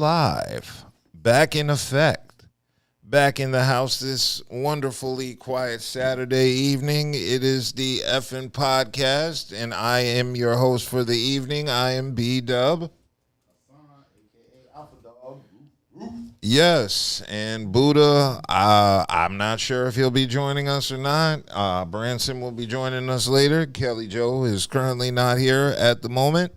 live, back in effect, back in the house this wonderfully quiet Saturday evening. It is the effing podcast, and I am your host for the evening. I am B-Dub. Yes, and Buddha, I'm not sure if he'll be joining us or not. Branson will be joining us later. Kelly Joe is currently not here at the moment.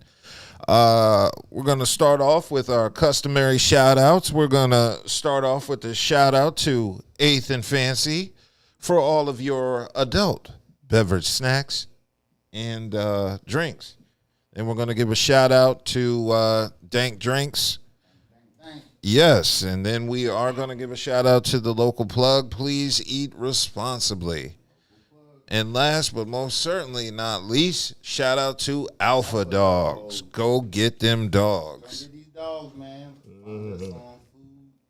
We're going to start off with our customary shout-outs. We're going to start off with a shout-out to 8th and Fancy for all of your adult beverage snacks and drinks. And we're going to give a shout-out to Dank Drinks. Yes, and then we are going to give a shout-out to the local plug. Please eat responsibly. And last but most certainly not least, shout out to Alpha Dogs. Go get them dogs. Go get these dogs, man. On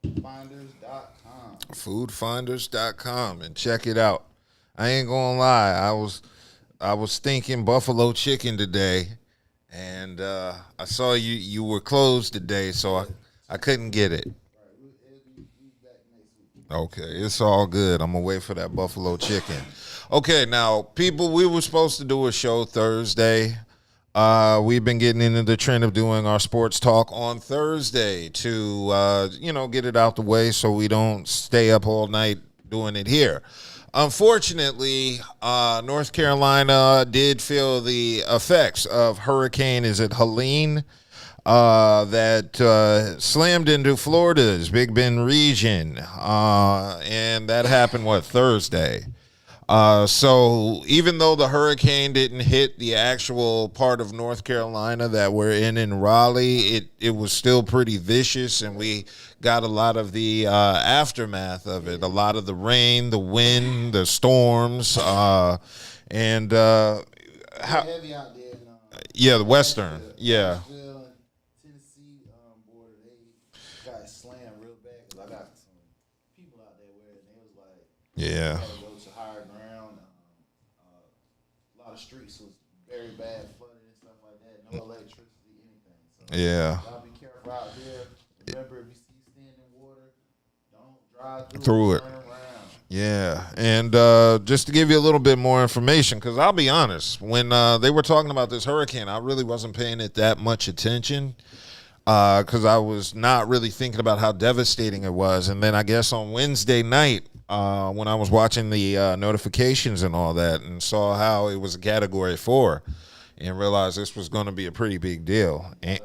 foodfinders.com. Foodfinders.com and check it out. I ain't gonna lie, I was thinking buffalo chicken today, and I saw you were closed today, so I couldn't get it. Okay, it's all good. I'm gonna wait for that buffalo chicken. Okay, now, people, we were supposed to do a show Thursday. We've been getting into the trend of doing our sports talk on Thursday to, get it out the way so we don't stay up all night doing it here. Unfortunately, North Carolina did feel the effects of Hurricane, Helene, that slammed into Florida's Big Bend region, and that happened, Thursday? So even though the hurricane didn't hit the actual part of North Carolina that we're in Raleigh, it was still pretty vicious, and we got a lot of the aftermath of it, a lot of the rain, the wind, the storms, and heavy out there. The western, yeah. Tennessee border, they got slammed real bad. 'Cause I got some people out there where they was like, yeah. Streets was very bad, flooded and stuff like that. No electricity, anything. So yeah. Y'all be careful out there. Remember, if you see standing water, don't drive through it. Turn around. Yeah, and just to give you a little bit more information, because I'll be honest, when they were talking about this hurricane, I really wasn't paying it that much attention because I was not really thinking about how devastating it was. And then I guess on Wednesday night, when I was watching the notifications and all that and saw how it was a Category 4 and realized this was going to be a pretty big deal. And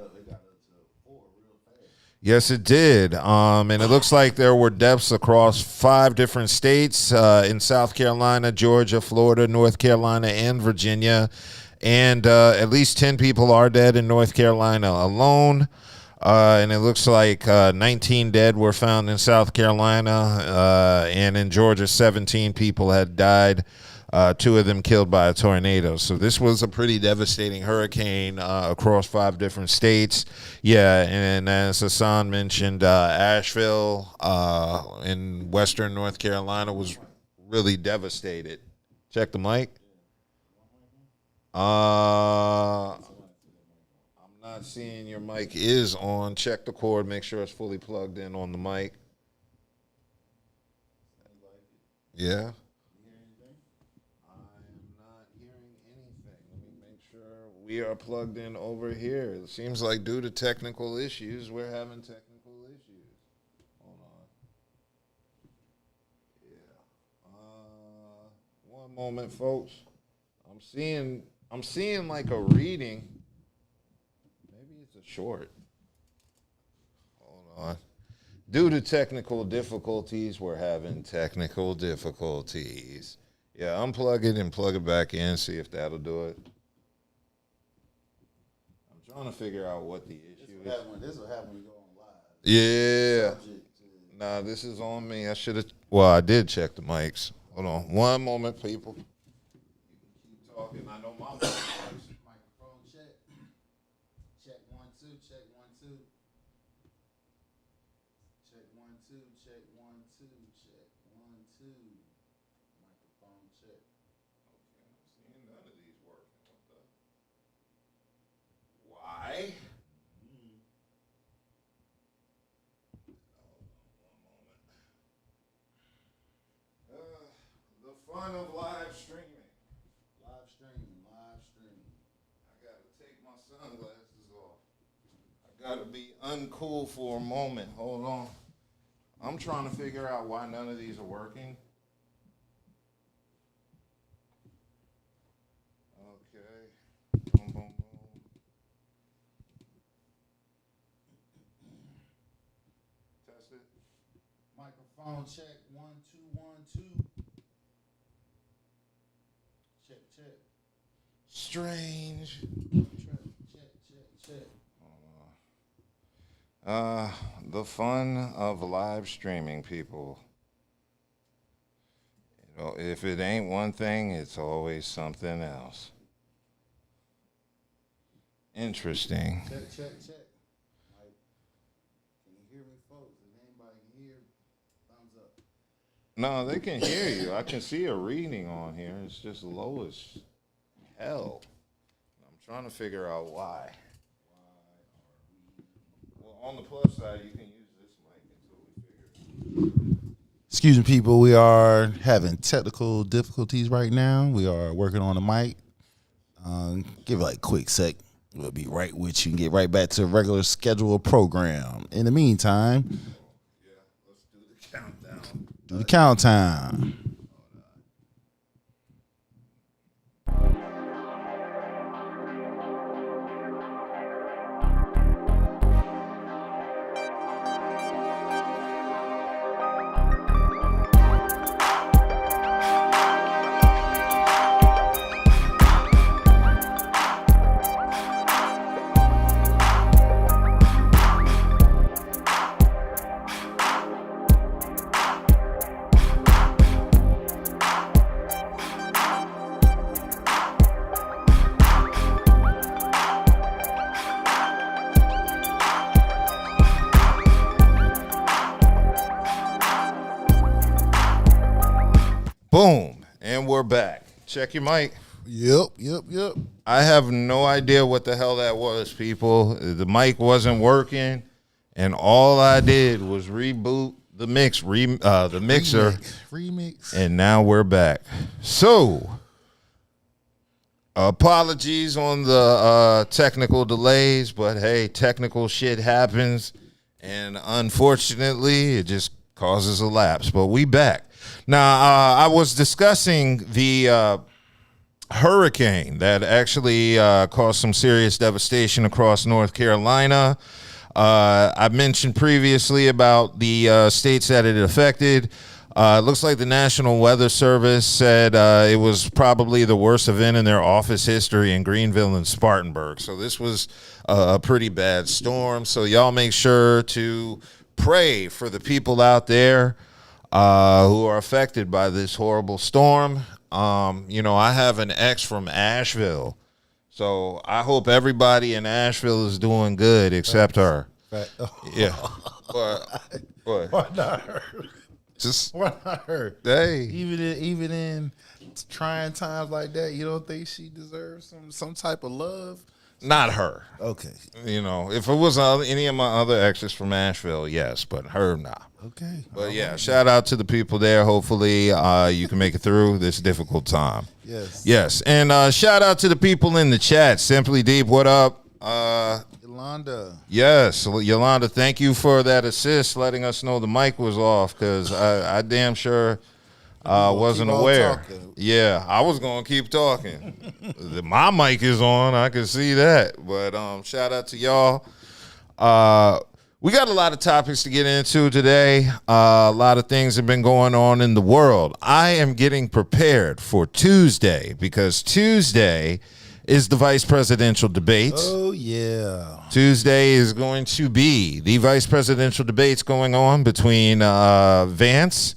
yes, it did. And it looks like there were deaths across 5 different states in South Carolina, Georgia, Florida, North Carolina, and Virginia. And at least 10 people are dead in North Carolina alone. And it looks like 19 dead were found in South Carolina, and in Georgia, 17 people had died, 2 of them killed by a tornado. So this was a pretty devastating hurricane across 5 different states. Yeah, and as Hassan mentioned, Asheville in western North Carolina was really devastated. Check the mic. Not seeing your mic is on. Check the cord. Make sure it's fully plugged in on the mic. Yeah. I am not hearing anything. Let me make sure we are plugged in over here. It seems like due to technical issues, we're having technical issues. Hold on. Yeah. One moment, folks. I'm seeing like a reading. Short. Hold on. Due to technical difficulties, we're having technical difficulties. Yeah, unplug it and plug it back in, see if that'll do it. I'm trying to figure out what the issue is. This will happen when we go on live. Yeah. Nah, this is on me. I did check the mics. Hold on. One moment, people. You can keep talking. I know my mic works. Microphone check. Check 1 2. Check 1 2. Check 1 2. Check 1 2. Check 1 2. Microphone check. Okay, I'm seeing none of these working. What the? 'Why? fun of live streaming. Live streaming. I gotta take my sunglasses off. I gotta be uncool for a moment. Hold on. I'm trying to figure out why none of these are working. Okay. Boom, boom, boom. Test it. Microphone check 1 2 1 2. Check. Strange. Check. The fun of live streaming, people. You know, if it ain't one thing, it's always something else. Interesting. Check. Like, can you hear me, folks? If anybody can hear, thumbs up. No, they can hear you. I can see a reading on here. It's just low as hell. I'm trying to figure out why. Well, on the plus side, you can use this mic until we figure. Excuse me, people. We are having technical difficulties right now. We are working on the mic. Give it like a quick sec. We'll be right with you and get right back to the regular scheduled program. In the meantime, Yeah, let's do the countdown. do the countdown. Boom, and we're back. Check your mic. Yep. I have no idea what the hell that was, people. The mic wasn't working, and all I did was reboot the mixer, Remix. and now we're back. So, apologies on the technical delays, but hey, technical shit happens, and unfortunately, it just causes a lapse. But we back. Now, I was discussing the hurricane that actually caused some serious devastation across North Carolina. I mentioned previously about the states that it affected. It looks like the National Weather Service said it was probably the worst event in their office history in Greenville and Spartanburg. So this was a pretty bad storm. So y'all make sure to pray for the people out there who are affected by this horrible storm. I have an ex from Asheville, so I hope everybody in Asheville is doing good except her. Yeah, but Why not her? just Why not her? hey, Even in trying times like that, you don't think she deserves some type of love? not her. Okay. If it was any of my other exes from Asheville, yes, but her, nah. Okay. But yeah, shout out to the people there. Hopefully, you can make it through this difficult time. Yes, and shout out to the people in the chat. Simply Deep, what up? Yolanda. Yes, Yolanda, thank you for that assist, letting us know the mic was off, because I damn sure wasn't aware. Talking. Yeah, I was going to keep talking. My mic is on. I can see that. But shout out to y'all. We got a lot of topics to get into today. A lot of things have been going on in the world. I am getting prepared for Tuesday because Tuesday is the vice presidential debates. Oh, yeah. Tuesday is going to be the vice presidential debates going on between Vance,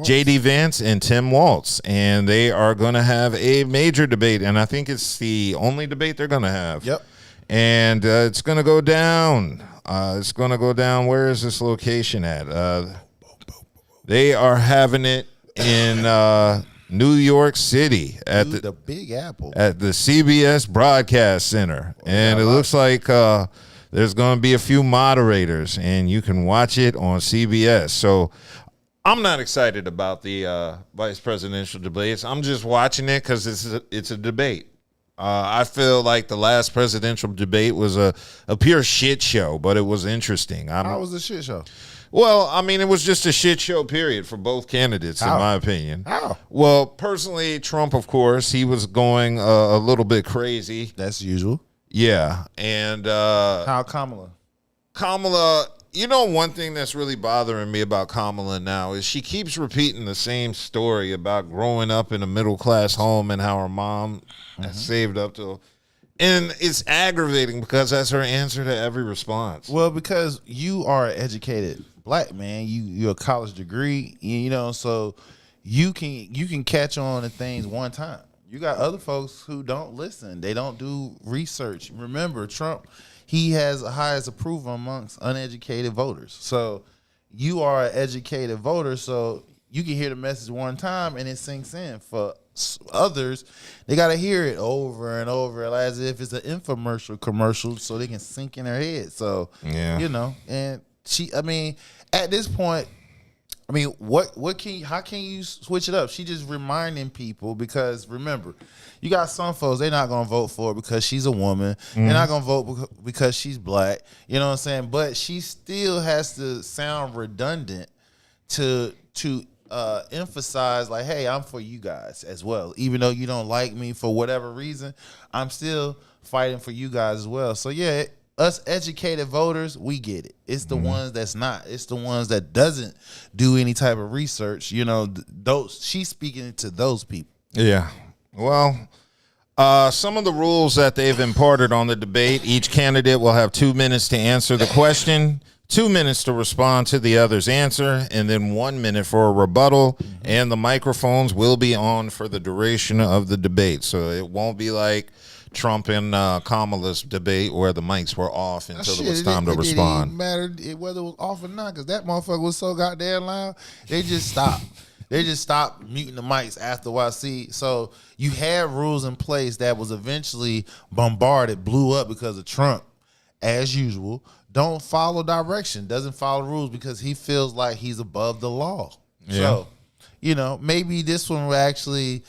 J.D. Vance, and Tim Walz. And they are going to have a major debate, and I think it's the only debate they're going to have. Yep. And it's going to go down. It's going to go down. Where is this location at? They are having it in New York City at the Big Apple, at the CBS Broadcast Center. And it looks like there's going to be a few moderators, and you can watch it on CBS. So I'm not excited about the vice presidential debates. I'm just watching it because it's a debate. I feel like the last presidential debate was a pure shit show, but it was interesting. How was the shit show? Well, I mean, it was just a shit show, period, for both candidates, How? in my opinion. How? Well, personally, Trump, of course, he was going a little bit crazy. That's usual. Yeah, and How Kamala? Kamala, you know, one thing that's really bothering me about Kamala now is she keeps repeating the same story about growing up in a middle-class home and how her mom has saved up to. And it's aggravating because that's her answer to every response. Well, because you are an educated black man, you're a college degree, you know, so you can catch on to things one time. You got other folks who don't listen. They don't do research. Remember, Trump, he has the highest approval amongst uneducated voters. So you are an educated voter, so you can hear the message one time and it sinks in. For others, they got to hear it over and over as if it's an infomercial commercial so they can sink in their head. So, yeah, you know, and at this point, how can you switch it up? She just reminding people because remember, you got some folks, they're not going to vote for her because she's a woman. They're not going to vote because she's black. You know what I'm saying? But she still has to sound redundant to emphasize like, hey, I'm for you guys as well. Even though you don't like me for whatever reason, I'm still fighting for you guys as well. So yeah, us educated voters, we get it. It's the ones that's not. It's the ones that doesn't do any type of research. You know, those she's speaking to those people. Yeah. Well, some of the rules that they've imparted on the debate: each candidate will have 2 minutes to answer the question, 2 minutes to respond to the other's answer, and then 1 minute for a rebuttal. And the microphones will be on for the duration of the debate, so it won't be like Trump and Kamala's debate where the mics were off until it was time to respond. It didn't matter whether it was off or not because that motherfucker was so goddamn loud. They just stopped. They just stopped muting the mics after a while. See, so you had rules in place that was eventually bombarded, blew up because of Trump, as usual. Don't follow direction, doesn't follow rules because he feels like he's above the law. Yeah. So, you know, maybe this one will actually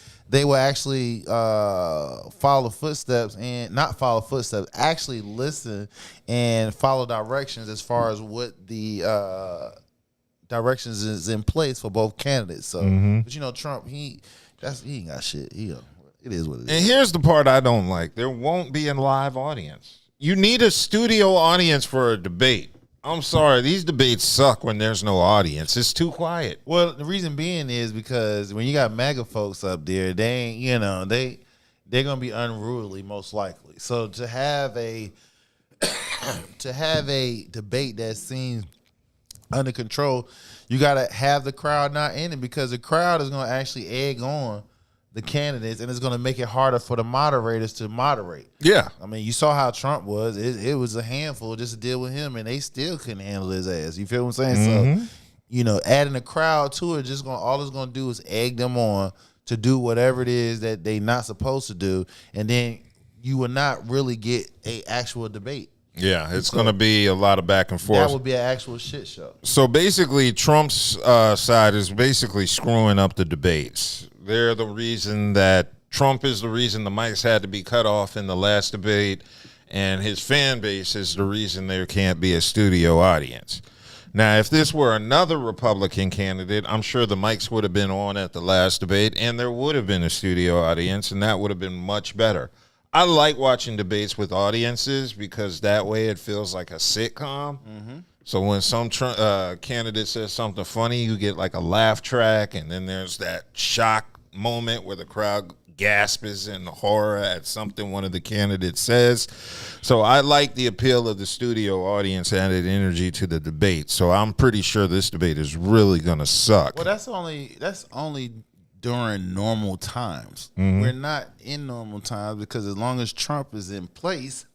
follow footsteps and not follow footsteps, actually listen and follow directions as far as what the directions is in place for both candidates. So, but you know, Trump, he ain't got shit. It is what it is. And here's the part I don't like: there won't be a live audience. You need a studio audience for a debate. I'm sorry, these debates suck when there's no audience. It's too quiet. Well, the reason being is because when you got MAGA folks up there, they ain't, you know, they're gonna be unruly most likely. So to have a debate that seems under control, you gotta have the crowd not in it because the crowd is gonna actually egg on the candidates, and it's going to make it harder for the moderators to moderate. Yeah. I mean, you saw how Trump was. It was a handful just to deal with him, and they still couldn't handle his ass. You feel what I'm saying? So, you know, adding a crowd to it, all it's going to do is egg them on to do whatever it is that they not supposed to do, and then you will not really get a actual debate. Yeah, it's going to be a lot of back and forth. That would be an actual shit show. So basically, Trump's side is basically screwing up the debates. They're the reason that Trump is the reason the mics had to be cut off in the last debate, and his fan base is the reason there can't be a studio audience. Now, if this were another Republican candidate, I'm sure the mics would have been on at the last debate, and there would have been a studio audience, and that would have been much better. I like watching debates with audiences because that way it feels like a sitcom. So when some candidate says something funny, you get like a laugh track, and then there's that shock moment where the crowd gasps in horror at something one of the candidates says. So I like the appeal of the studio audience added energy to the debate. So I'm pretty sure this debate is really going to suck. Well, that's only during normal times. We're not in normal times because as long as Trump is in place,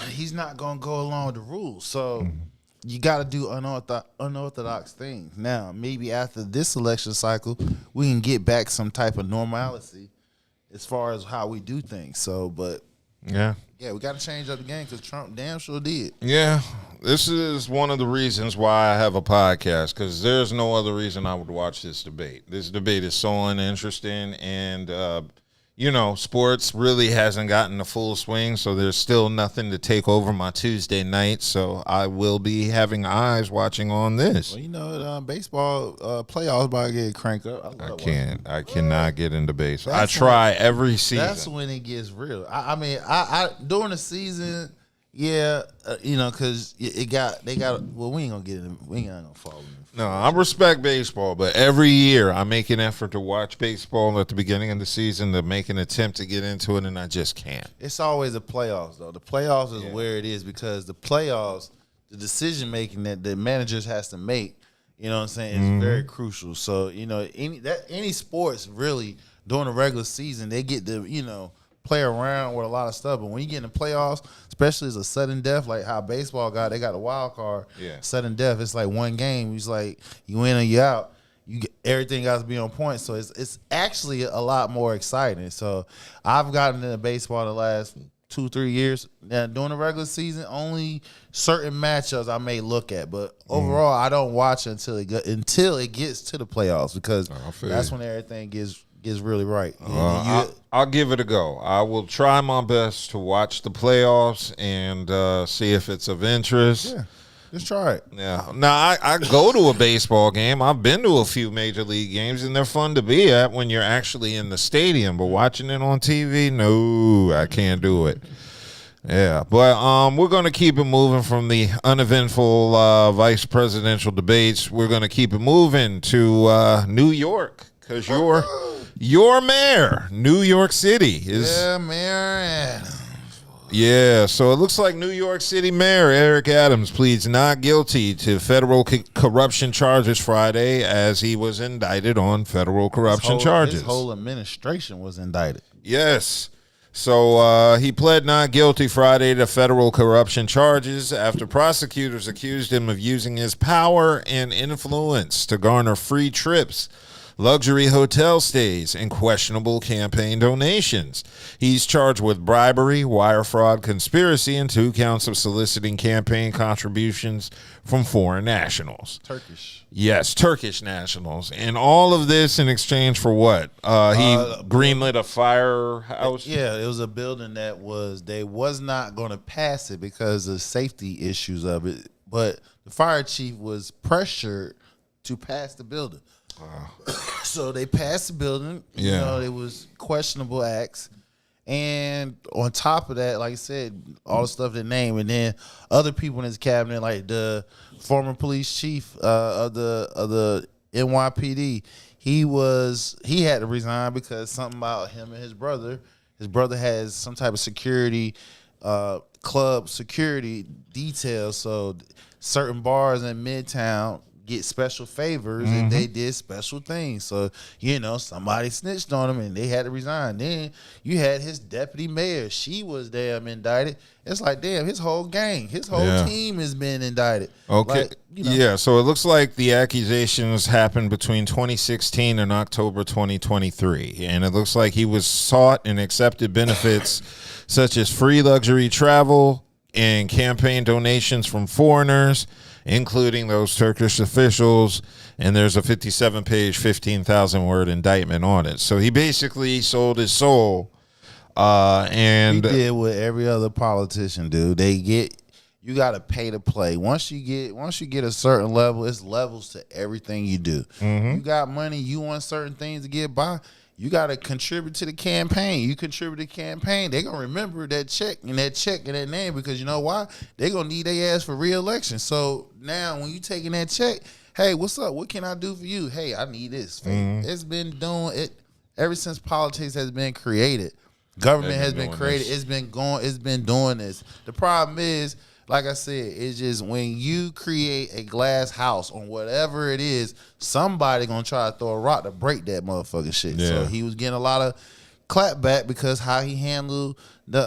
he's not going to go along with the rules. So you got to do unorthodox things. Now, maybe after this election cycle, we can get back some type of normalcy as far as how we do things. So, but Yeah. Yeah, we got to change up the game because Trump damn sure did. Yeah. This is one of the reasons why I have a podcast, because there's no other reason I would watch this debate. This debate is so uninteresting, and sports really hasn't gotten the full swing, so there's still nothing to take over my Tuesday night. So I will be having eyes watching on this. Well, baseball playoffs about to get cranked up. I cannot get into baseball. I try every season. That's when it gets real. I during the season. Yeah, because we ain't gonna get in. We ain't gonna fall in. No, I respect baseball, but every year I make an effort to watch baseball at the beginning of the season, to make an attempt to get into it, and I just can't. It's always the playoffs, though. The playoffs is where it is, because the playoffs, the decision making that the managers has to make, you know what I'm saying, is very crucial. So any sports really during the regular season, they get to play around with a lot of stuff, but when you get in the playoffs, especially as a sudden death, like how baseball they got the wild card, sudden death. It's like one game. It's like you in or you out. Everything got to be on point. So it's actually a lot more exciting. So I've gotten into baseball the last 2-3 years. Now during the regular season, only certain matchups I may look at, but overall I don't watch until it gets to the playoffs, because that's when everything gets really right. I'll give it a go. I will try my best to watch the playoffs and see if it's of interest. Yeah, just try it. Yeah. Now, I go to a baseball game. I've been to a few major league games, and they're fun to be at when you're actually in the stadium. But watching it on TV, no, I can't do it. Yeah, but we're going to keep it moving from the uneventful vice presidential debates. We're going to keep it moving to New York, because your mayor, New York City, is Mayor. Yeah, so it looks like New York City Mayor Eric Adams pleads not guilty to federal corruption charges Friday, as he was indicted on federal corruption charges. His whole administration was indicted. Yes. So he pled not guilty Friday to federal corruption charges after prosecutors accused him of using his power and influence to garner free trips, luxury hotel stays, and questionable campaign donations. He's charged with bribery, wire fraud, conspiracy, and 2 counts of soliciting campaign contributions from foreign nationals. Turkish. Yes, Turkish nationals. And all of this in exchange for what? He greenlit a firehouse? Yeah, it was a building that they was not going to pass it because of safety issues of it. But the fire chief was pressured to pass the building. So they passed the building. It was questionable acts. And on top of that, like I said, all the stuff they named, and then other people in his cabinet, like the former police chief of the NYPD, he had to resign because something about him and his brother. His brother has some type of security, club security detail. So certain bars in Midtown get special favors, and they did special things. So, somebody snitched on him and they had to resign. Then you had his deputy mayor. She was damn indicted. It's like, damn, his whole gang, his whole team has been indicted. Okay. Yeah, so it looks like the accusations happened between 2016 and October 2023. And it looks like he was sought and accepted benefits such as free luxury travel and campaign donations from foreigners, including those Turkish officials, and there's a 57-page, 15,000-word indictment on it. So he basically sold his soul, and he did what every other politician do. You got to pay to play. Once you get a certain level, it's levels to everything you do. You got money, you want certain things to get by. You got to contribute to the campaign. You contribute to the campaign, they're going to remember that check and that name, because you know why? They're going to need their ass for re-election. So now when you taking that check, hey, what's up? What can I do for you? Hey, I need this. It's been doing it ever since politics has been created. Government has been created. It's been doing this. The problem is, like I said, it's just when you create a glass house on whatever it is, somebody gonna try to throw a rock to break that motherfucking shit. Yeah. So he was getting a lot of clapback because how he handled they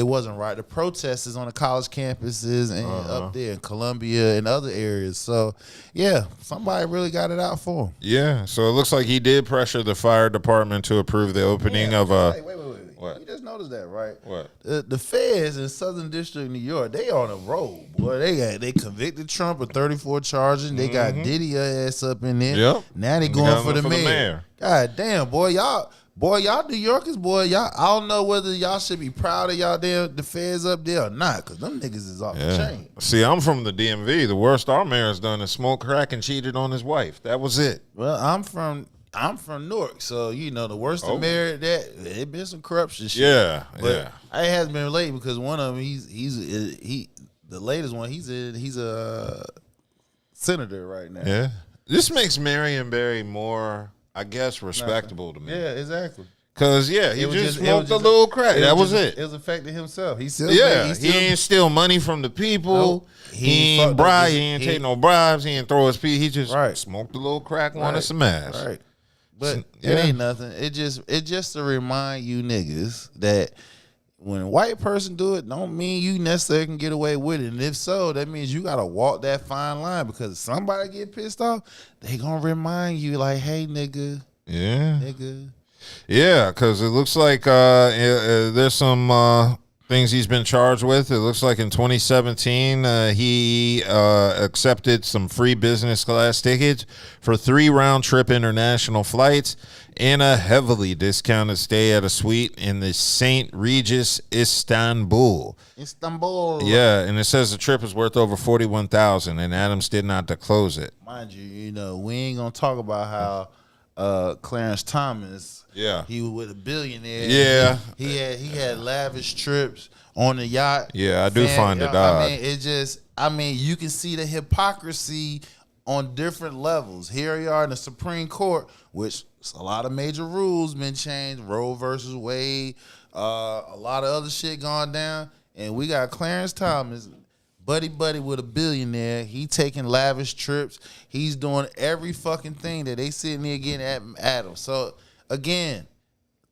wasn't right. The protesters on the college campuses and up there in Columbia and other areas. So yeah, somebody really got it out for him. Yeah. So it looks like he did pressure the fire department to approve the opening of a. Wait. What? You just noticed that, right? What? The feds in Southern District of New York, they on a roll, boy. They convicted Trump of 34 charges. They got Diddy ass up in there. Yep. Now they going for the mayor. God damn, boy, y'all New Yorkers, boy, y'all. I don't know whether y'all should be proud of y'all damn the feds up there or not, because them niggas is off the chain. See, I'm from the DMV. The worst our mayor's done is smoke crack and cheated on his wife. That was it. Well, I'm from Newark, so you know the worst the mayor that it been some corruption shit. Yeah, but yeah. it hasn't been related because one of them the latest one he's a senator right now. Yeah, this makes Marion Barry more, I guess, respectable to me. Yeah, exactly. Cause he just smoked a little crack. That was it. It was affecting himself. He still he ain't steal money from the people. Nope. He ain't bribe. He ain't take no bribes. He ain't throw his pee. He just smoked a little crack, wanted some ass. Right. But it ain't nothing. It just to remind you niggas that when a white person do it, don't mean you necessarily can get away with it. And if so, that means you gotta walk that fine line, because if somebody get pissed off, they gonna remind you like, hey nigga. Yeah. Nigga. Yeah, because it looks like there's some things he's been charged with. It looks like in 2017, he accepted some free business class tickets for 3 round-trip international flights and a heavily discounted stay at a suite in the St. Regis, Istanbul. Yeah, and it says the trip is worth over $41,000, and Adams did not disclose it. Mind you, we ain't gonna talk about how Clarence Thomas. Yeah, he was with a billionaire. Yeah, he had lavish trips on the yacht. Yeah, I do find it odd. I mean, you can see the hypocrisy on different levels. Here you are in the Supreme Court, which a lot of major rules been changed. Roe versus Wade, a lot of other shit going down, and we got Clarence Thomas, buddy with a billionaire. He taking lavish trips. He's doing every fucking thing that they sitting there getting at him. So again,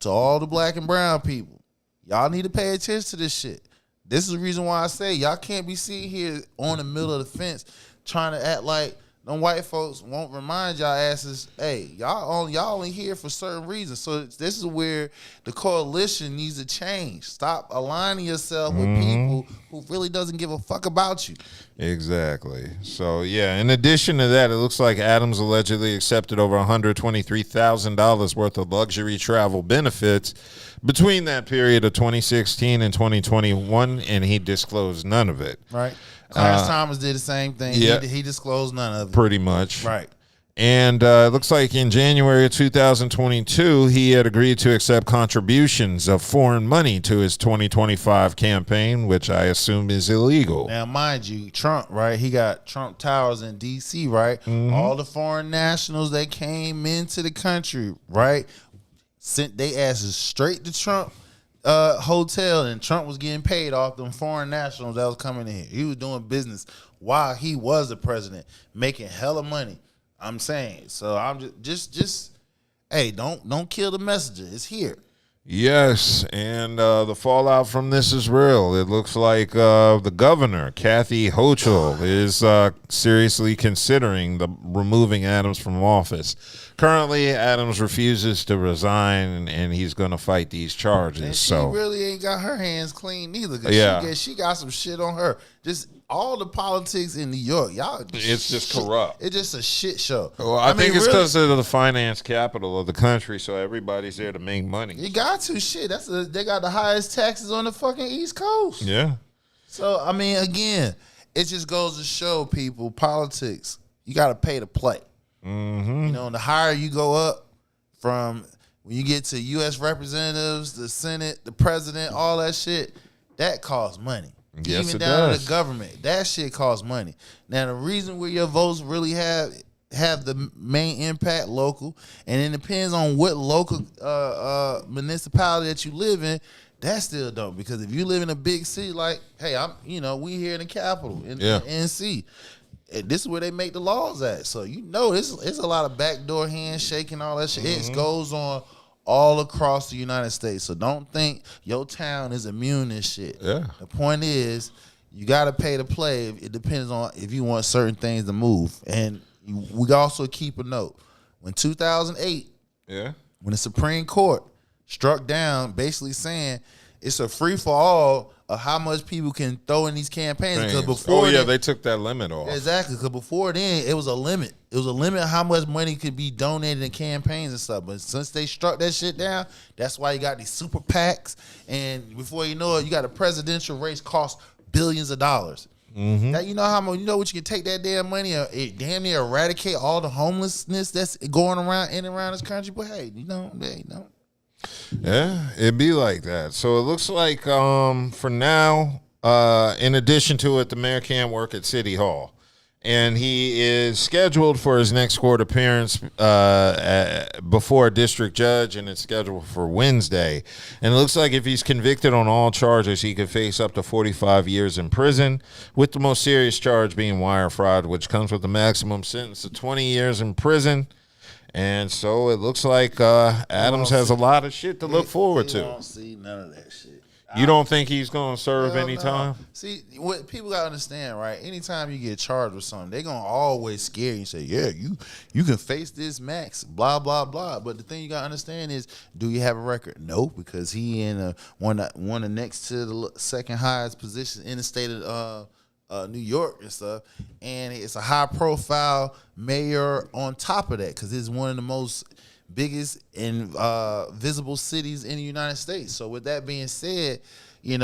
to all the black and brown people, y'all need to pay attention to this shit. This is the reason why I say y'all can't be sitting here on the middle of the fence trying to act like them white folks won't remind y'all asses, hey, y'all only here for certain reasons. So this is where the coalition needs to change. Stop aligning yourself with people who really doesn't give a fuck about you. Exactly. So, yeah, in addition to that, it looks like Adams allegedly accepted over $123,000 worth of luxury travel benefits between that period of 2016 and 2021, and he disclosed none of it. Right. Clarence Thomas did the same thing. Yeah. He disclosed none of it. Pretty much. Right. And it looks like in January of 2022, he had agreed to accept contributions of foreign money to his 2025 campaign, which I assume is illegal. Now, mind you, Trump, right? He got Trump Towers in D.C., right? All the foreign nationals that came into the country, right, sent they asses straight to Trump hotel, and Trump was getting paid off them foreign nationals that was coming in. He was doing business while he was the president, making hella money. I'm saying, so I'm just hey, don't kill the messenger. It's here. Yes, and the fallout from this is real. It looks like the governor, Kathy Hochul, is seriously considering removing Adams from office. Currently, Adams refuses to resign, and he's going to fight these charges. And she so really ain't got her hands clean neither. Cause she got some shit on her. Just all the politics in New York, y'all. It's just corrupt. It's just a shit show. Well, I think it's because of the finance capital of the country, so everybody's there to make money. You got to shit. They got the highest taxes on the fucking East Coast. Yeah. So I mean, again, it just goes to show people politics. You got to pay to play. Mm-hmm. You know, and the higher you go up, from when you get to U.S. representatives, the Senate, the president, all that shit, that costs money. Yes, even it down does. to the government, that shit costs money. Now, the reason where your votes really have the main impact local, and it depends on what local municipality that you live in. That still don't, because if you live in a big city like, hey, we here in the capital in NC. This is where they make the laws at. So it's a lot of backdoor handshaking, all that shit. It goes on all across the United States. So don't think your town is immune to shit. Yeah. The point is, you got to pay to play. It depends on if you want certain things to move. And we also keep a note. When 2008, when the Supreme Court struck down, basically saying it's a free for all of how much people can throw in these campaigns. Because before, they took that limit off. Exactly, because before then it was a limit. It was a limit of how much money could be donated in campaigns and stuff. But since they struck that shit down, that's why you got these super PACs, and before you know it, you got a presidential race cost billions of dollars. Mm-hmm. That, you know how much, you know what you can take that damn money and damn near eradicate all the homelessness that's going around in and around this country. But hey, Yeah, it'd be like that. So it looks like for now, in addition to it, the mayor can't work at City Hall. And he is scheduled for his next court appearance before a district judge, and it's scheduled for Wednesday. And it looks like if he's convicted on all charges, he could face up to 45 years in prison, with the most serious charge being wire fraud, which comes with a maximum sentence of 20 years in prison. And so it looks like Adams has a lot of shit to look forward to. I don't see none of that shit. You don't think he's going to serve any time? See, what people got to understand, right? Anytime you get charged with something, they're going to always scare you and say, yeah, you can face this max, blah, blah, blah. But the thing you got to understand is, do you have a record? No, because he in one of next to the second highest position in the state of New York and stuff. And it's a high-profile mayor on top of that, because it's one of the most biggest and visible cities in the United States. So with that being said, you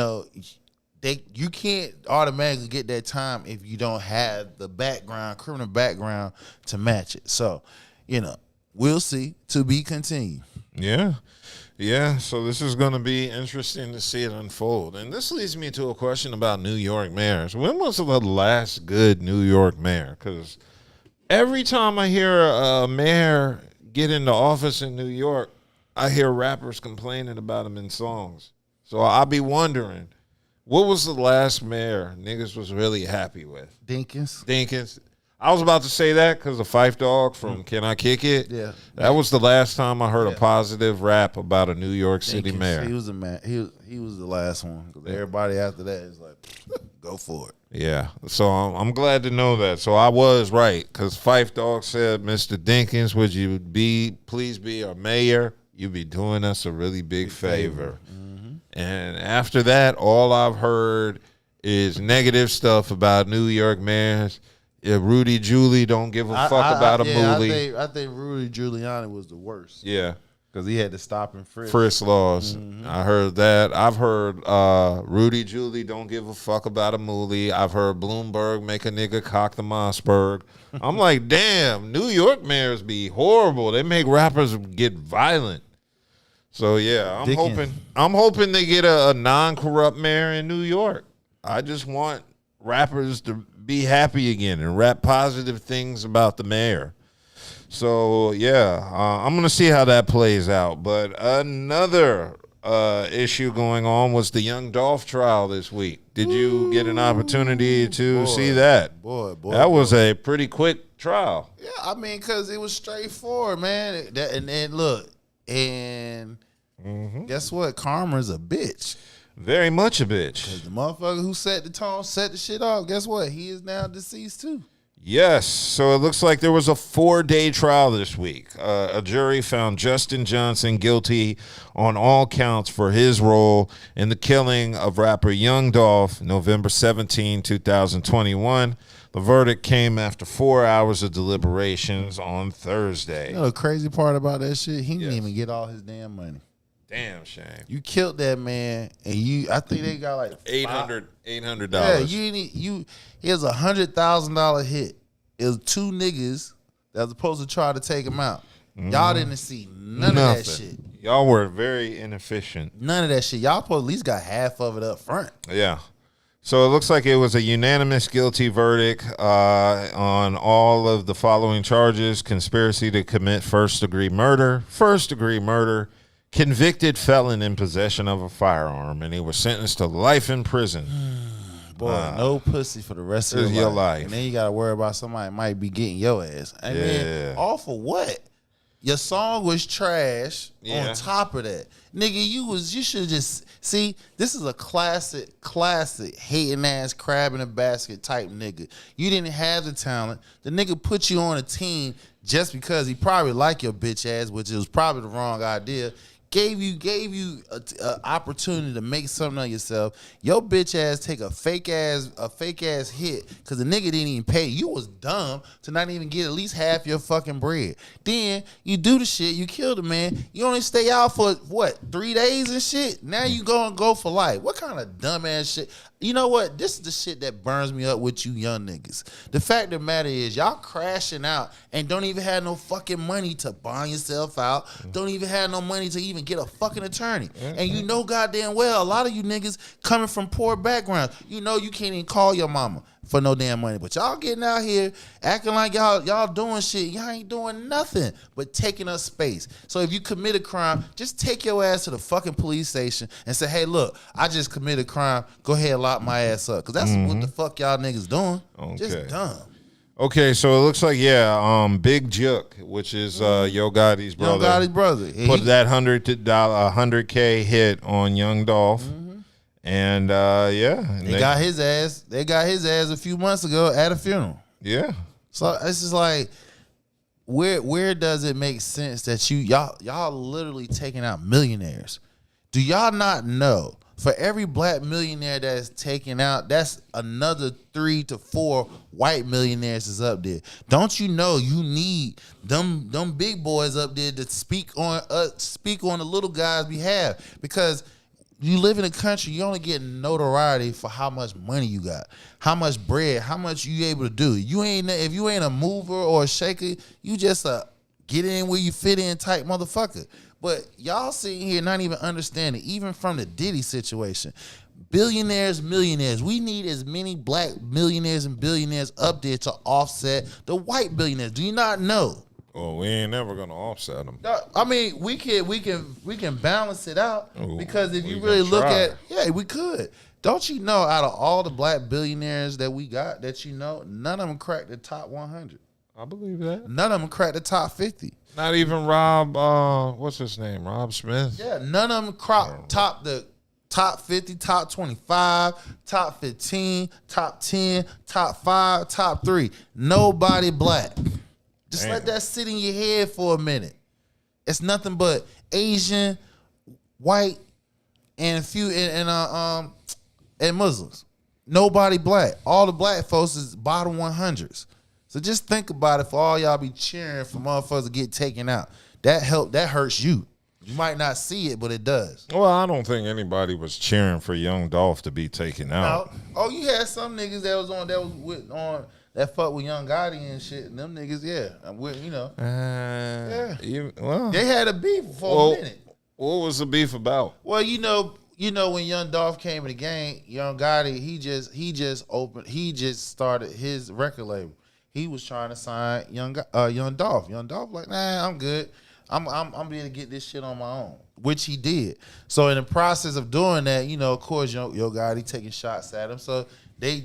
can't automatically get that time if you don't have the criminal background to match it. So, we'll see. To be continued. Yeah, so this is going to be interesting to see it unfold. And this leads me to a question about New York mayors. When was the last good New York mayor? Because every time I hear a mayor get into office in New York, I hear rappers complaining about him in songs. So I'll be wondering, what was the last mayor niggas was really happy with? Dinkins. I was about to say that because of Phife Dawg from Can I Kick It? Yeah. That was the last time I heard a positive rap about a New York City mayor. He was the man. He was the last one. Everybody after that is like, go for it. Yeah, so I'm glad to know that. So I was right, because Phife Dawg said, Mr. Dinkins, would you please be our mayor? You'd be doing us a really big favor. Mm-hmm. And after that, all I've heard is negative stuff about New York mayors. Yeah, Rudy Giuliani don't give a fuck about a movie. I think Rudy Giuliani was the worst. Yeah. Because he had to stop and frisk. Frisk laws. Mm-hmm. I heard that. I've heard Rudy Giuliani don't give a fuck about a movie. I've heard Bloomberg make a nigga cock the Mossberg. I'm like, damn, New York mayors be horrible. They make rappers get violent. So yeah, I'm hoping they get a non-corrupt mayor in New York. I just want rappers to be happy again and rap positive things about the mayor. So, yeah, I'm going to see how that plays out. But another issue going on was the young Dolph trial this week. Did you get an opportunity to see that? Boy. That was a pretty quick trial. Yeah, I mean, because it was straightforward, man. And look, guess what? Karma's a bitch. Very much a bitch. Because the motherfucker who set the tone, set the shit off, guess what? He is now deceased, too. Yes, so it looks like there was a 4-day trial this week. A jury found Justin Johnson guilty on all counts for his role in the killing of rapper Young Dolph, November 17, 2021. The verdict came after 4 hours of deliberations on Thursday. You know the crazy part about that shit? He didn't even get all his damn money. Damn shame. You killed that man, and I think they got like $800. Yeah, it was $100,000 hit. It was two niggas that was supposed to try to take him out. Y'all didn't see none of that shit. Y'all were very inefficient. None of that shit. Y'all probably at least got half of it up front. Yeah. So it looks like it was a unanimous guilty verdict on all of the following charges: conspiracy to commit first-degree murder, convicted felon in possession of a firearm, and he was sentenced to life in prison. Boy, no pussy for the rest of your life. And then you got to worry about somebody that might be getting your ass. I mean, all for what? Your song was trash. On top of that, nigga, you should just see. This is a classic hating ass crab in a basket type nigga. You didn't have the talent. The nigga put you on a team just because he probably like your bitch ass, which was probably the wrong idea. gave you a opportunity to make something of yourself. Your bitch ass take a fake ass hit because the nigga didn't even pay. You was dumb to not even get at least half your fucking bread. Then you do the shit, you kill the man. You only stay out for what, 3 days and shit. Now you go for life. What kind of dumbass shit? You know what? This is the shit that burns me up with you young niggas. The fact of the matter is, y'all crashing out and don't even have no fucking money to bond yourself out. Don't even have no money to even get a fucking attorney. And you know goddamn well, a lot of you niggas coming from poor backgrounds. You know you can't even call your mama for no damn money. But y'all getting out here acting like y'all doing shit. Y'all ain't doing nothing but taking up space. So if you commit a crime, just take your ass to the fucking police station and say, hey, look, I just committed a crime. Go ahead and lock my ass up. Because that's what the fuck y'all niggas doing. Okay. Just dumb. Okay, so it looks like, Big Jook, which is Yo Gotti's brother. Yo Gotti's brother. Put that $100K hit on Young Dolph. And they got his ass. They got his ass a few months ago at a funeral. Yeah. So it's just like, where does it make sense that y'all literally taking out millionaires? Do y'all not know for every black millionaire that's taken out, that's another 3 to 4 white millionaires is up there? Don't you know you need them big boys up there to speak on the little guys' behalf? Because you live in a country, you only get notoriety for how much money you got, how much bread, how much you able to do. If you ain't a mover or a shaker, you just a get in where you fit in type motherfucker. But y'all sitting here not even understanding, even from the Diddy situation. Billionaires, millionaires. We need as many black millionaires and billionaires up there to offset the white billionaires. Do you not know? Well, we ain't never gonna offset them. I mean, we can balance it out. Because if you really look at, we could. Don't you know, out of all the black billionaires that we got, that you know, none of them cracked the top 100. I believe that. None of them cracked the top 50. Not even Rob. What's his name? Rob Smith. Yeah, none of them top 50, top 25, top 15, top 10, top 5, top 3. Nobody black. Just let that sit in your head for a minute. It's nothing but Asian, white, and a few and Muslims. Nobody black. All the black folks is bottom 100s. So just think about it. For all y'all be cheering for motherfuckers to get taken out, that hurts you. You might not see it, but it does. Well, I don't think anybody was cheering for Young Dolph to be taken out. No. Oh, you had some niggas that fuck with Young Gotti and shit. And them niggas, they had a beef for a minute. What was the beef about? Well, you know when Young Dolph came in the game, Young Gotti, he just started his record label. He was trying to sign Young Dolph. Young Dolph like, nah, I'm good. I'm able to get this shit on my own, which he did. So in the process of doing that, of course, Yo Gotti taking shots at him. So they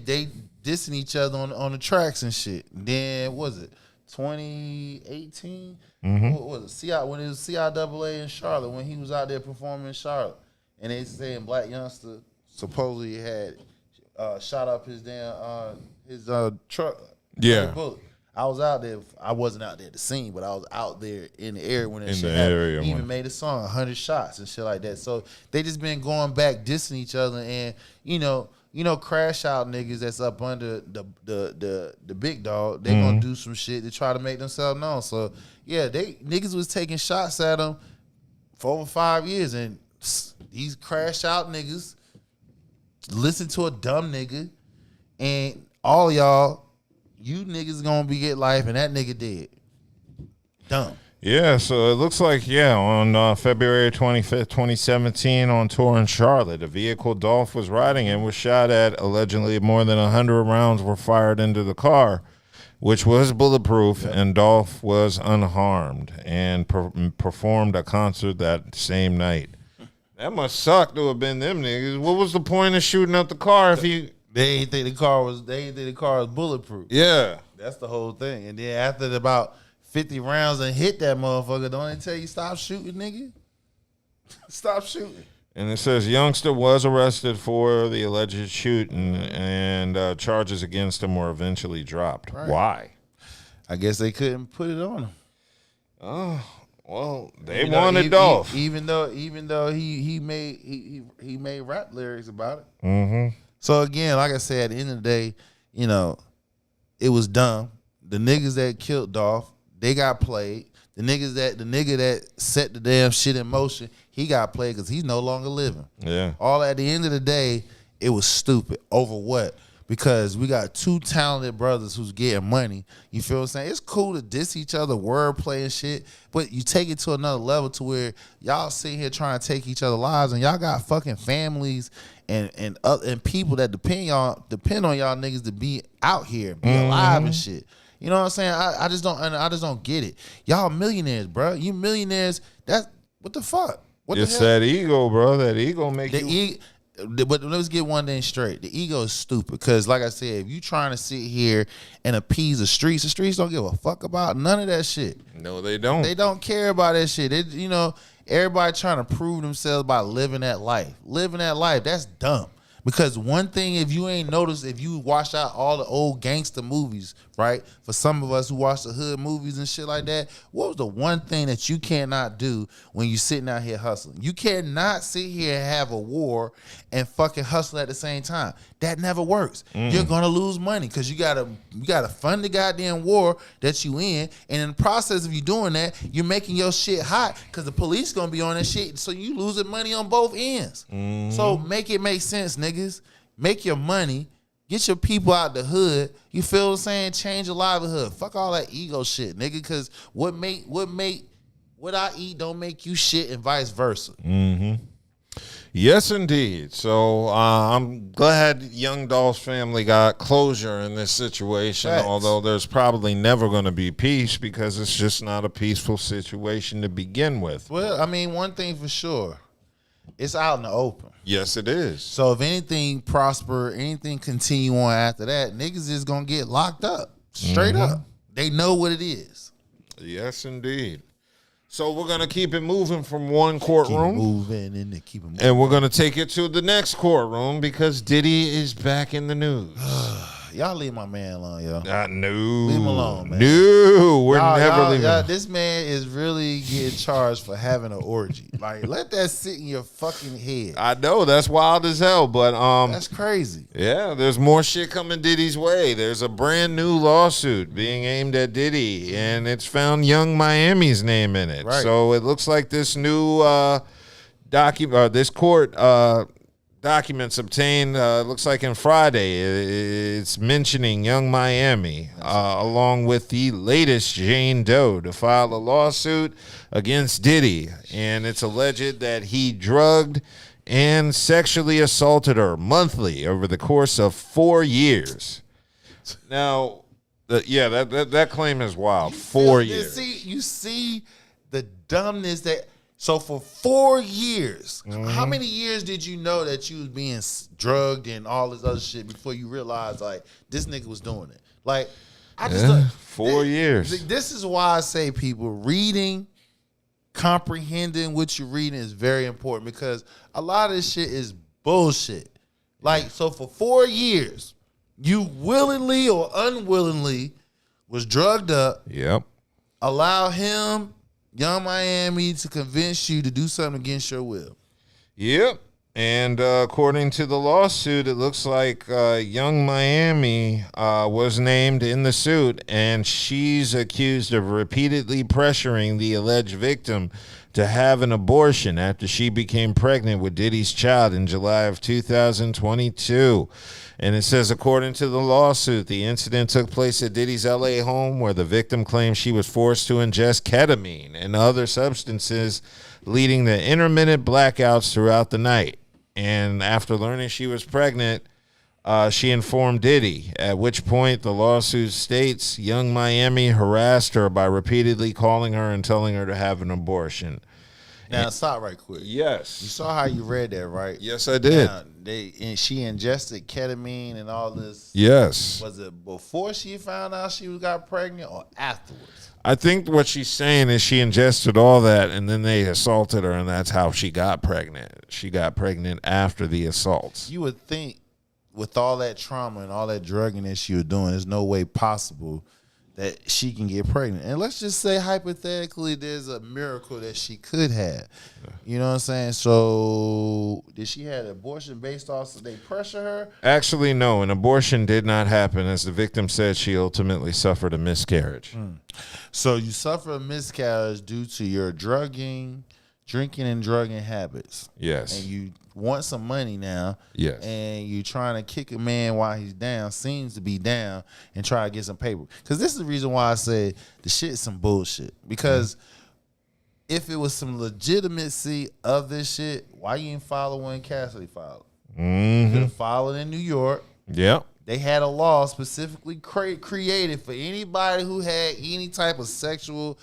dissing each other on the tracks and shit. And then what was it 2018? What was it? When it was CIAA in Charlotte, when he was out there performing in Charlotte, and they saying Black Youngster supposedly had shot up his damn his truck. Yeah. I was out there. I wasn't out there at the scene, but I was out there in the area when that shit happened. He even made a song, 100 shots and shit like that. So they just been going back, dissing each other, and crash out niggas that's up under the big dog. They gonna do some shit to try to make themselves known. So yeah, niggas was taking shots at them for over 5 years, and these crash out niggas listen to a dumb nigga, and all y'all. You niggas gonna be get life, and that nigga dead. Dumb. Yeah, so it looks like, on February 25th, 2017, on tour in Charlotte, a vehicle Dolph was riding in was shot at. Allegedly, more than 100 rounds were fired into the car, which was bulletproof, and Dolph was unharmed and performed a concert that same night. That must suck to have been them niggas. What was the point of shooting up the car if he... They didn't think the car was bulletproof. Yeah. That's the whole thing. And then after about 50 rounds and hit that motherfucker, don't they tell you stop shooting, nigga? Stop shooting. And it says Youngster was arrested for the alleged shooting, and charges against him were eventually dropped. Right. Why? I guess they couldn't put it on him. Oh, Well, they wanted Dolph. Even though he made rap lyrics about it. Mm-hmm. So again, like I said, at the end of the day, it was dumb. The niggas that killed Dolph, they got played. The nigga that set the damn shit in motion, he got played because he's no longer living. Yeah. All at the end of the day, it was stupid. Over what? Because we got two talented brothers who's getting money. You feel what I'm saying? It's cool to diss each other, wordplay and shit, but you take it to another level to where y'all sitting here trying to take each other's lives, and y'all got fucking families and people that depend on y'all niggas to be out here, be alive and shit. You know what I'm saying? I just don't get it. Y'all millionaires, bro. You millionaires. That's what the fuck. What It's the hell? that ego, bro. That ego make you. But let's get one thing straight. The ego is stupid because, like I said, if you trying to sit here and appease the streets don't give a fuck about none of that shit. No, they don't. They don't care about that shit. Everybody trying to prove themselves by living that life. Living that life, that's dumb. Because one thing, if you ain't noticed, if you watch out all the old gangster movies, right? For some of us who watch the hood movies and shit like that, what was the one thing that you cannot do when you sitting out here hustling? You cannot sit here and have a war and fucking hustle at the same time. That never works. You're gonna lose money because you gotta fund the goddamn war that you in, and in the process of you doing that, you're making your shit hot because the police gonna be on that shit, so you losing money on both ends. So make it make sense, niggas. Make your money. Get your people out the hood. You feel what I'm saying? Change your livelihood. Fuck all that ego shit, nigga. Because what I eat don't make you shit, and vice versa. Yes, indeed. So I'm glad young Dolph's family got closure in this situation, Facts. although there's probably never going to be peace because it's just not a peaceful situation to begin with. Well, I mean, one thing for sure, it's out in the open. Yes, it is. So if anything prosper, anything continue on after that, niggas is going to get locked up. Straight up. They know what it is. Yes, indeed. So we're going to keep it moving from one courtroom. Keep it moving. And we're going to take it to the next courtroom because Diddy is back in the news. Y'all leave my man alone, yo. No. Leave him alone, man. No, we're never leaving him. This man is really getting charged for having an orgy. Like, let that sit in your fucking head. I know, that's wild as hell, but that's crazy. yeah, there's more shit coming Diddy's way. There's a brand new lawsuit being aimed at Diddy, and it's found Young Miami's name in it. Right. So it looks like this new this court documents obtained, looks like in Friday, it's mentioning Young Miami along with the latest Jane Doe to file a lawsuit against Diddy. And it's alleged that he drugged and sexually assaulted her monthly over the course of 4 years. Now, that claim is wild. 4 years. You see the dumbness that... So for 4 years, how many years did you know that you was being drugged and all this other shit before you realized, like, this nigga was doing it? Like, I just... 4 years. This is why I say, people, reading, comprehending what you're reading is very important because a lot of this shit is bullshit. Like, so for 4 years, you willingly or unwillingly was drugged up. Yep. Allow him... Young Miami to convince you to do something against your will. Yep. And according to the lawsuit, it looks like Young Miami was named in the suit, and she's accused of repeatedly pressuring the alleged victim to have an abortion after she became pregnant with Diddy's child in July of 2022. And it says, according to the lawsuit, the incident took place at Diddy's L.A. home where the victim claims she was forced to ingest ketamine and other substances, leading to intermittent blackouts throughout the night. And after learning she was pregnant, she informed Diddy, at which point the lawsuit states Young Miami harassed her by repeatedly calling her and telling her to have an abortion. Now, stop right quick. Yes. You saw how you read that, right? Yes, I did. Now, she ingested ketamine and all this. Yes. Was it before she found out she got pregnant or afterwards? I think what she's saying is she ingested all that and then they assaulted her, and that's how she got pregnant. She got pregnant after the assaults. You would think with all that trauma and all that drugging that she was doing, there's no way possible that she can get pregnant. And let's just say hypothetically there's a miracle that she could have. You know what I'm saying? So did she have an abortion based off so they pressure her? Actually, no. An abortion did not happen. As the victim said, she ultimately suffered a miscarriage. So you suffer a miscarriage due to your drinking and drugging habits. Yes. And you want some money now. Yes. And you trying to kick a man while he's down, seems to be down, and try to get some paper. Because this is the reason why I said the shit is some bullshit. Because if it was some legitimacy of this shit, why you ain't follow when Cassidy filed? You could have filed in New York. Yep. They had a law specifically created for anybody who had any type of sexual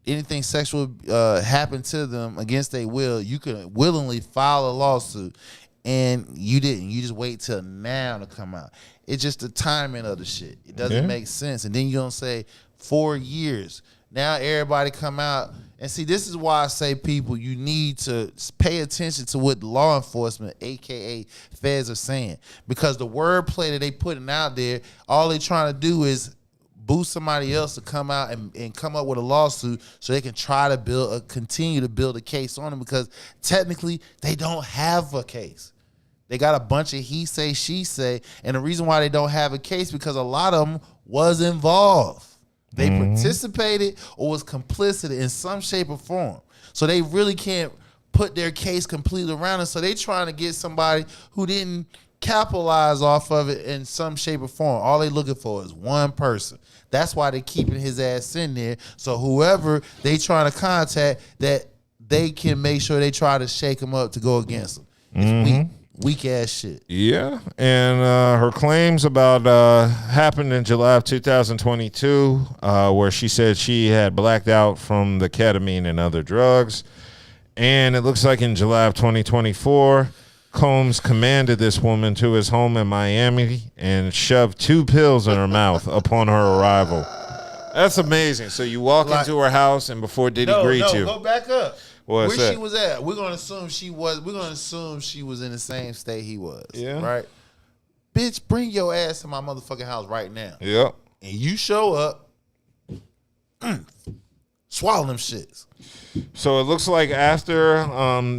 anything sexual happened to them against their will, you could willingly file a lawsuit, and you didn't. You just wait till now to come out. It's just the timing of the shit. It doesn't make sense. And then you don't say 4 years. Now everybody come out. And see, this is why I say, people, you need to pay attention to what law enforcement, a.k.a. feds, are saying. Because the wordplay that they putting out there, all they trying to do is boost somebody else to come out and come up with a lawsuit so they can try to continue to build a case on them, because technically they don't have a case. They got a bunch of he say, she say, and the reason why they don't have a case because a lot of them was involved. They participated or was complicit in some shape or form. So they really can't put their case completely around it. So they trying to get somebody who didn't capitalize off of it in some shape or form. All they looking for is one person. That's why they keeping his ass in there. So whoever they trying to contact, that they can make sure they try to shake him up to go against him. It's weak ass shit. Yeah, and her claims about happened in July of 2022, where she said she had blacked out from the ketamine and other drugs. And it looks like in July of 2024, Combs commanded this woman to his home in Miami and shoved 2 pills in her mouth upon her arrival. That's amazing. So you walk into her house, and before Diddy greet you. Go back up. What's Where that? she was at? We're gonna assume she was in the same state he was. Yeah. Right. Bitch, bring your ass to my motherfucking house right now. Yep. And you show up, swallow them shits. So it looks like after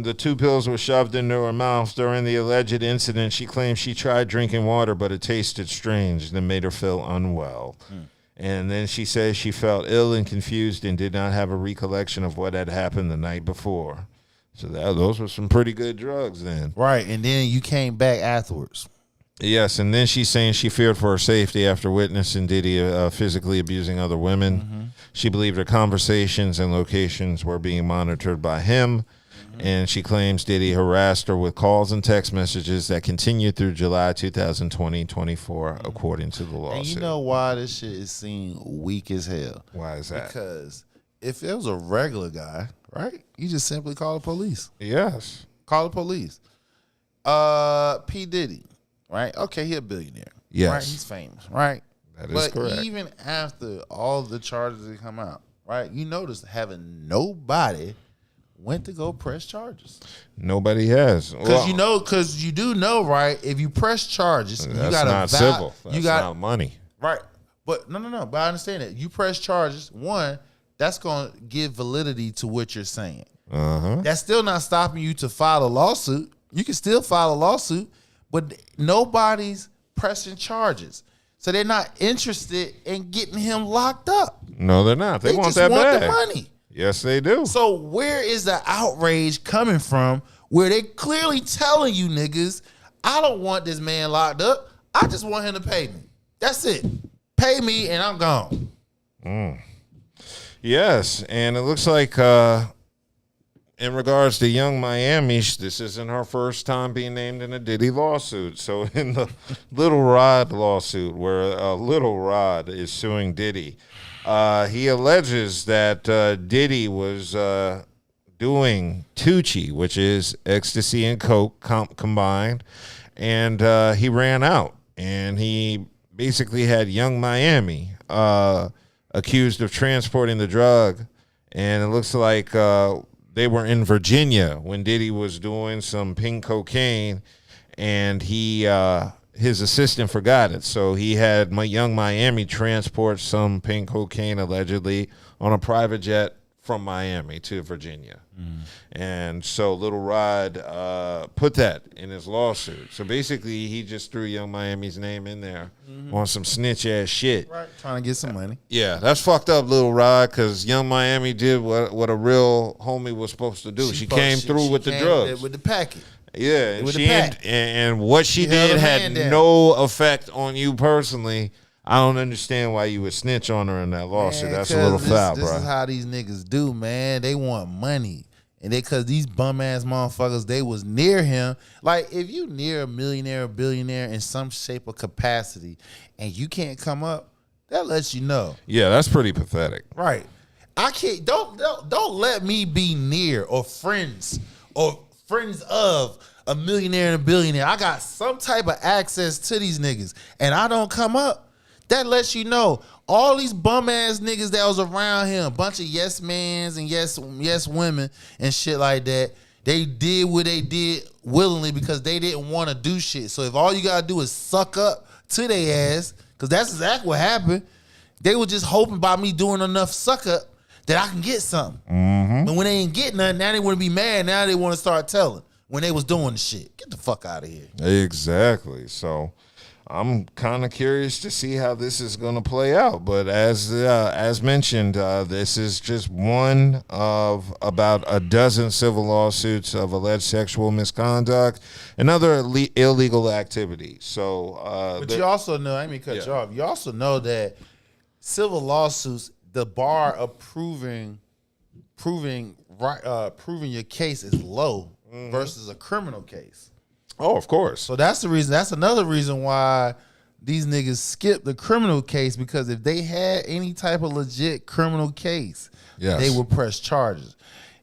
the 2 pills were shoved into her mouth during the alleged incident, she claimed she tried drinking water, but it tasted strange and made her feel unwell. And then she says she felt ill and confused and did not have a recollection of what had happened the night before. So those were some pretty good drugs then. Right, and then you came back afterwards. Yes, and then she's saying she feared for her safety after witnessing Diddy physically abusing other women. She believed her conversations and locations were being monitored by him. And she claims Diddy harassed her with calls and text messages that continued through July 2020-24, according to the lawsuit. And you know why this shit is seen weak as hell? Why is that? Because if it was a regular guy, right, you just simply call the police. Yes. Call the police. P. Diddy, right? Okay, he a billionaire. Yes. Right? He's famous, right? That is correct. But even after all the charges that come out, right, you notice having nobody went to go press charges. Nobody has. Because you do know, right? If you press charges, That's you got not civil. That's not money. Right. But no. But I understand that. You press charges, one, that's going to give validity to what you're saying. That's still not stopping you to file a lawsuit. You can still file a lawsuit, but nobody's pressing charges. So they're not interested in getting him locked up. No, they're not. They want just that want bag. the money. Yes, they do. So where is the outrage coming from where they clearly telling you niggas, I don't want this man locked up. I just want him to pay me. That's it. Pay me and I'm gone. Yes, and it looks like in regards to Young Miami, this isn't her first time being named in a Diddy lawsuit. So in the Little Rod lawsuit, where Little Rod is suing Diddy, he alleges that Diddy was doing Tucci, which is ecstasy and coke combined, and he ran out. And he basically had Young Miami accused of transporting the drug, and it looks like they were in Virginia when Diddy was doing some pink cocaine, and he his assistant forgot it. So he had Young Miami transport some pink cocaine allegedly on a private jet from Miami to Virginia. And so Little Rod put that in his lawsuit. So basically, he just threw Young Miami's name in there on some snitch ass shit. Right, trying to get some money. Yeah, that's fucked up, Little Rod, because Young Miami did what a real homie was supposed to do. She came through with the drugs, with the packet. Yeah, and with she the pack. and what she did had no effect on you personally. I don't understand why you would snitch on her in that lawsuit. That's a little foul, bro. This is how these niggas do, man. They want money. And because these bum-ass motherfuckers, they was near him. Like, if you near a millionaire or billionaire in some shape or capacity and you can't come up, that lets you know. Yeah, that's pretty pathetic. Right. I can't, don't let me be near or friends of a millionaire and a billionaire. I got some type of access to these niggas and I don't come up. That lets you know all these bum ass niggas that was around him, bunch of yes mans and yes women and shit like that. They did what they did willingly because they didn't want to do shit. So if all you gotta do is suck up to their ass, because that's exactly what happened. They were just hoping by me doing enough suck up that I can get something. But when they ain't get nothing, now they want to be mad. Now they want to start telling when they was doing the shit. Get the fuck out of here. Exactly. So I'm kind of curious to see how this is going to play out. But as mentioned, this is just one of about a dozen civil lawsuits of alleged sexual misconduct and other illegal activity. So, but you also know, I mean, cut you off. You also know that civil lawsuits, the bar of proving your case is low versus a criminal case. Oh, of course. So that's the reason. That's another reason why these niggas skip the criminal case, because if they had any type of legit criminal case, they would press charges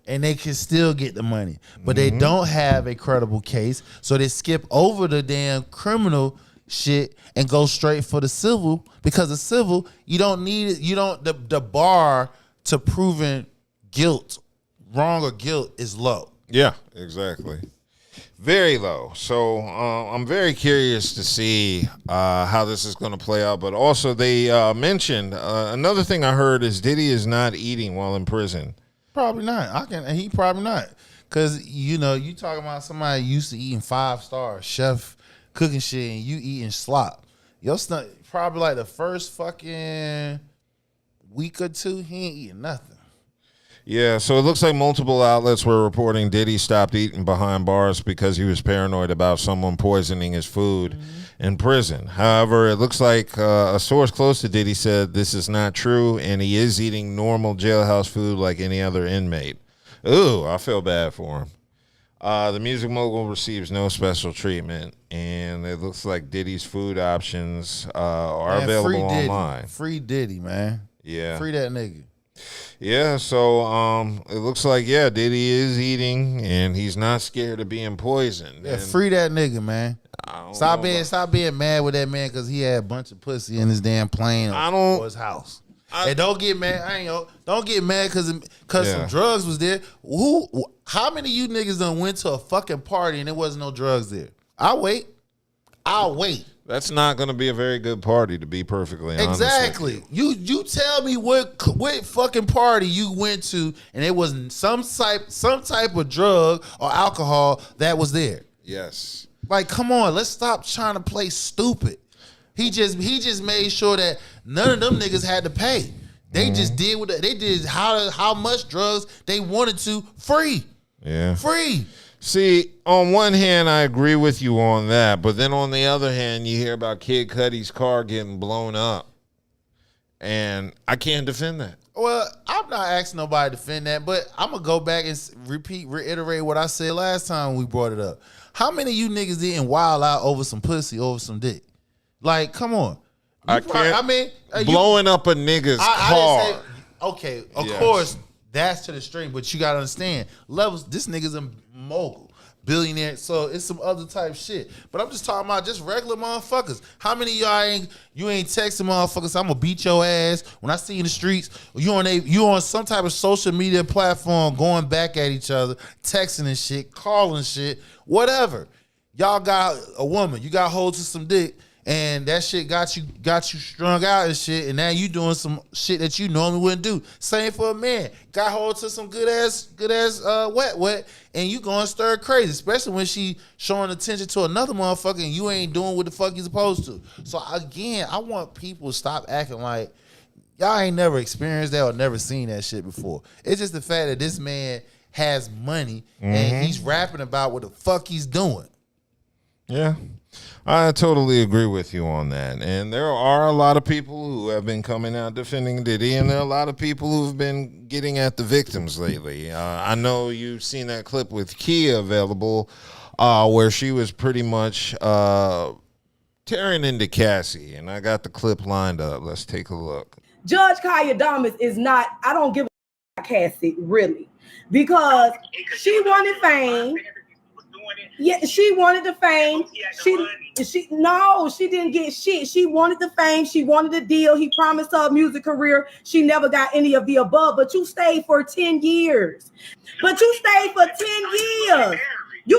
and they can still get the money. But they don't have a credible case, so they skip over the damn criminal shit and go straight for the civil, because the civil, you don't need it. You don't, the bar to proving guilt, wrong or guilt, is low. Yeah, exactly. Very low. So I'm very curious to see how this is going to play out. But also they mentioned another thing I heard is Diddy is not eating while in prison. Probably not. He probably not. Because, you know, you talking about somebody used to eating 5-star chef cooking shit and you eating slop. Your stomach, probably like the first fucking week or two, he ain't eating nothing. Yeah, so it looks like multiple outlets were reporting Diddy stopped eating behind bars because he was paranoid about someone poisoning his food in prison. However, it looks like a source close to Diddy said this is not true, and he is eating normal jailhouse food like any other inmate. Ooh, I feel bad for him. The music mogul receives no special treatment, and it looks like Diddy's food options are available online. Free Diddy, man. Yeah. Free that nigga. Yeah, so it looks like, Diddy is eating, and he's not scared of being poisoned. Yeah, free that nigga, man. Stop being mad with that man because he had a bunch of pussy in his damn plane or his house. And don't get mad. Don't get mad because some drugs was there. How many of you niggas done went to a fucking party and there wasn't no drugs there? I'll wait. That's not going to be a very good party, to be perfectly honest. Exactly. You tell me what fucking party you went to and it wasn't some type of drug or alcohol that was there. Yes. Like, come on, let's stop trying to play stupid. He just made sure that none of them niggas had to pay. They just did what they did. How much drugs they wanted to free. Yeah. Free. See, on one hand, I agree with you on that, but then on the other hand, you hear about Kid Cudi's car getting blown up, and I can't defend that. Well, I'm not asking nobody to defend that, but I'm going to go back and reiterate what I said last time we brought it up. How many of you niggas didn't wild out over some pussy, over some dick? Like, come on. Blowing up a nigga's car. Okay, of course, that's to the string, but you got to understand, levels, this nigga's a mogul, billionaire, so it's some other type shit. But I'm just talking about just regular motherfuckers. How many of y'all you ain't texting motherfuckers, I'm gonna beat your ass when I see you in the streets, or you on some type of social media platform going back at each other, texting and shit, calling shit, whatever. y'all got a woman, you got hold to some dick, and that shit got you strung out and shit, and now you doing some shit that you normally wouldn't do. Same for a man. Got hold to some good ass wet, and you going stir crazy, especially when she showing attention to another motherfucker and you ain't doing what the fuck you supposed to. So again, I want people to stop acting like y'all ain't never experienced that or never seen that shit before. It's just the fact that this man has money and he's rapping about what the fuck he's doing. Yeah, I totally agree with you on that. And there are a lot of people who have been coming out defending Diddy, and there are a lot of people who've been getting at the victims lately. I know you've seen that clip with Kia available where she was pretty much tearing into Cassie, and I got the clip lined up. Let's take a look. Judge Kaya Damas is not, I don't give a Cassie, really, because she wanted fame. Yeah, she wanted the fame. She didn't get shit. She wanted the fame. She wanted the deal. He promised her a music career. She never got any of the above, but you stayed for 10 years. You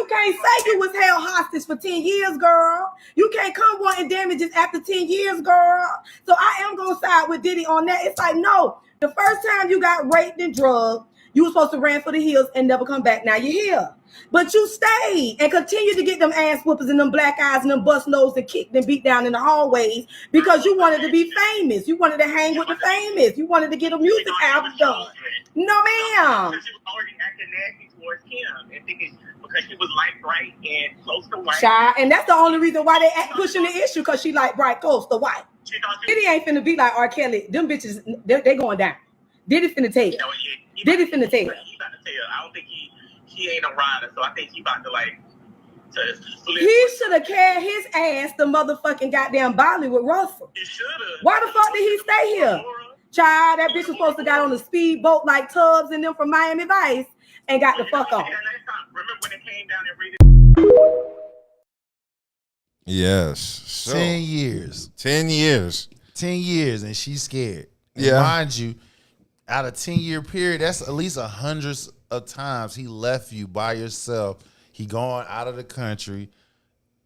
can't say you was held hostage for 10 years, girl. You can't come wanting damages after 10 years, girl. So I am going to side with Diddy on that. It's like, no, the first time you got raped and drugged, you were supposed to ran for the hills and never come back. Now you're here. But you stayed and continue to get them ass whoopers and them black eyes and them bust nose and kicked and beat down in the hallways because you wanted to be famous. You wanted to hang with the famous. You wanted to get a music album done. No, ma'am. Because she was already acting nasty towards Kim and thinking because she was light bright and close to white. Shy, and that's the only reason why they pushing the issue, because she like bright close to white. Diddy ain't finna be like R. Kelly. Them bitches, they going down. Diddy finna tell you. Diddy finna tell you. He about to tell you. I don't think he ain't a rider, so I think he about to like to flip. He should have carried his ass to motherfucking goddamn Bali with Russell. He should have. Why the fuck did he stay here? Child, that bitch was supposed to got on a speedboat like Tubbs and them from Miami Vice and got the fuck on. Remember when it came down and read it? Yes. So, 10 years. 10 years. 10 years, and she's scared. And Yeah. mind you, out of 10-year period, that's at least hundreds of times he left you by yourself. He gone out of the country.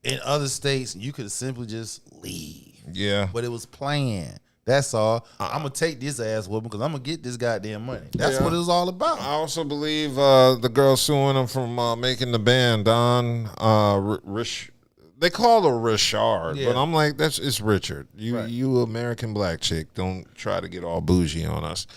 In other states, you could simply just leave. Yeah. But it was planned. That's all. I'm going to take this ass whooping because I'm going to get this goddamn money. That's what it was all about. I also believe the girl suing him from making the band, Don they call her Richard, but I'm like, it's Richard. You American black chick. Don't try to get all bougie on us.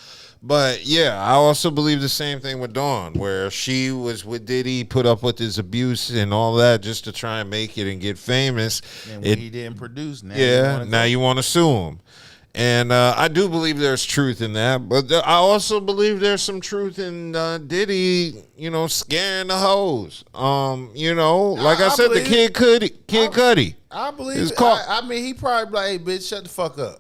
But yeah, I also believe the same thing with Dawn, where she was with Diddy, put up with his abuse and all that just to try and make it and get famous. And when he didn't produce, now you want to sue him. And I do believe there's truth in that, but I also believe there's some truth in Diddy, scaring the hoes. Like I said, the Kid Cudi. I believe it. I mean, he probably like, hey, bitch, shut the fuck up.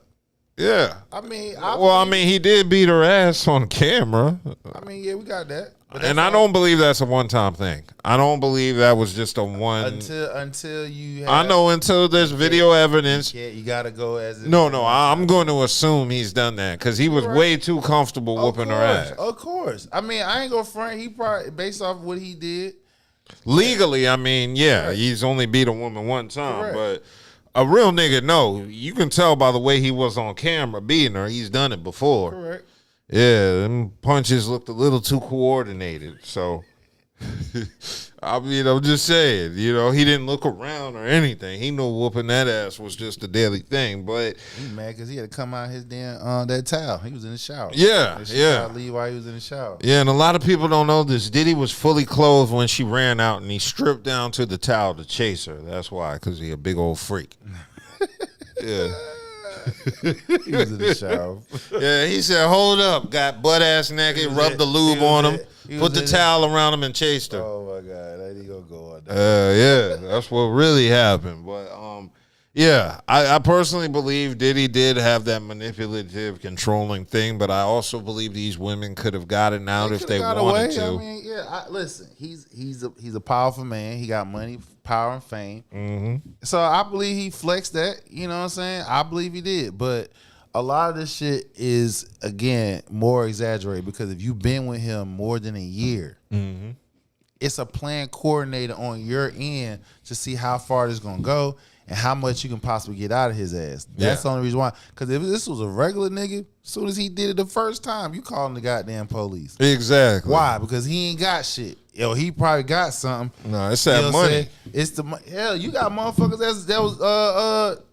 Yeah. I mean, he did beat her ass on camera. I mean, yeah, we got that. And I don't believe that's a one-time thing. I don't believe that was just a one. Until you. Until there's video evidence. Yeah, you gotta go as. No, I'm going to assume he's done that because he was way too comfortable whooping her ass. Of course. I mean, I ain't gonna front. He probably based off what he did. Legally, I mean, he's only beat a woman one time, but a real nigga, no, you can tell by the way he was on camera beating her. He's done it before. Correct. Yeah, them punches looked a little too coordinated. So, I mean, I'm just saying, he didn't look around or anything. He knew whooping that ass was just a daily thing. But he mad because he had to come out his damn that towel. He was in the shower. Yeah. Leave while he was in the shower. Yeah, and a lot of people don't know this. Diddy was fully clothed when she ran out, and he stripped down to the towel to chase her. That's why, because he a big old freak. Yeah. He was in the shower. Yeah, he said, hold up, got butt ass naked, rubbed the lube on him, put the towel around him and chased her. Oh my God, that ain't gonna go on. Yeah, that's what really happened. But I personally believe Diddy did have that manipulative, controlling thing, but I also believe these women could have gotten out if they wanted to. I mean, listen, he's a powerful man. He got money, power, and fame. Mm-hmm. So I believe he flexed that. You know what I'm saying? I believe he did, but a lot of this shit is again more exaggerated because if you've been with him more than a year, it's a plan coordinated on your end to see how far this gonna go and how much you can possibly get out of his ass. That's the only reason why. Because if this was a regular nigga, as soon as he did it the first time, you calling the goddamn police. Exactly. Why? Because he ain't got shit. Yo, he probably got something. No, it's that money. It's the hell. You got motherfuckers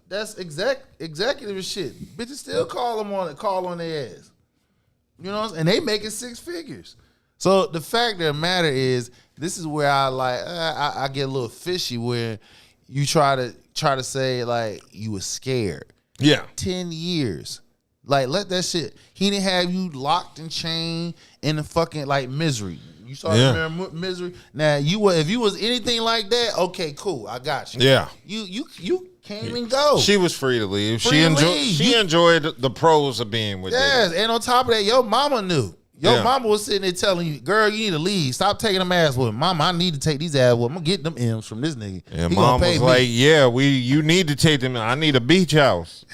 that's executive and shit. Bitches still call on their ass. You know what I'm saying? And they making 6 figures. So the fact of the matter is, this is where I get a little fishy where you try to say like you was scared. Yeah. 10 years. Like, let that shit. He didn't have you locked and chained in the fucking like misery. You saw the misery. Now if you was anything like that, okay, cool. I got you. Yeah. You came and go. She was free to leave. She enjoyed the pros of being with Yes, Diddy. and on top of that, your mama knew. Your mama was sitting there telling you, girl, you need to leave. Stop taking them ass with him. Mama, I need to take these ass with him. I'm gonna get them M's from this nigga. And mom was like, you need to take them. I need a beach house.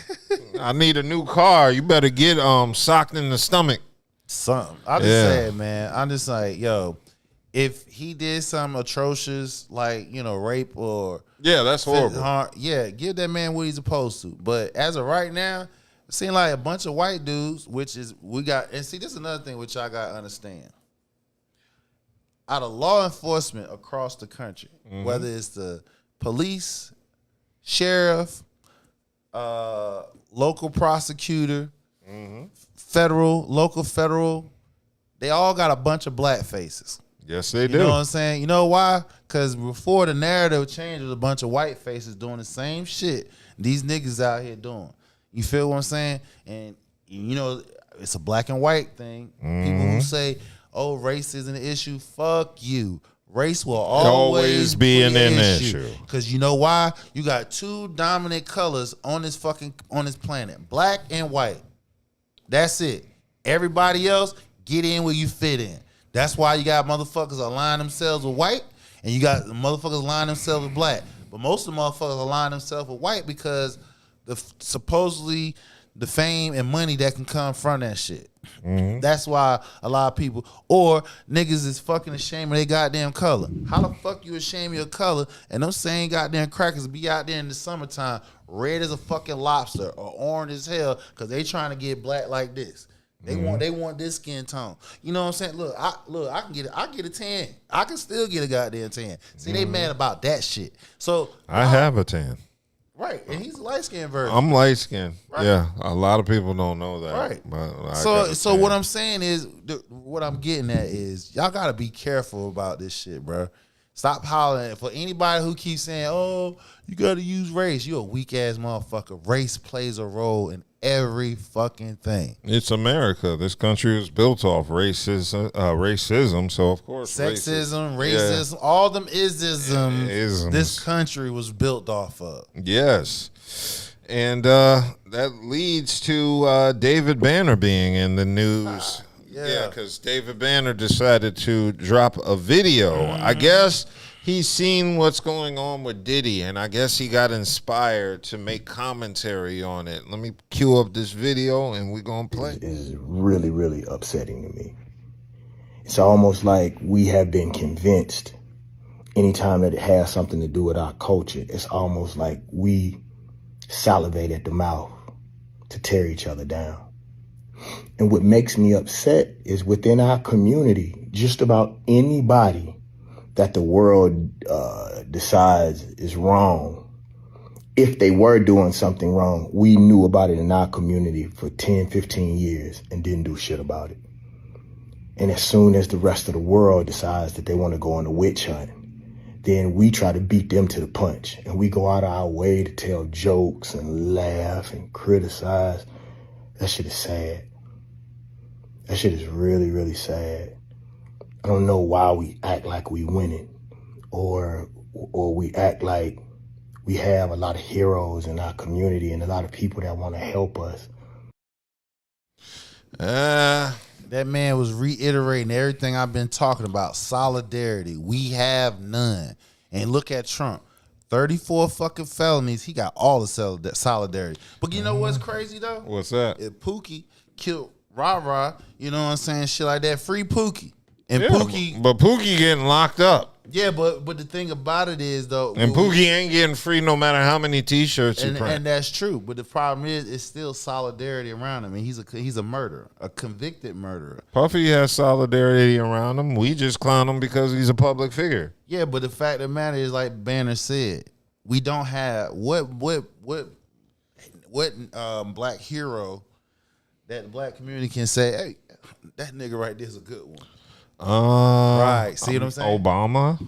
I need a new car. You better get socked in the stomach. Something. I just said, man, I'm just like, yo, if he did something atrocious, like, rape or that's horrible. Give that man what he's supposed to. But as of right now, it seems like a bunch of white dudes, and see, this is another thing which I got to understand. Out of law enforcement across the country, whether it's the police, sheriff, local prosecutor, federal, they all got a bunch of black faces. Yes, they do. You know what I'm saying? You know why? Because before the narrative changed, there was a bunch of white faces doing the same shit these niggas out here doing. You feel what I'm saying? And, it's a black and white thing. People who say, oh, race isn't an issue, fuck you. Race will always be an issue. Because you know why? You got 2 dominant colors on this planet, black and white. That's it. Everybody else, get in where you fit in. That's why you got motherfuckers align themselves with white, and you got motherfuckers align themselves with black. But most of the motherfuckers align themselves with white because supposedly the fame and money that can come from that shit. That's why a lot of people, or niggas is fucking ashamed of their goddamn color. How the fuck you ashamed of your color and them same goddamn crackers be out there in the summertime red as a fucking lobster or orange as hell because they trying to get black like this. They want this skin tone. You know what I'm saying? Look, I can get it. I get a tan. I can still get a goddamn tan. See, they mad about that shit. So I have a tan. Right, and he's a light-skinned version. I'm light-skinned. Right. Yeah, a lot of people don't know that. Right. But So what I'm saying is, what I'm getting at is, y'all got to be careful about this shit, bro. Stop hollering. For anybody who keeps saying, oh, you got to use race, you a weak-ass motherfucker. Race plays a role in every fucking thing. It's America. This country was built off racism. So of course, sexism, racism, all them isms. This country was built off of. Yes, and that leads to David Banner being in the news. Yeah, because David Banner decided to drop a video. I guess he's seen what's going on with Diddy, and I guess he got inspired to make commentary on it. Let me cue up this video, and we're going to play. It is really, really upsetting to me. It's almost like we have been convinced anytime that it has something to do with our culture, it's almost like we salivate at the mouth to tear each other down. And what makes me upset is within our community, just about anybody that the world decides is wrong, if they were doing something wrong, we knew about it in our community for 10, 15 years and didn't do shit about it. And as soon as the rest of the world decides that they want to go on a witch hunt, then we try to beat them to the punch. And we go out of our way to tell jokes and laugh and criticize. That shit is sad. That shit is really, really sad. I don't know why we act like we winning, or we act like we have a lot of heroes in our community and a lot of people that want to help us. That man was reiterating everything I've been talking about. Solidarity. We have none. And look at Trump. 34 fucking felonies. He got all the solidarity. But you know what's crazy, though? What's that? If Pookie killed Rah-Rah, you know what I'm saying? Shit like that. Free Pookie. And Pookie, but Pookie getting locked up. Yeah, but the thing about it is though, and Pookie ain't getting free no matter how many T-shirts you print. And that's true. But the problem is, it's still solidarity around him. I mean, he's a murderer, a convicted murderer. Puffy has solidarity around him. We just clown him because he's a public figure. Yeah, but the fact of the matter is, like Banner said, we don't have what black hero that the black community can say, hey, that nigga right there is a good one. Right. See what I'm saying? Obama.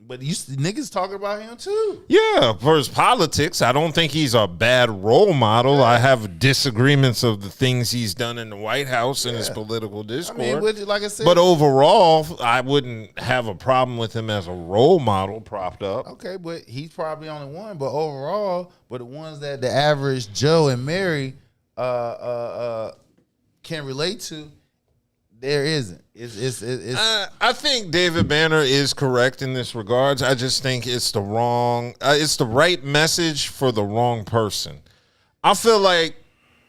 But you niggas talking about him too. Yeah, for his politics, I don't think he's a bad role model. Yeah. I have disagreements of the things he's done in the White House and his political discourse. I mean, like I said, but overall, I wouldn't have a problem with him as a role model propped up. Okay, but he's probably only one. But overall, the ones that the average Joe and Mary can relate to, there isn't. I think David Banner is correct in this regards. I just think it's the wrong. It's the right message for the wrong person. I feel like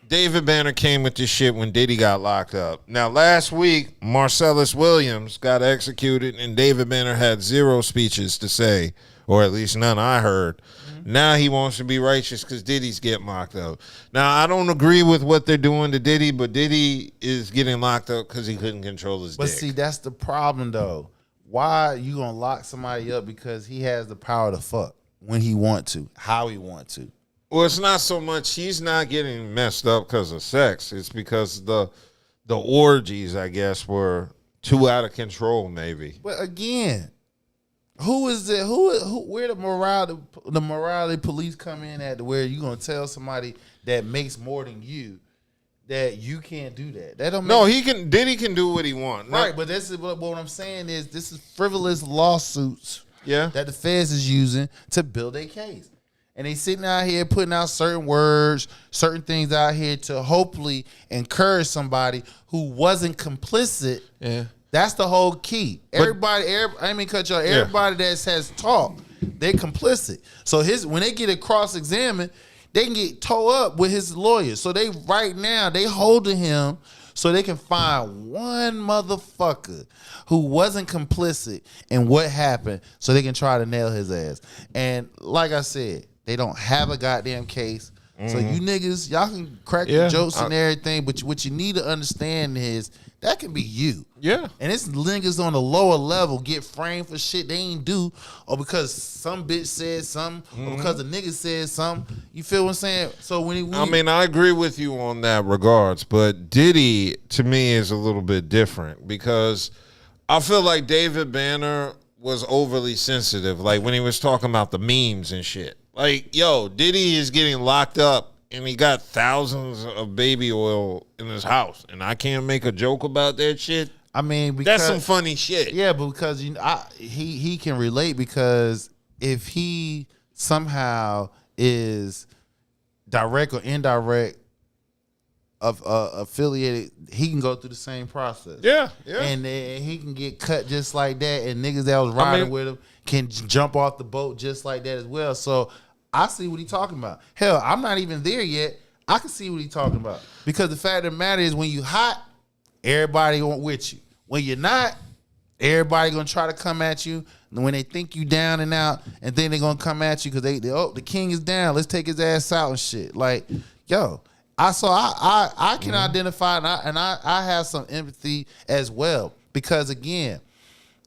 David Banner came with this shit when Diddy got locked up. Now, last week, Marcellus Williams got executed, and David Banner had 0 speeches to say, or at least none I heard. Now he wants to be righteous because Diddy's getting locked up. Now, I don't agree with what they're doing to Diddy, but Diddy is getting locked up because he couldn't control his dick. But see, that's the problem, though. Why you going to lock somebody up because he has the power to fuck when he want to, how he want to? Well, it's not so much he's not getting messed up because of sex. It's because the orgies, I guess, were too out of control, maybe. But again, who is it? Where the morality police come in at? Where you gonna tell somebody that makes more than you that you can't do that? That don't. No, he can. Diddy can do what he wants. Right, but this is what I'm saying is this is frivolous lawsuits. Yeah. That the feds is using to build a case, and they sitting out here putting out certain words, certain things out here to hopefully encourage somebody who wasn't complicit. Yeah. That's the whole key. Everybody that has talked, they're complicit. So when they get a cross-examined, they can get towed up with his lawyers. So they holding him so they can find one motherfucker who wasn't complicit in what happened so they can try to nail his ass. And like I said, they don't have a goddamn case. So you niggas, y'all can crack your jokes and everything, but what you need to understand is that can be you. Yeah. And it's niggas on the lower level get framed for shit they ain't do, or because some bitch said something, or because a nigga said something. You feel what I'm saying? So I agree with you on that regards, but Diddy to me is a little bit different because I feel like David Banner was overly sensitive, like when he was talking about the memes and shit. Like, yo, Diddy is getting locked up and he got thousands of baby oil in his house, and I can't make a joke about that shit. I mean, that's some funny shit. Yeah, but because he can relate, because if he somehow is direct or indirect affiliated, he can go through the same process. Yeah. And he can get cut just like that, and niggas that was riding with him can jump off the boat just like that as well. So I see what he's talking about. Hell, I'm not even there yet. I can see what he's talking about. Because the fact of the matter is, when you hot, everybody going with you. When you're not, everybody going to try to come at you. And when they think you down and out, and then they're going to come at you because the king is down. Let's take his ass out and shit. Like, yo, I can identify, and I have some empathy as well. Because, again,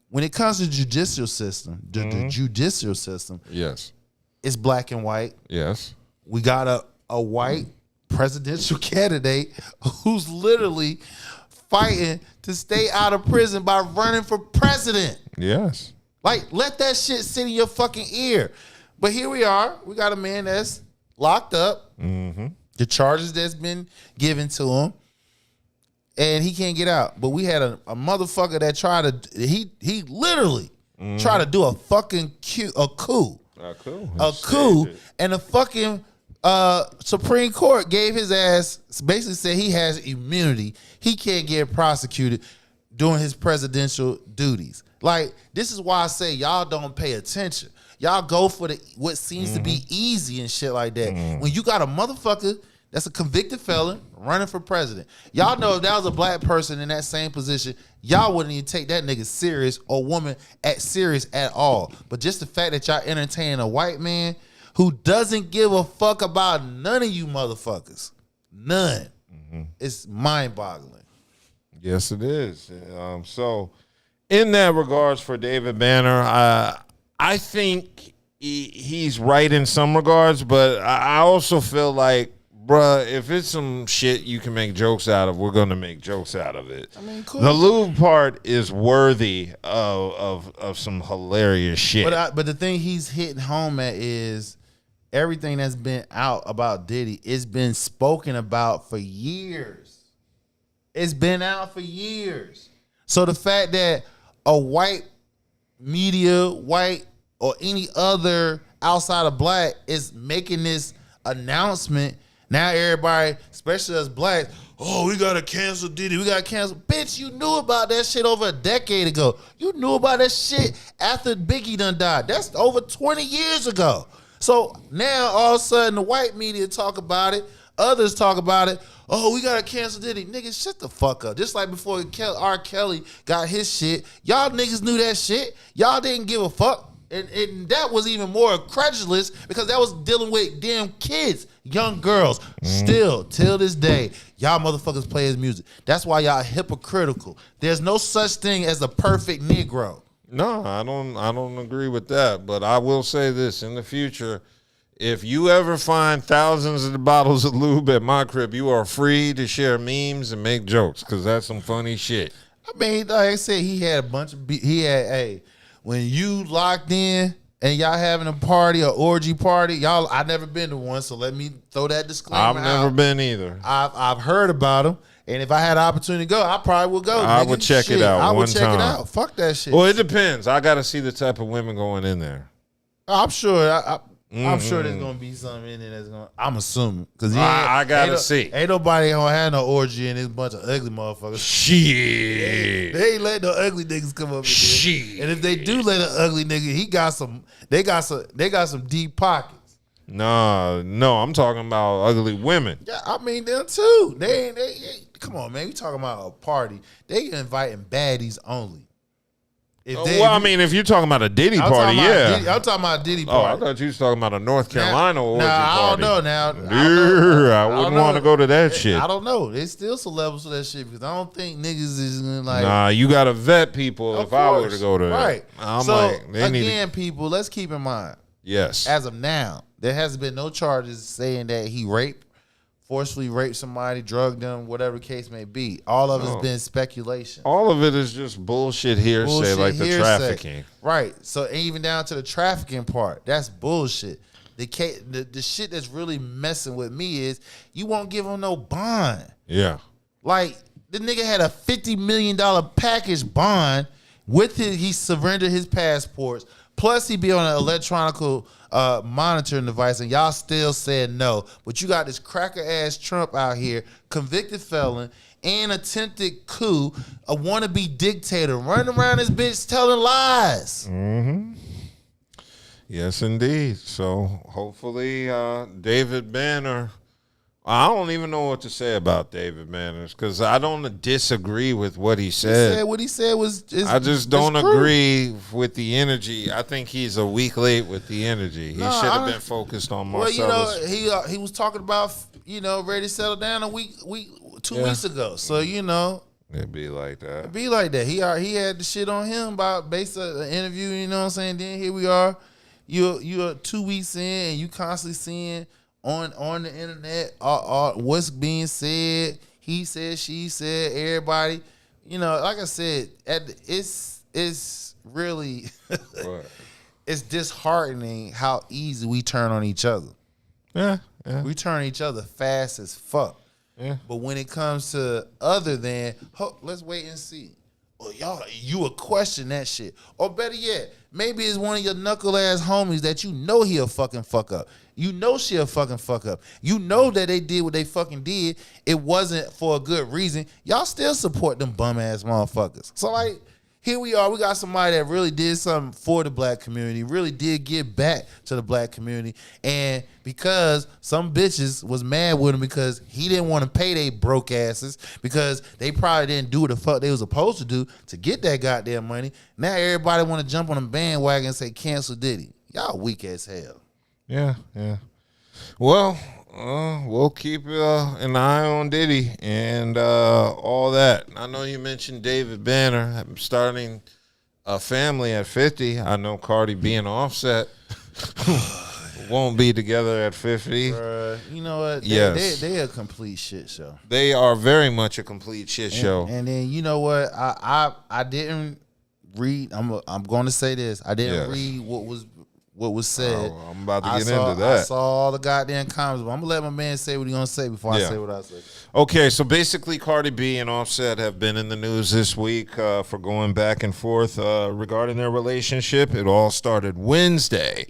when it comes to the judicial system, yes, it's black and white. Yes. We got a white presidential candidate who's literally fighting to stay out of prison by running for president. Yes. Like, let that shit sit in your fucking ear. But here we are. We got a man that's locked up. The charges that's been given to him, and he can't get out. But we had a motherfucker that tried to, he literally tried to do a fucking coup. A coup, and the fucking Supreme Court gave his ass, basically said he has immunity. He can't get prosecuted doing his presidential duties. Like, this is why I say y'all don't pay attention. Y'all go for what seems to be easy and shit like that. When you got a motherfucker That's a convicted felon running for president. Y'all know if that was a black person in that same position, y'all wouldn't even take that nigga serious or woman serious at all. But just the fact that y'all entertaining a white man who doesn't give a fuck about none of you motherfuckers. None. It's mind-boggling. Yes, it is. So, in that regards for David Banner, I think he's right in some regards, but I also feel like, bruh, if it's some shit you can make jokes out of, we're going to make jokes out of it. I mean, cool. The lube part is worthy of some hilarious shit. But the thing he's hitting home at is everything that's been out about Diddy, it's been spoken about for years. It's been out for years. So the fact that a white media, white or any other outside of black is making this announcement, now everybody, especially us blacks, oh, we gotta cancel Diddy, we gotta cancel. Bitch, you knew about that shit over a decade ago. You knew about that shit after Biggie done died. That's over 20 years ago. So now all of a sudden the white media talk about it, others talk about it. Oh, we gotta cancel Diddy. Niggas, shut the fuck up. Just like before R. Kelly got his shit, y'all niggas knew that shit. Y'all didn't give a fuck. And that was even more credulous because that was dealing with damn kids, young girls. Still, till this day, y'all motherfuckers play his music. That's why y'all hypocritical. There's no such thing as a perfect Negro. No, I don't agree with that. But I will say this: in the future, if you ever find thousands of bottles of lube at my crib, you are free to share memes and make jokes because that's some funny shit. I mean, like I said, he had a bunch of when you locked in and y'all having a party, or orgy party, y'all, I've never been to one, so let me throw that disclaimer out. I've never been either. I've heard about them, and if I had an opportunity to go, I probably would go. I would check it out one time. I would check it out. Fuck that shit. Well, it depends. I got to see the type of women going in there. I'm sure. I'm sure there's gonna be something in there that's gonna. I'm assuming because I gotta see. Ain't nobody gonna have no orgy and this bunch of ugly motherfuckers. Shit, they ain't let no ugly niggas come up in there. Shit, and if they do let an ugly nigga, he got some. They got some deep pockets. No, I'm talking about ugly women. Yeah, I mean them too. They come on, man. We talking about a party. They inviting baddies only. If you're talking about a Diddy party, yeah. I'm talking about a Diddy party. Oh, I thought you was talking about a North Carolina orgy party. I don't know now. I wouldn't want to go to that shit. I don't know. There's still some levels to that shit because I don't think niggas is gonna like. Nah, you gotta vet people if I were to go to right. Right. People, let's keep in mind. Yes. As of now, there hasn't been no charges saying that he forcefully raped somebody, drugged them, whatever the case may be. All of it's been speculation. All of it is just bullshit hearsay, like the trafficking. Right. So even down to the trafficking part, that's bullshit. The shit that's really messing with me is you won't give him no bond. Yeah. Like, the nigga had a $50 million package bond with he surrendered his passports. Plus, he be on an electronic monitoring device, and y'all still said no. But you got this cracker-ass Trump out here, convicted felon, and attempted coup, a wannabe dictator, running around this bitch telling lies. Mm-hmm. Yes, indeed. So, hopefully, David Banner... I don't even know what to say about David Banner because I don't disagree with what he said. What he said was... I just don't agree with the energy. I think he's a week late with the energy. He should have been focused on Marcellus. Well, he was talking about, ready to settle down 2 weeks ago. So, It'd be like that. It'd be like that. He had the shit on him based on the interview, you know what I'm saying? Then here we are. You're 2 weeks in and you constantly seeing... On the internet, what's being said, he said, she said, everybody, like I said, it's really, it's disheartening how easy we turn on each other. Yeah. We turn each other fast as fuck. Yeah. But when it comes to other than, let's wait and see. Well, you would question that shit. Or better yet, maybe it's one of your knuckle-ass homies that he'll fucking fuck up. She'll fucking fuck up. That they did what they fucking did. It wasn't for a good reason. Y'all still support them bum-ass motherfuckers. So, here we are. We got somebody that really did something for the black community, really did give back to the black community. And because some bitches was mad with him because he didn't want to pay they broke asses because they probably didn't do what the fuck they was supposed to do to get that goddamn money. Now everybody want to jump on the bandwagon and say cancel Diddy. Y'all weak as hell. Yeah. Well, we'll keep an eye on Diddy and all that. I know you mentioned David Banner starting a family at 50. I know Cardi B and Offset won't be together at 50. You know what? They a complete shit show. They are very much a complete shit show. And then you know what? I didn't read. I'm going to say this. I didn't read what was said. Oh, I'm about to get into that. I saw all the goddamn comments, but I'm gonna let my man say what he's gonna say before I say what I say. Okay, so basically Cardi B and Offset have been in the news this week for going back and forth regarding their relationship. It all started Wednesday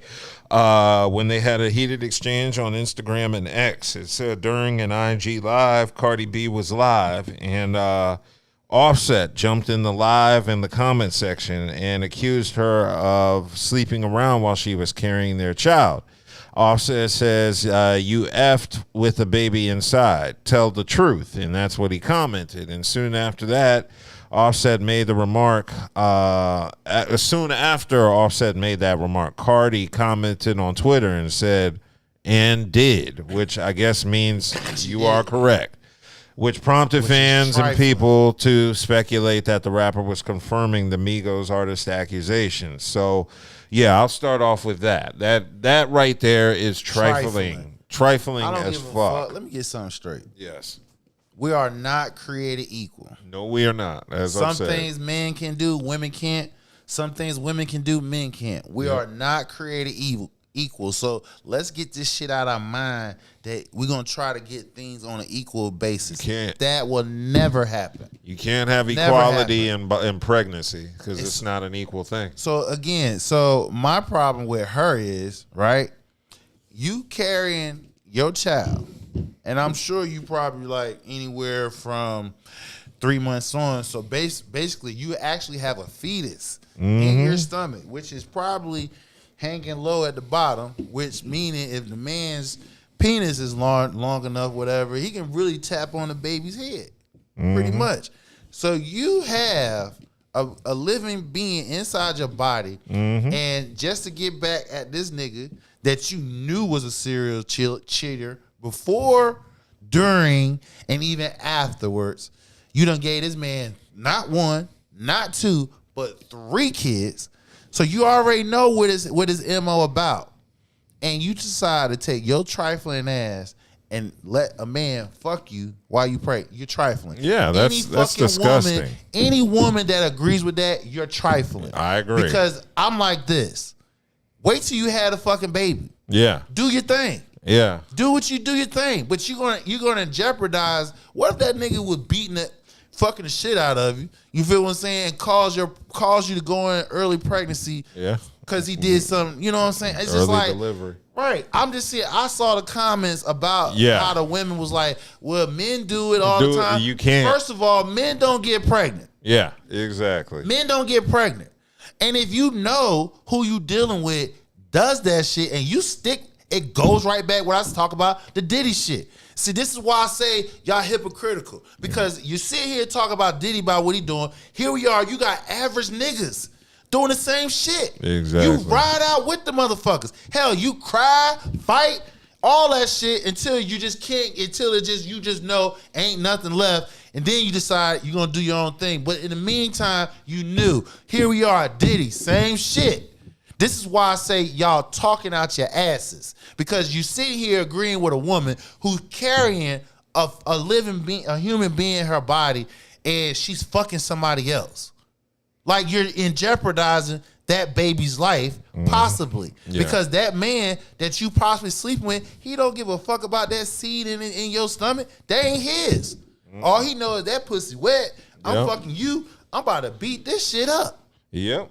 when they had a heated exchange on Instagram and X. It said during an IG live, Cardi B was live, and Offset jumped in the live in the comment section and accused her of sleeping around while she was carrying their child. Offset says, you effed with a baby inside. Tell the truth. And that's what he commented. And soon after that, Offset made the remark. Soon after Offset made that remark, Cardi commented on Twitter and said, and did, which I guess means you are correct. Which prompted fans and people to speculate that the rapper was confirming the Migos artist accusations. So, yeah, I'll start off with that. That right there is trifling as fuck. Let me get something straight. Yes. We are not created equal. No, we are not. Some things men can do, women can't. Some things women can do, men can't. We are not created equal. So let's get this shit out of our mind that we're going to try to get things on an equal basis. You can't. That will never happen. You can't have equality in pregnancy because it's not an equal thing. So again, my problem with her is, right, you carrying your child, and I'm sure you probably like anywhere from 3 months on. So basically you actually have a fetus in your stomach, which is probably hanging low at the bottom, which meaning if the man's penis is long enough, whatever, he can really tap on the baby's head, pretty much. So you have a living being inside your body, and just to get back at this nigga that you knew was a serial cheater before, during, and even afterwards, you done gave this man not one, not two, but 3 kids. So you already know what his MO about. And you decide to take your trifling ass and let a man fuck you while you pray. You're trifling. Yeah, that's disgusting. Any woman that agrees with that, you're trifling. I agree. Because I'm like this. Wait till you had a fucking baby. Yeah. Do your thing. Yeah. Do your thing. But you're gonna jeopardize. What if that nigga was beating the fucking the shit out of you? You feel what I'm saying? And cause you to go in early pregnancy. Yeah. Because he did something, you know what I'm saying? It's early just like delivery. Right. I'm just saying, I saw the comments about how the women was like, well, men do it all the time. You can't. First of all, men don't get pregnant. Yeah, exactly. Men don't get pregnant. And if you know who you dealing with does that shit and you stick, it goes right back what I was talking about, the Diddy shit. See, this is why I say y'all hypocritical. Because you sit here and talk about Diddy, about what he doing. Here we are, you got average niggas doing the same shit. Exactly. You ride out with the motherfuckers. Hell, you cry, fight, all that shit until you just can't, until you just know ain't nothing left. And then you decide you're going to do your own thing. But in the meantime, you knew. Here we are, Diddy, same shit. This is why I say y'all talking out your asses. Because you sit here agreeing with a woman who's carrying a living being, a human being in her body, and she's fucking somebody else. Like you're in jeopardizing that baby's life, possibly. Yeah. Because that man that you possibly sleeping with, he don't give a fuck about that seed in your stomach. That ain't his. All he knows is that pussy wet. I'm fucking you. I'm about to beat this shit up. Yep.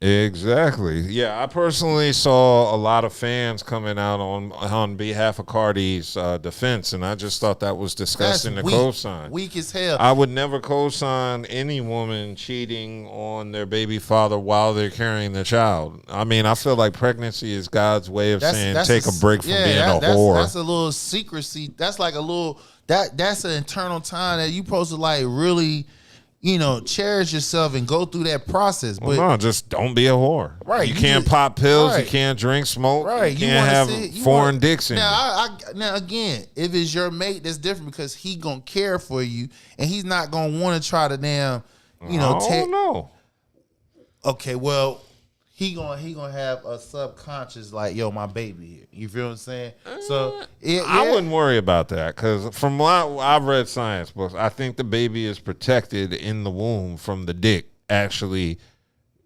Exactly. Yeah, I personally saw a lot of fans coming out on behalf of Cardi's defense, and I just thought that was disgusting to co-sign. Weak as hell. I would never co-sign any woman cheating on their baby father while they're carrying the child. I mean, I feel like pregnancy is God's way of saying take a break from being a whore. That's a little secrecy. That's like a little that's an internal time that you supposed to like really, cherish yourself and go through that process. But no, just don't be a whore. Right. You can't pop pills. Right. You can't drink smoke. Right. You can't have foreign dicks in you. Now, again, if it's your mate, that's different because he gonna care for you and he's not gonna want to try to damn, no. Okay, well, he gonna have a subconscious like, yo, my baby here. You feel what I'm saying? So I wouldn't worry about that because from what I've read science books, I think the baby is protected in the womb from the dick actually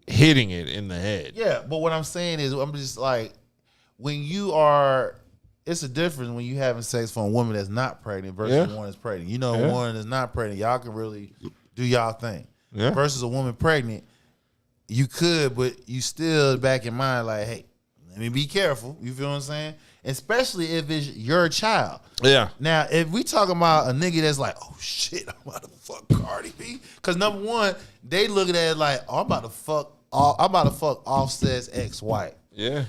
hitting it in the head. Yeah, but what I'm saying is, I'm just like, it's a difference when you having sex for a woman that's not pregnant versus one that's pregnant. One that's not pregnant, y'all can really do y'all thing. Yeah. Versus a woman pregnant, you could, but you still back in mind like, hey, let me be careful. You feel what I'm saying? Especially if it's your child. Yeah. Now, if we talking about a nigga that's like, oh shit, I'm about to fuck Cardi B, because number one, they looking at it like, oh, I'm about to fuck Offset's ex-wife. Yeah.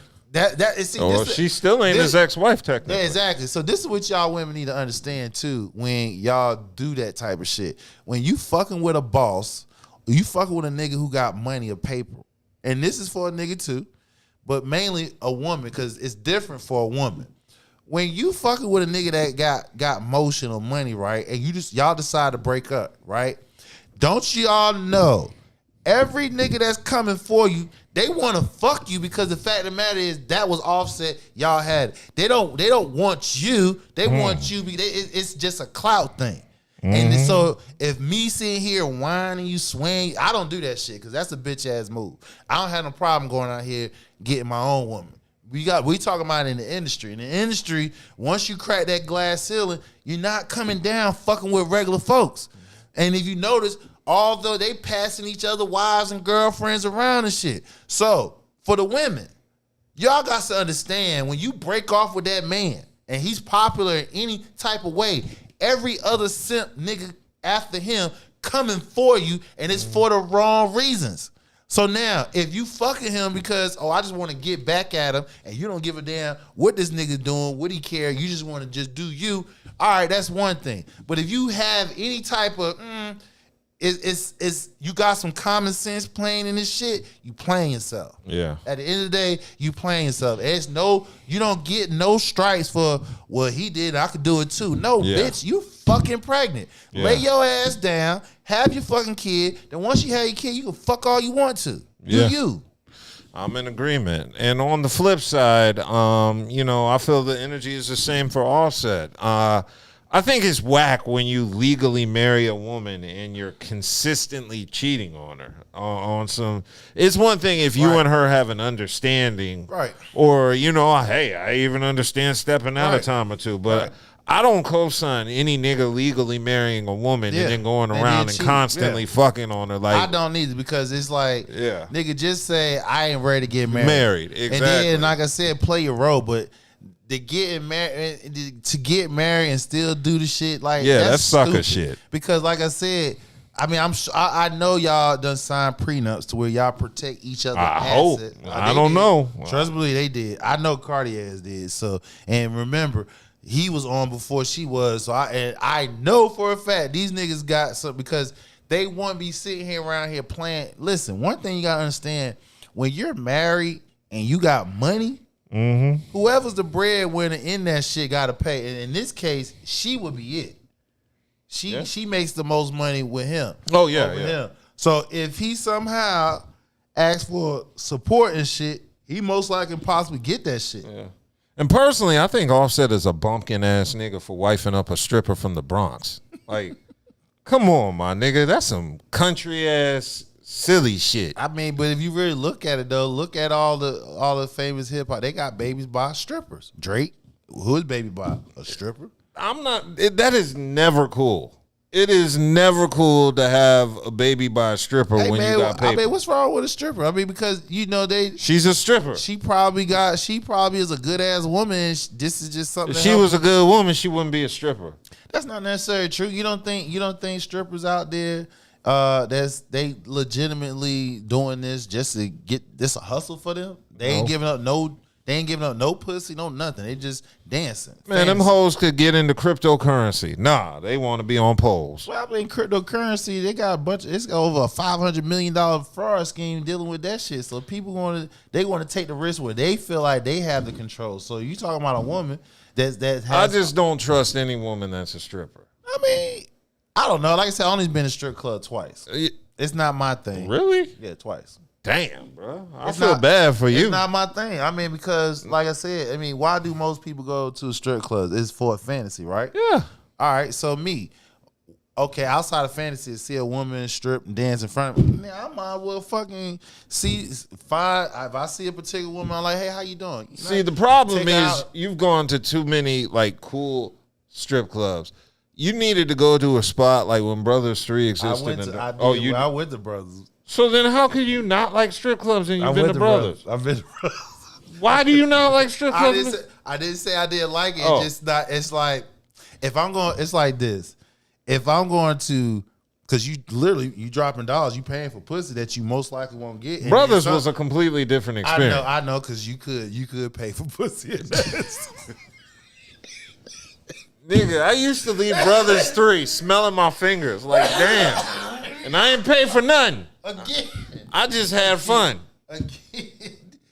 She still ain't his ex-wife technically. Yeah, exactly. So this is what y'all women need to understand too when y'all do that type of shit. When you fucking with a boss, you fucking with a nigga who got money or paper, and this is for a nigga too, but mainly a woman because it's different for a woman. When you fucking with a nigga that got motion or money, right, and y'all decide to break up, right? Don't y'all know every nigga that's coming for you, they want to fuck you because the fact of the matter is that was Offset. Y'all had it. They don't want you. They want you. It's just a clout thing. And so if me sitting here whining you, swaying, I don't do that shit because that's a bitch ass move. I don't have no problem going out here getting my own woman. We talking about it in the industry. In the industry, once you crack that glass ceiling, you're not coming down fucking with regular folks. And if you notice, although they passing each other wives and girlfriends around and shit. So for the women, y'all got to understand when you break off with that man and he's popular in any type of way, every other simp nigga after him coming for you, and it's for the wrong reasons. So now, if you fucking him because, I just want to get back at him, and you don't give a damn what this nigga doing, what he care, you just want to just do you, all right, that's one thing. But if you have any type of, it's you got some common sense playing in this shit, you playing yourself. Yeah. At the end of the day, you playing yourself. You don't get no strikes for what he did. I could do it too. No, bitch, you fucking pregnant. Yeah. Lay your ass down, have your fucking kid. Then once you have your kid, you can fuck all you want to. Do you. I'm in agreement. And on the flip side, I feel the energy is the same for Offset. I think it's whack when you legally marry a woman and you're consistently cheating on her on some. It's one thing if you and her have an understanding, right? Or hey, I even understand stepping out a time or two, but I don't co-sign any nigga legally marrying a woman and then going around and constantly fucking on her. Like I don't either because it's like, nigga, just say I ain't ready to get married. Exactly. And then, like I said, play your role, but. To get married and still do the shit like that's sucker stupid. Shit. Because like I said, I mean I know y'all done signed prenups to where y'all protect each other's assets. I don't know. Trust me, they did. I know Cardi ass did. So and remember, he was on before she was. So I know for a fact these niggas got some because they won't be sitting here around here playing. Listen, one thing you gotta understand: when you're married and you got money. Mm-hmm. Whoever's the breadwinner in that shit got to pay. And in this case, she would be it. She makes the most money with him. Oh, yeah. So if he somehow asks for support and shit, he most likely can possibly get that shit. Yeah. And personally, I think Offset is a bumpkin ass nigga for wifing up a stripper from the Bronx. Like, come on, my nigga. That's some country ass silly shit. I mean, but if you really look at it though, look at all the famous hip hop. They got babies by strippers. Drake, who is baby by a stripper? That is never cool. It is never cool to have a baby by a stripper when you got paper. I mean, what's wrong with a stripper? I mean, because she's a stripper. She probably is a good ass woman. This is just something. If she was a good woman, she wouldn't be a stripper. That's not necessarily true. You don't think strippers out there they legitimately doing this just to get this a hustle for them? They ain't giving up no pussy, no nothing. They just dancing. Man, them hoes could get into cryptocurrency. Nah, they want to be on poles. Well, I mean, cryptocurrency, they got it's over a $500 million fraud scheme dealing with that shit. So people want to take the risk where they feel like they have the control. So you talking about a woman that has. I just don't trust any woman that's a stripper. I mean, I don't know. Like I said, I only been in a strip club twice. It's not my thing. Really? Yeah, twice. Damn, bro. I feel bad for you. It's not my thing. I mean, because like I said, why do most people go to strip clubs? It's for a fantasy, right? Yeah. All right, so outside of fantasy, see a woman strip and dance in front of me, man, I might as well fucking if I see a particular woman, I'm like, hey, how you doing? See, the problem is you've gone to too many like cool strip clubs. You needed to go to a spot like when Brothers 3 existed. I went to Brothers. So then how could you not like strip clubs and you've been to Brothers? I've been to Brothers. Why do you not like strip clubs? I didn't say I didn't like it. It's just not. It's like it's like this. If I'm going to, because you dropping dollars, you paying for pussy that you most likely won't get. And Brothers was a completely different experience. I know, because you could pay for pussy. Nigga, I used to leave Brothers 3 smelling my fingers like damn, and I ain't pay for nothing. Again, I just had fun. Again.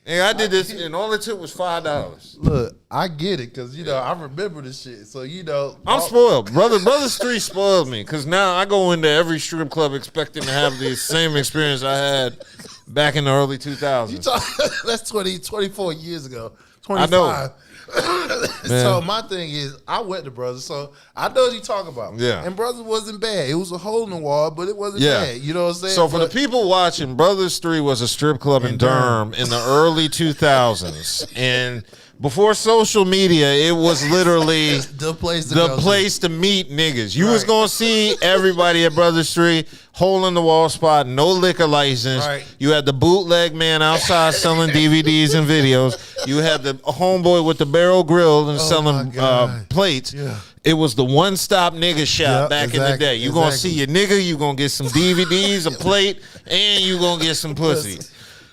And I did this, and all it took was $5. Look, I get it, because, I remember this shit. So, I'm spoiled. Brothers 3 spoiled me, because now I go into every strip club expecting to have the same experience I had back in the early 2000s. That's 24 years ago. 25. I know. So my thing is, I went to Brothers, so I know what you talk about. Yeah. And Brothers wasn't bad. It was a hole in the wall, but it wasn't bad. You know what I'm saying? So for the people watching, Brothers 3 was a strip club in Durham in the early 2000s. And before social media, it was literally the place to meet niggas. You was going to see everybody at Brothers 3, hole in the wall spot, no liquor license. Right. You had the bootleg man outside selling DVDs and videos. You had the homeboy with the barrel grill and selling plates. Yeah. It was the one-stop nigga shop back in the day. You going to see your nigga, you going to get some DVDs, a plate, and you going to get some pussy.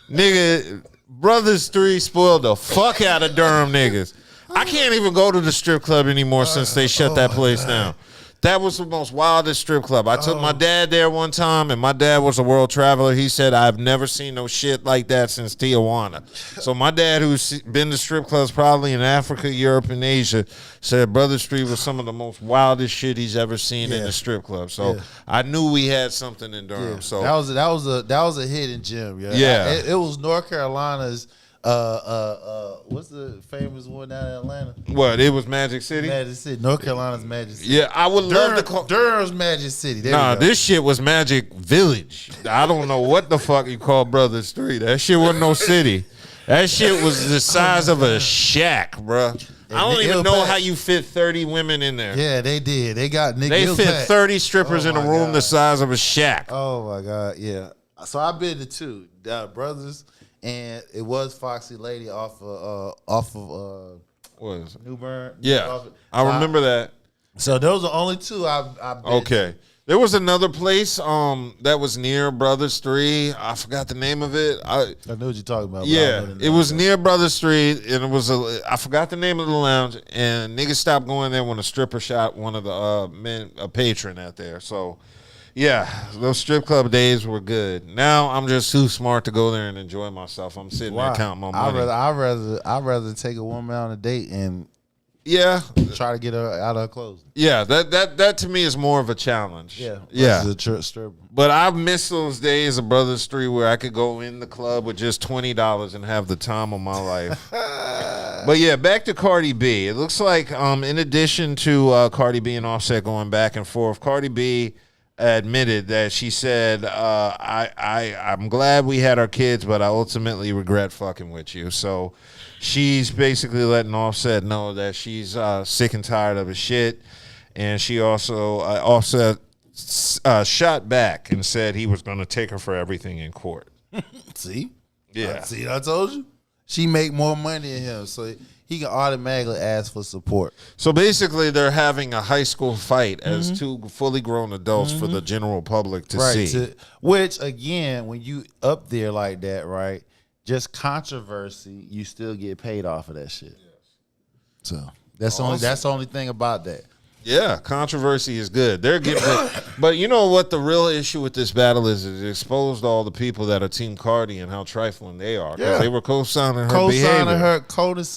Nigga, Brothers 3 spoiled the fuck out of Durham niggas. I can't even go to the strip club anymore since they shut that place down. That was the most wildest strip club. I took my dad there one time, and my dad was a world traveler. He said, I've never seen no shit like that since Tijuana. So my dad, who's been to strip clubs probably in Africa, Europe, and Asia, said Brothers 3 was some of the most wildest shit he's ever seen in the strip club. So I knew we had something in Durham. Yeah. So that was a hidden gem. Yeah, it was North Carolina's. What's the famous one down in Atlanta? What? It was Magic City? Magic City. North Carolina's Magic City. Yeah, I would love to call Durham's Magic City. This shit was Magic Village. I don't know what the fuck you call Brothers 3. That shit wasn't no city. That shit was the size of a shack, bro. I don't even know how you fit 30 women in there. Yeah, they did. They fit 30 strippers in a room the size of a shack. Oh my God, yeah. So I've been to two Brothers. And it was Foxy Lady off of what is it? New Bern. Yeah, I remember that. So those are only two I've been okay. To. There was another place that was near Brothers 3. I forgot the name of it. I know what you're talking about. Yeah, it was near Brothers 3, and it was I forgot the name of the lounge. And niggas stopped going there when a stripper shot one of the men, a patron out there. So. Yeah, those strip club days were good. Now I'm just too smart to go there and enjoy myself. I'm sitting there counting my money. I'd rather take a woman on a date and try to get her out of her clothes. Yeah, that to me is more of a challenge. Yeah. Stripper. But I've missed those days of Brothers 3 where I could go in the club with just $20 and have the time of my life. But yeah, back to Cardi B. It looks like in addition to Cardi B and Offset going back and forth, Cardi B admitted that she said, I'm glad we had our kids, but I ultimately regret fucking with you. So she's basically letting Offset know that she's sick and tired of his shit. And she also, Offset shot back and said he was going to take her for everything in court. See? Yeah. See, I told you. She make more money than him, so he can automatically ask for support. So basically, they're having a high school fight as two fully grown adults for the general public to see. Which, again, when you up there like that, right, just controversy, you still get paid off of that shit. Yes. So that's the only thing about that. Yeah, controversy is good. They're getting but you know what the real issue with this battle is? It exposed all the people that are Team Cardi and how trifling they are. Because they were co-signing her behavior.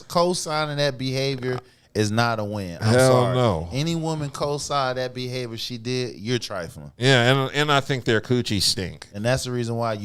Co-signing that behavior is not a win. I'm Hell sorry. no. Any woman co-sign that behavior she did, you're trifling. Yeah, and I think their coochie stink. And that's the reason why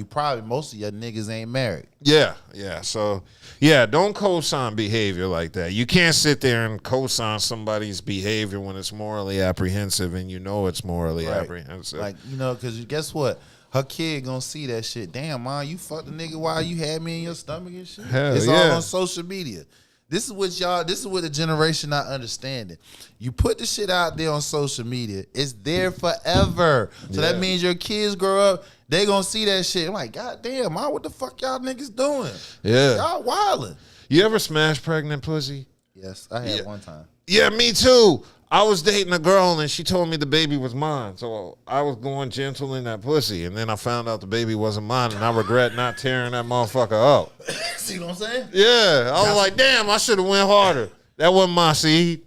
most of your niggas ain't married. Yeah. So, don't co-sign behavior like that. You can't sit there and co-sign somebody's behavior when it's morally apprehensive and you know it's morally apprehensive. Like, because guess what? Her kid gonna see that shit. Damn, Mom, you fucked a nigga while you had me in your stomach and shit. It's all on social media. This is what the generation not understanding. You put the shit out there on social media, it's there forever. So that means your kids grow up, they gonna see that shit. I'm like, God damn, Mom, what the fuck y'all niggas doing? Yeah. Y'all wildin'. You ever smash pregnant pussy? Yes, I had one time. Yeah, me too. I was dating a girl and she told me the baby was mine. So I was going gentle in that pussy. And then I found out the baby wasn't mine and I regret not tearing that motherfucker up. See what I'm saying? Yeah. I was like, damn, I should have went harder. That wasn't my seed.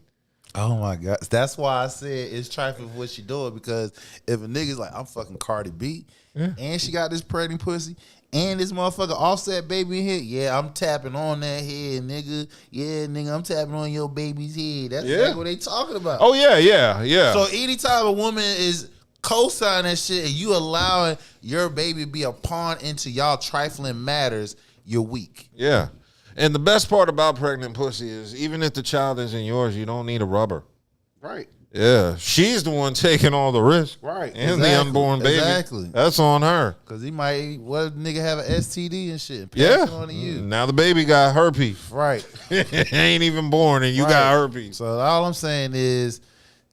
Oh my God. That's why I said it's trifling for what she doing, because if a nigga's like, I'm fucking Cardi B and she got this pregnant pussy and this motherfucker Offset baby in here, yeah, I'm tapping on that head, nigga. Yeah, nigga, I'm tapping on your baby's head. That's exactly what they talking about. Oh, yeah. So anytime a woman is co-signing that shit and you allowing your baby to be a pawn into y'all trifling matters, you're weak. Yeah. And the best part about pregnant pussy is even if the child isn't yours, you don't need a rubber. Right. Yeah. She's the one taking all the risk. Right. And the unborn baby. Exactly. That's on her. Because he might, what if nigga have an STD and shit? Pass it on to you. Now the baby got herpes. Right. Ain't even born and you got herpes. So all I'm saying is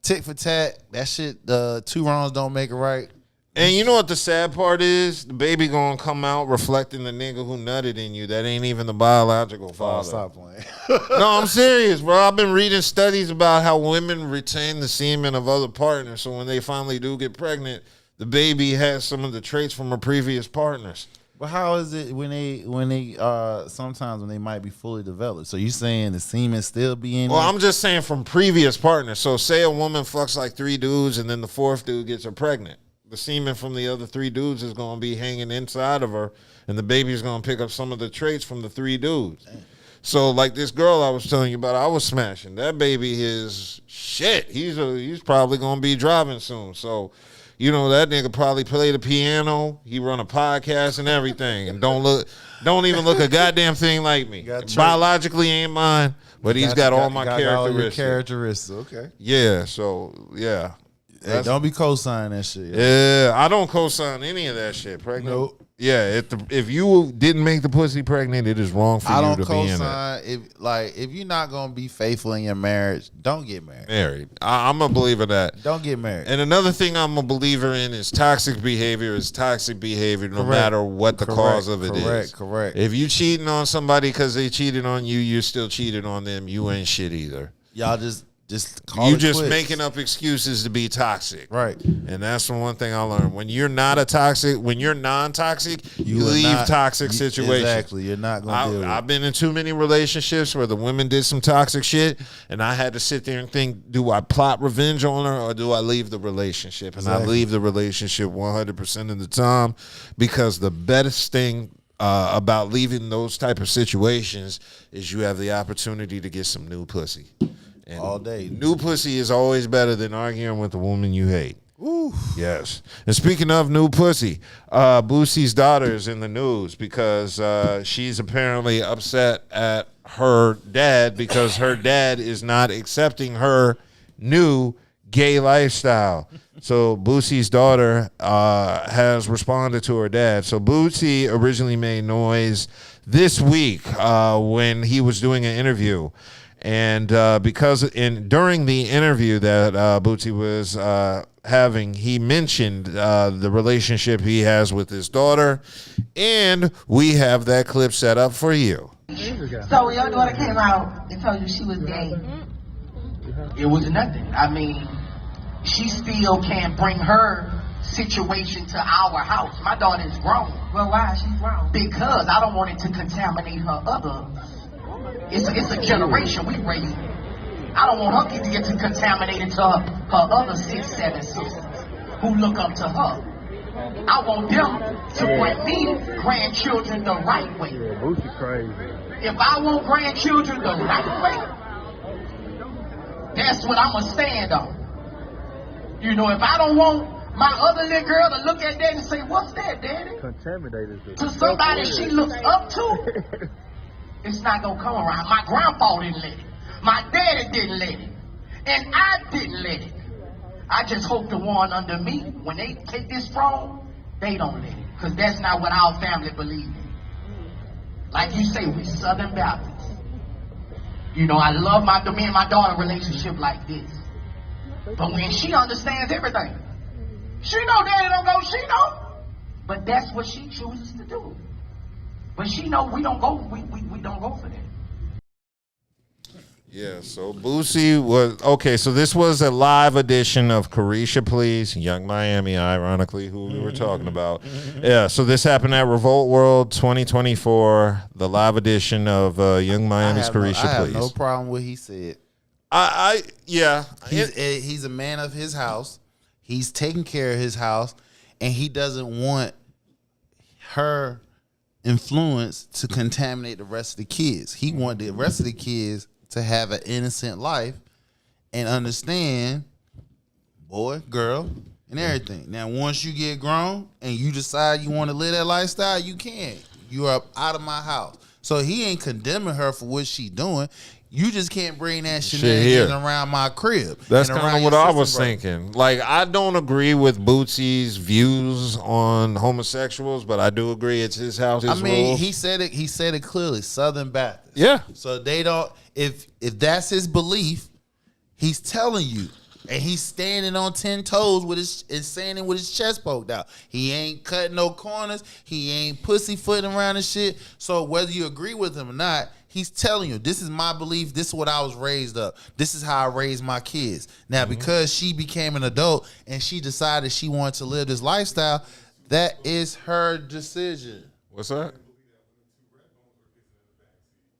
tick for tat, that shit, 2 wrongs don't make it right. And you know what the sad part is? The baby gonna come out reflecting the nigga who nutted in you that ain't even the biological father. Stop playing. No, I'm serious, bro. I've been reading studies about how women retain the semen of other partners. So when they finally do get pregnant, the baby has some of the traits from her previous partners. But how is it when they sometimes when they might be fully developed? So you saying the semen still be in? Well, there? I'm just saying from previous partners. So say a woman fucks like 3 dudes and then the 4th dude gets her pregnant. The semen from the other 3 dudes is going to be hanging inside of her, and the baby's going to pick up some of the traits from the 3 dudes. Damn. So, like this girl I was telling you about, I was smashing. That baby is shit. He's probably going to be driving soon. So, that nigga probably play the piano. He run a podcast and everything, and don't even look a goddamn thing like me. Biologically ain't mine, but he's got all my characteristics. All your characteristics, okay. Yeah. So yeah. Hey, don't be co-signing that shit. Yeah, I don't co-sign any of that shit. Pregnant. Nope. Yeah, if you didn't make the pussy pregnant, it is wrong for you to be in it. If you're not gonna be faithful in your marriage, don't get married. I'm a believer that. Don't get married. And another thing I'm a believer in is toxic behavior is toxic behavior no matter what the cause of it is. Correct. If you cheating on somebody because they cheated on you, you're still cheating on them. You ain't shit either. Y'all just call you it just quits. Making up excuses to be toxic. Right. And that's the one thing I learned. When you're non-toxic, you leave toxic situations. Exactly. You're not going to deal with it. I've been in too many relationships where the women did some toxic shit, and I had to sit there and think, do I plot revenge on her or do I leave the relationship? And I leave the relationship 100% of the time, because the best thing about leaving those type of situations is you have the opportunity to get some new pussy. And all day. New pussy is always better than arguing with the woman you hate. Ooh. Yes. And speaking of new pussy, Boosie's daughter is in the news because she's apparently upset at her dad because her dad is not accepting her new gay lifestyle. So Boosie's daughter has responded to her dad. So Boosie originally made noise this week when he was doing an interview. And because during the interview that Boosie was having, he mentioned the relationship he has with his daughter, and we have that clip set up for you. So when your daughter came out and told you she was gay, it was nothing. I mean, she still can't bring her situation to our house. My daughter's grown. Well, why is she grown? Because I don't want it to contaminate her other. It's a generation we raised. I don't want her to get contaminated to her other 6, 7 sisters who look up to her. I want them to bring me grandchildren the right way. Boosie crazy. If I want grandchildren the right way, that's what I'm going to stand on. You know, if I don't want my other little girl to look at that and say, "What's that, Daddy?" Contaminated. To somebody she looks up to, it's not going to come around. My grandpa didn't let it. My daddy didn't let it. And I didn't let it. I just hope the one under me, when they take this throne, they don't let it. Because that's not what our family believes in. Like you say, we Southern Baptists. You know, I love me and my daughter relationship like this. But when she understands everything, she know Daddy don't go, she know. But that's what she chooses to do. But she know we don't go, we don't go for that. Yeah, so Boosie was okay. So this was a live edition of Carisha Please, Young Miami, ironically, who we were talking about. Yeah, so this happened at Revolt World 2024, the live edition of Young Miami's Carisha Please. I have no problem with what he said. Yeah, he's a man of his house. He's taking care of his house, and he doesn't want her influence to contaminate the rest of the kids. He wanted the rest of the kids to have an innocent life and understand, boy, girl, and everything. Now, once you get grown and you decide you want to live that lifestyle, you can. You are out of my house. So he ain't condemning her for what she doing. You just can't bring that shenanigans around my crib. That's kind of what I was thinking. Like, I don't agree with Boosie's views on homosexuals, but I do agree it's his house, his rules. He said it clearly, Southern Baptist. Yeah. So they don't, if that's his belief, he's telling you. And he's standing on 10 toes standing with his chest poked out. He ain't cutting no corners. He ain't pussyfooting around and shit. So whether you agree with him or not, he's telling you, this is my belief. This is what I was raised up. This is how I raised my kids. Now, because she became an adult and she decided she wanted to live this lifestyle, that is her decision. What's that?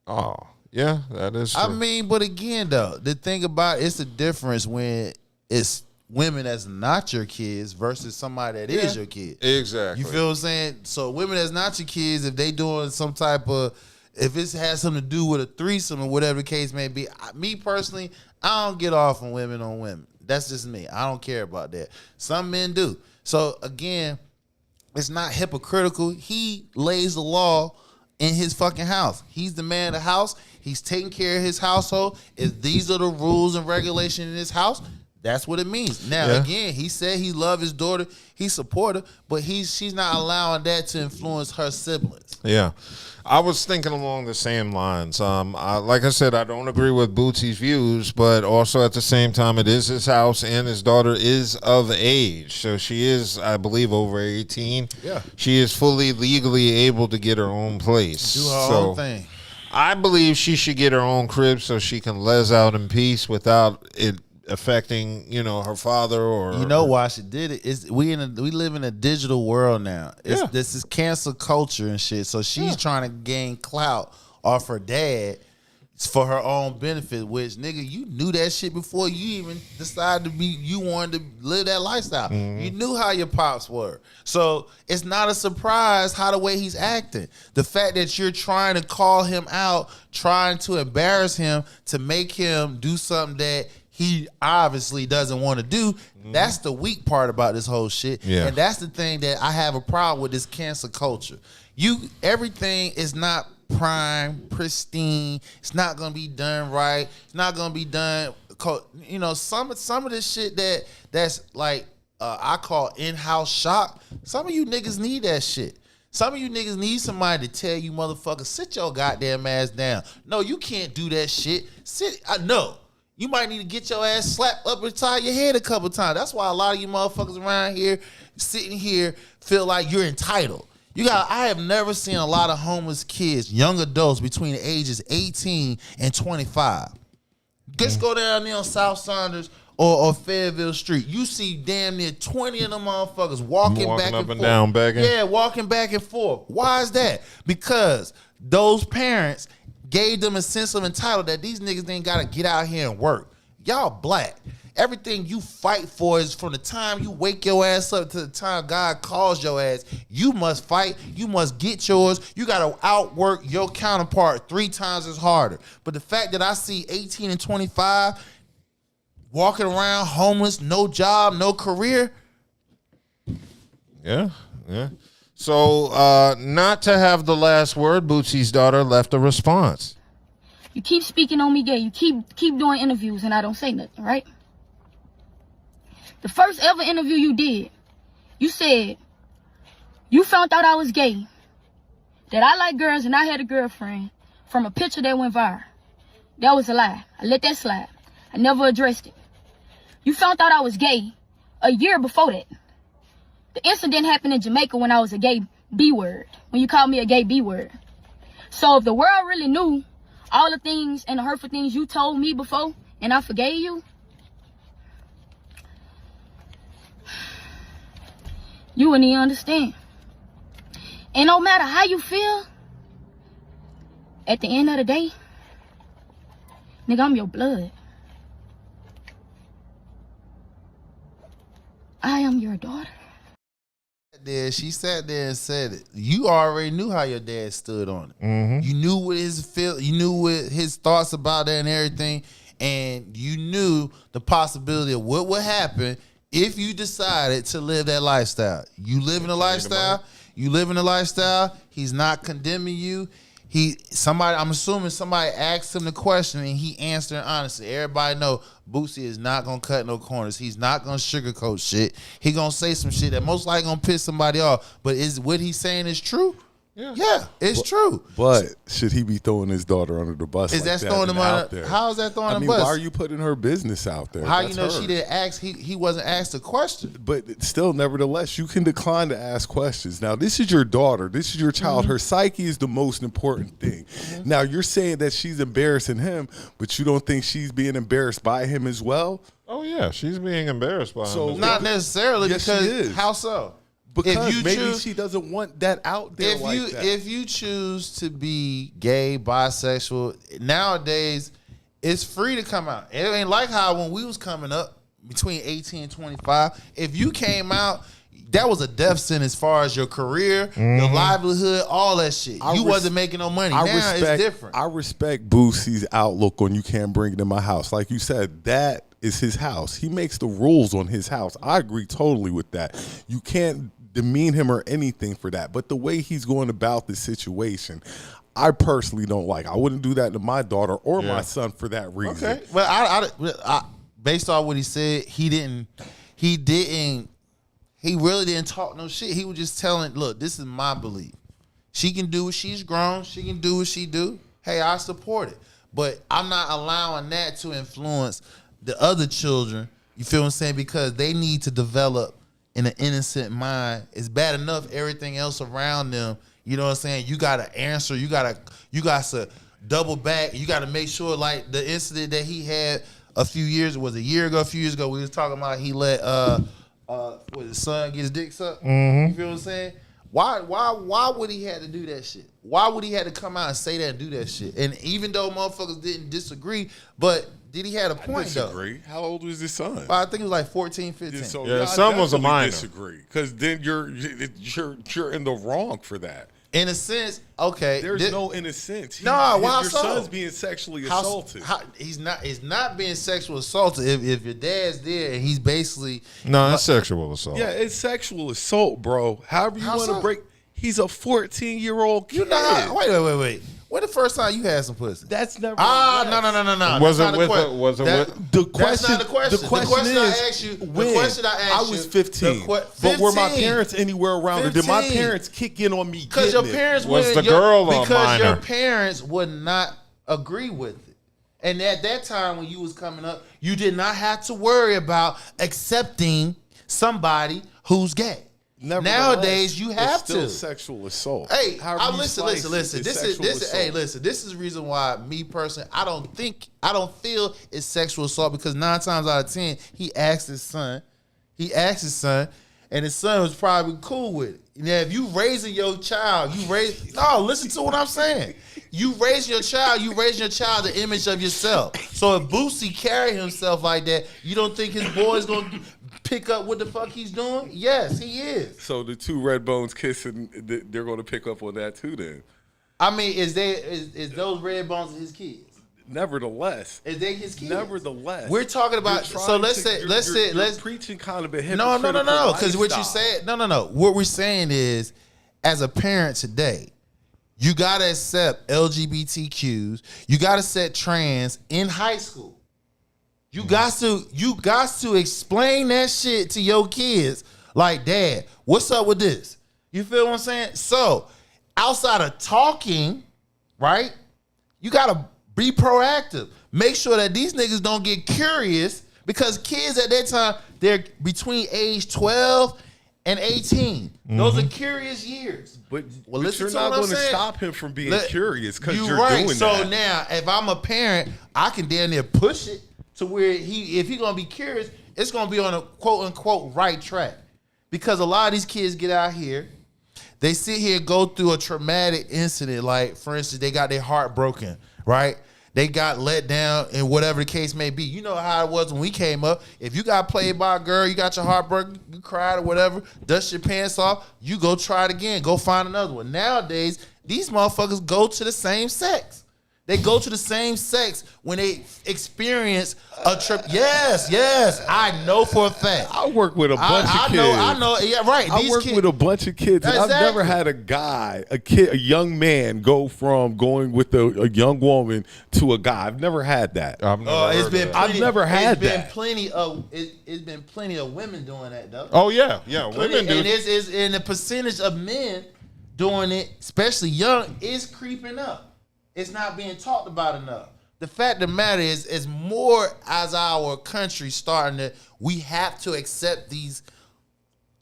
Oh, yeah, that is true. I mean, but again, though, the thing about it's a difference when it's women that's not your kids versus somebody that is your kid. Exactly. You feel what I'm saying? So women that's not your kids, if they doing some type of, if it has something to do with a threesome or whatever the case may be, me personally, I don't get off on women. That's just me. I don't care about that. Some men do. So again, it's not hypocritical. He lays the law in his fucking house. He's the man of the house. He's taking care of his household. If these are the rules and regulations in his house, that's what it means. Now, again, he said he loved his daughter. He support her, but she's not allowing that to influence her siblings. Yeah. I was thinking along the same lines. Like I said, I don't agree with Boosie's views, but also at the same time, it is his house, and his daughter is of age. So she is, I believe, over 18. Yeah. She is fully legally able to get her own place. Do her own thing. I believe she should get her own crib so she can les out in peace without it affecting, her father or. You know why she did it? We live in a digital world now. This is cancel culture and shit. So she's trying to gain clout off her dad for her own benefit. Which, nigga, you knew that shit before you even decided you wanted to live that lifestyle. Mm-hmm. You knew how your pops were. So it's not a surprise how the way he's acting. The fact that you're trying to call him out, trying to embarrass him to make him do something that he obviously doesn't want to do. That's the weak part about this whole shit. Yeah. And that's the thing that I have a problem with this cancel culture. Everything is not pristine. It's not going to be done right. It's not going to be done. Some of this shit that's like I call in-house shock. Some of you niggas need that shit. Some of you niggas need somebody to tell you motherfuckers, sit your goddamn ass down. No, you can't do that shit. No. You might need to get your ass slapped up and tie your head a couple times. That's why a lot of you motherfuckers around here, sitting here, feel like you're entitled. I have never seen a lot of homeless kids, young adults between the ages 18 and 25. Just go down there on South Saunders or Fayetteville Street. You see damn near 20 of them motherfuckers walking back up and and forth. down, begging. Yeah, walking back and forth. Why is that? Because those parents gave them a sense of entitlement that these niggas ain't got to get out here and work. Y'all black. Everything you fight for is from the time you wake your ass up to the time God calls your ass. You must fight. You must get yours. You got to outwork your counterpart 3 times as harder. But the fact that I see 18 and 25 walking around homeless, no job, no career. Yeah. So, not to have the last word, Boosie's daughter left a response. You keep speaking on me gay. You keep doing interviews and I don't say nothing, right? The first ever interview you did, you said you found out I was gay, that I like girls and I had a girlfriend from a picture that went viral. That was a lie. I let that slide. I never addressed it. You found out I was gay a year before that. The incident happened in Jamaica when I was a gay B-word, when you called me a gay B-word. So if the world really knew all the things and the hurtful things you told me before and I forgave you, you wouldn't even understand. And no matter how you feel, at the end of the day, nigga, I'm your blood. I am your daughter. She sat there and said it. You already knew how your dad stood on it. Mm-hmm. You knew what you knew what his thoughts about that and everything, and you knew the possibility of what would happen if you decided to live that lifestyle. You live in a lifestyle. You live in a lifestyle. He's not condemning you. I'm assuming somebody asked him the question and he answered honestly. Everybody know Boosie is not gonna cut no corners. He's not gonna sugarcoat shit. He gonna say some shit that most likely gonna piss somebody off. But is what he's saying is true? Yeah, it's true. But should he be throwing his daughter under the bus? Is that throwing him out there? How is that throwing the bus? Why are you putting her business out there? How you know she didn't ask? He wasn't asked a question. But still, nevertheless, you can decline to ask questions. Now, this is your daughter. This is your child. Mm-hmm. Her psyche is the most important thing. Mm-hmm. Now, you're saying that she's embarrassing him, but you don't think she's being embarrassed by him as well? Oh, yeah. She's being embarrassed by him. Not necessarily, yes, because how so? Because maybe she doesn't want that out there If you choose to be gay, bisexual, nowadays, it's free to come out. It ain't like how when we was coming up between 18 and 25, if you came out, that was a death sentence as far as your career, your livelihood, all that shit. You wasn't making no money. Now it's different. I respect Boosie's outlook on you can't bring it in my house. Like you said, that is his house. He makes the rules on his house. I agree totally with that. You can't demean him or anything for that. But the way he's going about the situation, I personally don't like. I wouldn't do that to my daughter or my son for that reason. Okay. Well, I based on what he said, he really didn't talk no shit. He was just telling, look, this is my belief. She can do what she's grown. She can do what she do. Hey, I support it. But I'm not allowing that to influence the other children. You feel what I'm saying? Because they need to develop in an innocent mind. It's bad enough everything else around them. You know what I'm saying? You got to answer. You got to double back. You got to make sure, like the incident that he had a few years ago, we was talking about he let his son get his dick sucked. You feel what I'm saying? Why would he have to do that shit? Why would he have to come out and say that and do that shit? And even though motherfuckers didn't disagree, but did he have a point, disagree. How old was his son? I think it was like 14, 15. So his son was a minor. Disagree, because then you're in the wrong for that. In a sense, okay. There's no in a sense. Why your so? son's being sexually assaulted. He's not being sexual assaulted. If your dad's there and he's basically it's sexual assault. Yeah, it's sexual assault, bro. However you want to break. He's a 14-year-old kid. Wait. When the first time you had some pussy? That's never. No. Was That's it not with the a- was it that- with- The That's question, not the question. the question I is, asked you. when? The question I asked I was you. 15. But were my parents anywhere around it? Did my parents kick in on me? Because your getting it? parents Was wouldn't- the girl a because your minor? parents would not agree with it. And at that time when you was coming up, you did not have to worry about accepting somebody who's gay. Nowadays you have it's still to. sexual assault. Hey, However you listen. slice it, This it's is sexual assault. listen. This is the reason why me personally, I don't feel it's sexual assault because 9 times out of 10 he asked his son, and his son was probably cool with it. Now, if you raising your child, listen to what I'm saying. You raise your child the image of yourself. So if Boosie carry himself like that, you don't think his boy's gonna pick up what the fuck he's doing? Yes, he is. So the two red bones kissing, they're going to pick up on that too. Then, I mean, is those red bones his kids? nevertheless, Is they his kids? nevertherless, We're talking about. So let's preaching kind of a no, hypocritical because what you lifestyle. said, no. What we're saying is, as a parent today, you gotta accept LGBTQs. You gotta accept trans in high school. You got to explain that shit to your kids. Like, Dad, what's up with this? You feel what I'm saying? So, outside of talking, right? You gotta be proactive. Make sure that these niggas don't get curious because kids at that time, they're between age 12 and 18. Those are curious years. But listen you're to not what I'm going to saying. stop him from being curious because You're you're right. doing So that. now, if I'm a parent, I can damn near push it to where if he's gonna be curious, it's gonna be on a quote unquote right track. Because a lot of these kids get out here, they sit here and go through a traumatic incident. Like, for instance, they got their heart broken, right? They got let down and whatever the case may be. You know how it was when we came up. If you got played by a girl, you got your heart broken, you cried or whatever, dust your pants off, you go try it again. Go find another one. Nowadays, these motherfuckers go to the same sex. They go to the same sex when they experience a trip. Yes, I know for a fact. I work with a bunch of kids. I know. Yeah, right. I work with a bunch of kids, and I've never had a young man go from going with a young woman to a guy. I've never had that. I've never had that. It's been plenty of women doing that though. Oh yeah, women do. And the percentage of men doing it, especially young, is creeping up. It's not being talked about enough. The fact of the matter is more as our country we have to accept these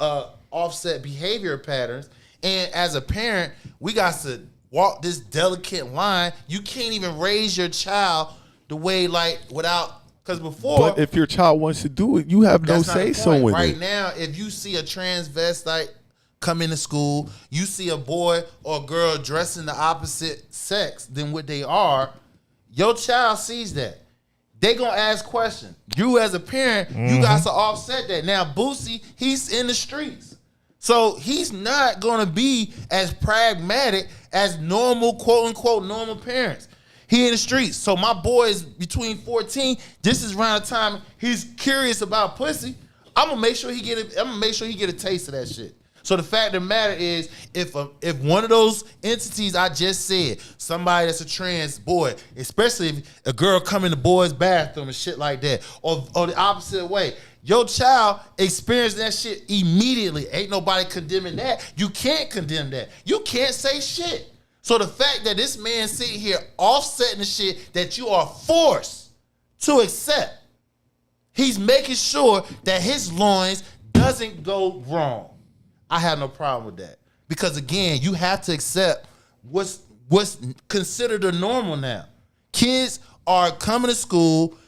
offset behavior patterns. And as a parent, we got to walk this delicate line. You can't even raise your child the way because before. But if your child wants to do it, you have no say so in it. Right now, if you see a transvestite come into school, you see a boy or a girl dressing the opposite sex than what they are, your child sees that. They gonna ask questions. You as a parent, you got to offset that. Now, Boosie, he's in the streets. So he's not gonna be as pragmatic as normal, quote unquote, normal parents. He in the streets. So my boy is between 14. This is around the time he's curious about pussy. I'm gonna make sure he get a taste of that shit. So the fact of the matter is, if one of those entities I just said, somebody that's a trans boy, especially if a girl come in the boys' bathroom and shit like that, or the opposite way, your child experienced that shit immediately. Ain't nobody condemning that. You can't condemn that. You can't say shit. So the fact that this man sitting here offsetting the shit that you are forced to accept, he's making sure that his loins doesn't go wrong. I have no problem with that. Because again, you have to accept what's considered a normal now. Kids are coming to school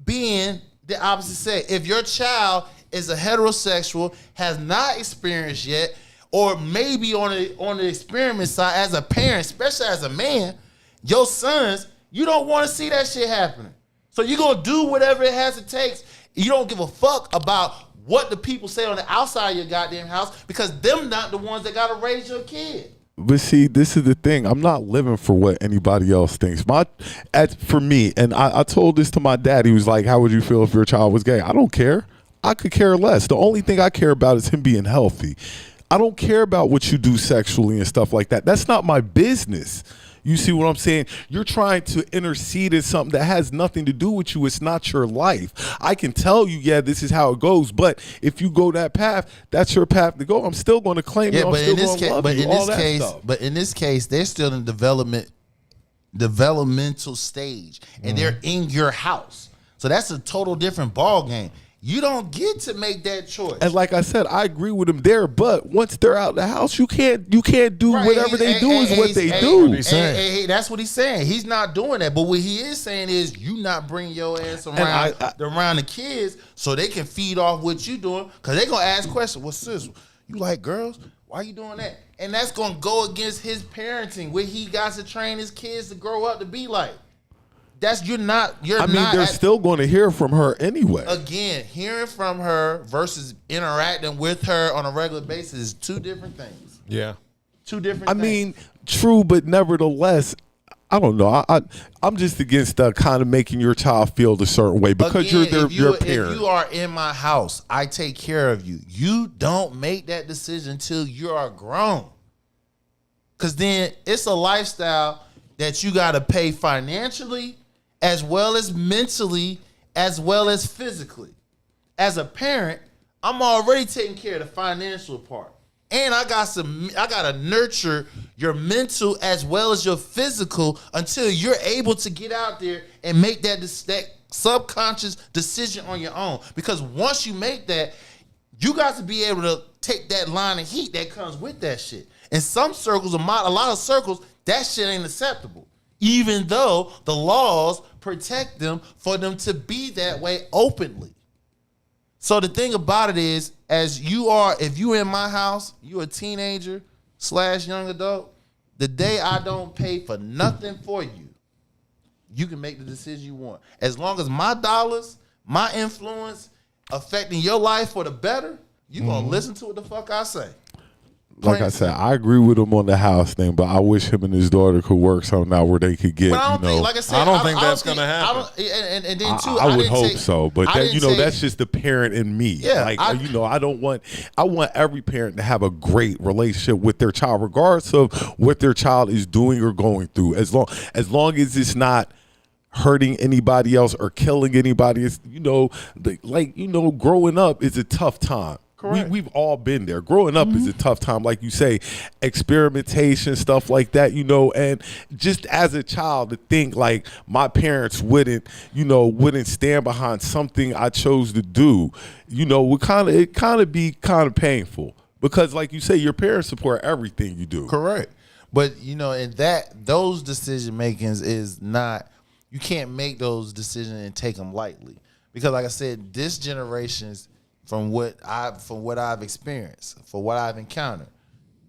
being the opposite sex. If your child is a heterosexual, has not experienced yet, or maybe on the experiment side as a parent, especially as a man, your sons, you don't want to see that shit happening. So you're going to do whatever it has to take. You don't give a fuck about what the people say on the outside of your goddamn house because them not the ones that got to raise your kid. But see, this is the thing. I'm not living for what anybody else thinks. For me, and I told this to my dad. He was like, how would you feel if your child was gay? I don't care. I could care less. The only thing I care about is him being healthy. I don't care about what you do sexually and stuff like that. That's not my business. You see what I'm saying? You're trying to intercede in something that has nothing to do with you. It's not your life. I can tell you, yeah, this is how it goes. But if you go that path, that's your path to go. I'm still going to claim you. I'm still going to love you. But in this case, they're still in developmental stage, and they're in your house. So that's a total different ball game. You don't get to make that choice. And like I said, I agree with them there. But once they're out of the house, you can't do whatever they do is what they do. That's what he's saying. He's not doing that. But what he is saying is you not bring your ass around the kids so they can feed off what you doing, because they going to ask questions. Well, sis, you like girls? Why you doing that? And that's going to go against his parenting, where he got to train his kids to grow up to be like. They're still going to hear from her anyway. Again, hearing from her versus interacting with her on a regular basis is two different things. Yeah. Two different things. I mean, true, but nevertheless, I don't know. I'm just against kind of making your child feel a certain way because you're your parent. If you are in my house, I take care of you. You don't make that decision until you are grown. Because then it's a lifestyle that you got to pay financially, as well as mentally, as well as physically. As a parent, I'm already taking care of the financial part. And I got to nurture your mental as well as your physical until you're able to get out there and make that subconscious decision on your own. Because once you make that, you got to be able to take that line of heat that comes with that shit. In some circles, a lot of circles, that shit ain't acceptable. Even though the laws protect them for them to be that way openly. So the thing about it is, if you in my house, you a teenager / young adult, the day I don't pay for nothing for you, you can make the decision you want. As long as my dollars, my influence affecting your life for the better, you gonna listen to what the fuck I say. Like I said, I agree with him on the house thing, but I wish him and his daughter could work something out where they could get. I don't think that's going to happen. I would hope so, but that's just the parent in me. Yeah, I want every parent to have a great relationship with their child, regardless of what their child is doing or going through. As long as it's not hurting anybody else or killing anybody. It's, growing up is a tough time. We've all been there. Growing up is a tough time, like you say, experimentation, stuff like that, and just as a child to think like my parents wouldn't stand behind something I chose to do, would kind of be painful because, like you say, your parents support everything you do. Correct. But, and those decision makings is not, you can't make those decisions and take them lightly because, like I said, this generation's from what I've experienced, for what I've encountered,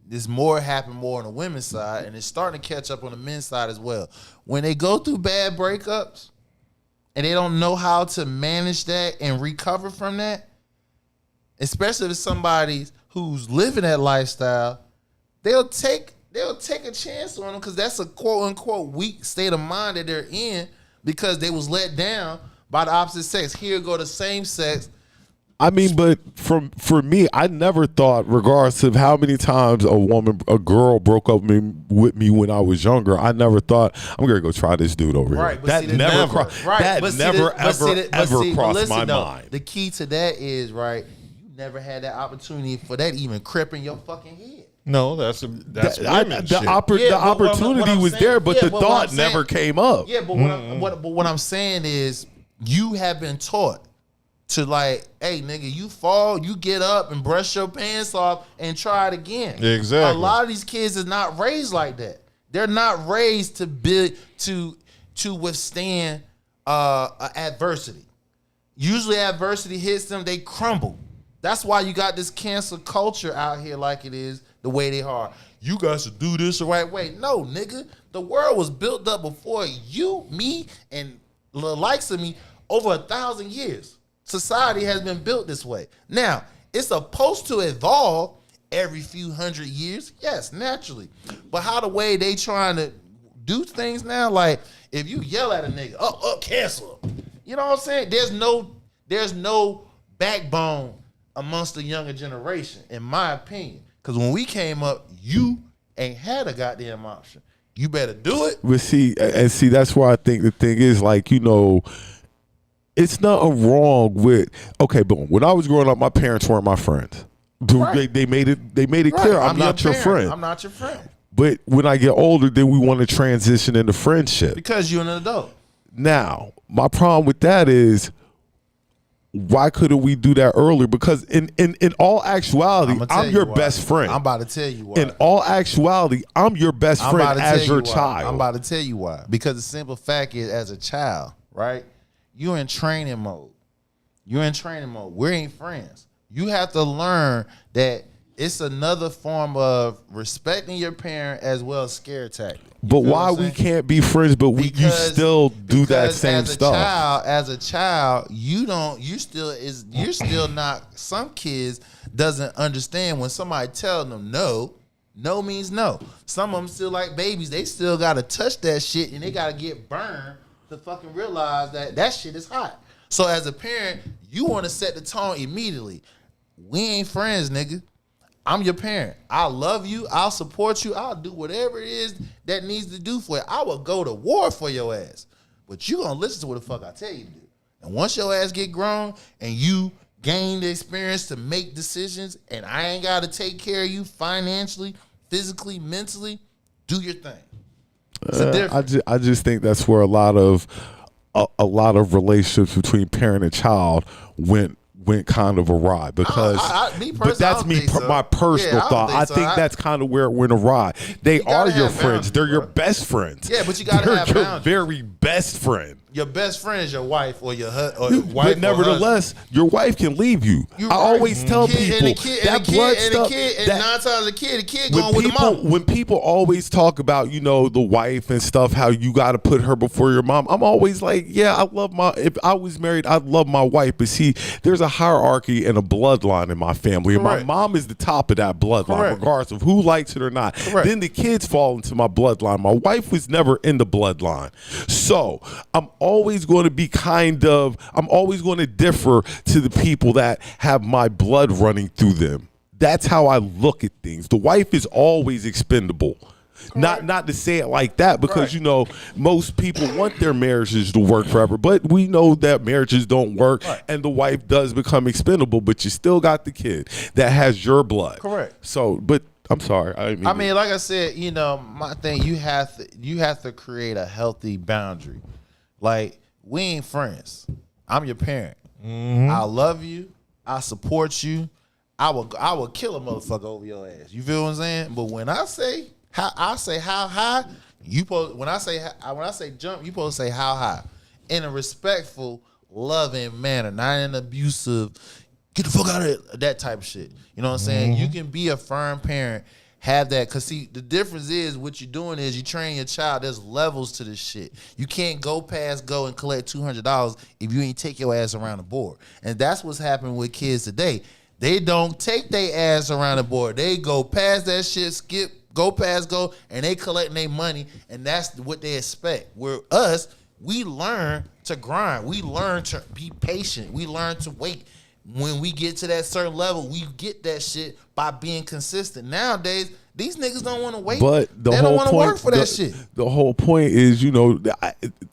this happened more on the women's side, and it's starting to catch up on the men's side as well. When they go through bad breakups and they don't know how to manage that and recover from that, especially if it's somebody who's living that lifestyle, they'll take a chance on them because that's a quote unquote weak state of mind that they're in because they was let down by the opposite sex. Here go the same sex. I mean, but for me, I never thought, regardless of how many times a girl broke up with me when I was younger, I never thought I'm gonna go try this dude over here. That never crossed my mind. The key to that is you never had that opportunity for that even creep in your fucking head. No, that's the opportunity was there, but the thought never came up. Yeah, but what I'm saying is, you have been taught to hey, nigga, you fall, you get up and brush your pants off and try it again. Exactly. A lot of these kids is not raised like that. They're not raised to withstand adversity. Usually adversity hits them, they crumble. That's why you got this cancel culture out here like it is the way they are. You guys should do this the right way. No, nigga. The world was built up before you, me, and the likes of me over 1,000 years. Society has been built this way. Now, it's supposed to evolve every few hundred years. Yes, naturally. But how the way they trying to do things now, like if you yell at a nigga, cancel him. You know what I'm saying? There's no backbone amongst the younger generation, in my opinion. Because when we came up, you ain't had a goddamn option. you better do it. But see, that's why I think the thing is, like, you know, it's nothing wrong with, okay, boom. When I was growing up, my parents weren't my friends. Right. They made it clear, I'm not your friend. I'm not your friend. But when I get older, then we want to transition into friendship. Because you're an adult. Now, my problem with that is, why couldn't we do that earlier? Because in all actuality, I'm your best friend. I'm about to tell you why. In all actuality, I'm your best friend as your child. I'm about to tell you why. Because the simple fact is, as a child, right, you're in training mode. You're in training mode. We ain't friends. You have to learn that it's another form of respecting your parent as well as scare tactic. But why we can't be friends, but you still do that same stuff? As a child, you're still not. Some kids doesn't understand when somebody tells them no. No means no. Some of them still like babies. They still gotta touch that shit and they gotta get burned to fucking realize that shit is hot. So as a parent, you want to set the tone immediately. We ain't friends, nigga. I'm your parent. I love you. I'll support you. I'll do whatever it is that needs to do for you. I will go to war for your ass. But you gonna listen to what the fuck I tell you to do. And once your ass get grown and you gain the experience to make decisions and I ain't gotta take care of you financially, physically, mentally, do your thing. It's a difference. I just think that's where a lot of relationships between parent and child went kind of awry because but that's my personal thought. I think that's kind of where it went awry. They are your friends. They're your best friends. Yeah, but you gotta have your boundaries. very best friend. Your best friend is your wife or your wife. But nevertheless, your wife can leave you. I always tell people that blood stuff. And 9 times the kid going with the mom. When people always talk about, you know, the wife and stuff, how you got to put her before your mom, I'm always like, yeah, if I was married, I'd love my wife. But see, there's a hierarchy and a bloodline in my family. And my mom is the top of that bloodline, regardless of who likes it or not. Then the kids fall into my bloodline. My wife was never in the bloodline. So I'm always going to be I'm always going to differ to the people that have my blood running through them. That's how I look at things. The wife is always expendable. Not to say it like that because, you know, most people want their marriages to work forever, but we know that marriages don't work and the wife does become expendable, but you still got the kid that has your blood. Correct. So, but I'm sorry. I mean, like I said, you know, my thing, you have to create a healthy boundary. Like, we ain't friends. I'm your parent. Mm-hmm. I love you. I support you. I will kill a motherfucker over your ass. You feel what I'm saying? But when I say how high, when I say jump, you supposed to say how high in a respectful, loving manner, not in an abusive, get the fuck out of here, that type of shit. You know what I'm saying? You can be a firm parent. Have that, because see, the difference is what you're doing is you train your child. There's levels to this shit. You can't go and collect $200 if you ain't take your ass around the board. And that's what's happening with kids today. They don't take their ass around the board. They go past that shit, skip, go past, and they collecting their money, and that's what they expect. Where us, we learn to grind. We learn to be patient. We learn to wait. When we get to that certain level, we get that shit by being consistent. Nowadays, these niggas don't want to wait. But they don't want to work for that shit. The whole point is, you know,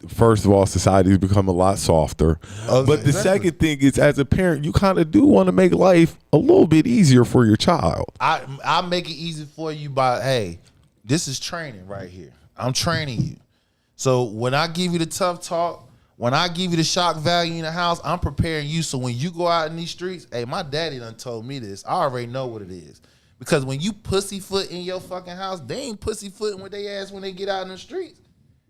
first of all, society has become a lot softer. But the second thing is, as a parent, you kind of do want to make life a little bit easier for your child. I make it easy for you by, hey, this is training right here. I'm training you. So when I give you the tough talk, when I give you the shock value in the house, I'm preparing you so when you go out in these streets, hey, my daddy done told me this. I already know what it is. Because when you pussyfoot in your fucking house, they ain't pussyfooting with their ass when they get out in the streets.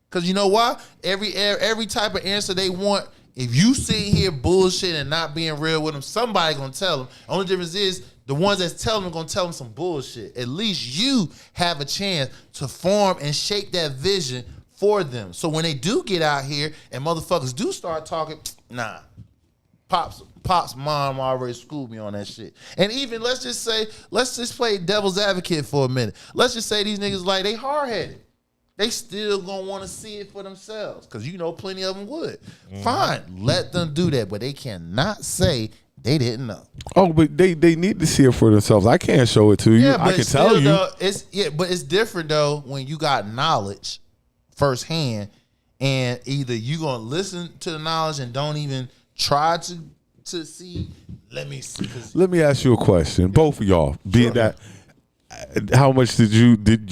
Because you know why? Every type of answer they want, if you sit here bullshit and not being real with them, somebody gonna tell them. Only difference is the ones that's telling them gonna tell them some bullshit. At least you have a chance to form and shape that vision for them. So when they do get out here and motherfuckers do start talking, nah. Pop's mom already schooled me on that shit. And even let's just play devil's advocate for a minute. Let's just say these niggas like they hard-headed. They still gonna want to see it for themselves. Cause you know plenty of them would. Fine, let them do that. But they cannot say They didn't know. Oh, but they need to see it for themselves. I can't show it to you. I can tell you. Though, but it's different though when you got knowledge firsthand, and either you gonna listen to the knowledge and don't even try to see. Let me see. Let me ask you a question, both of y'all. Being that, how much did you did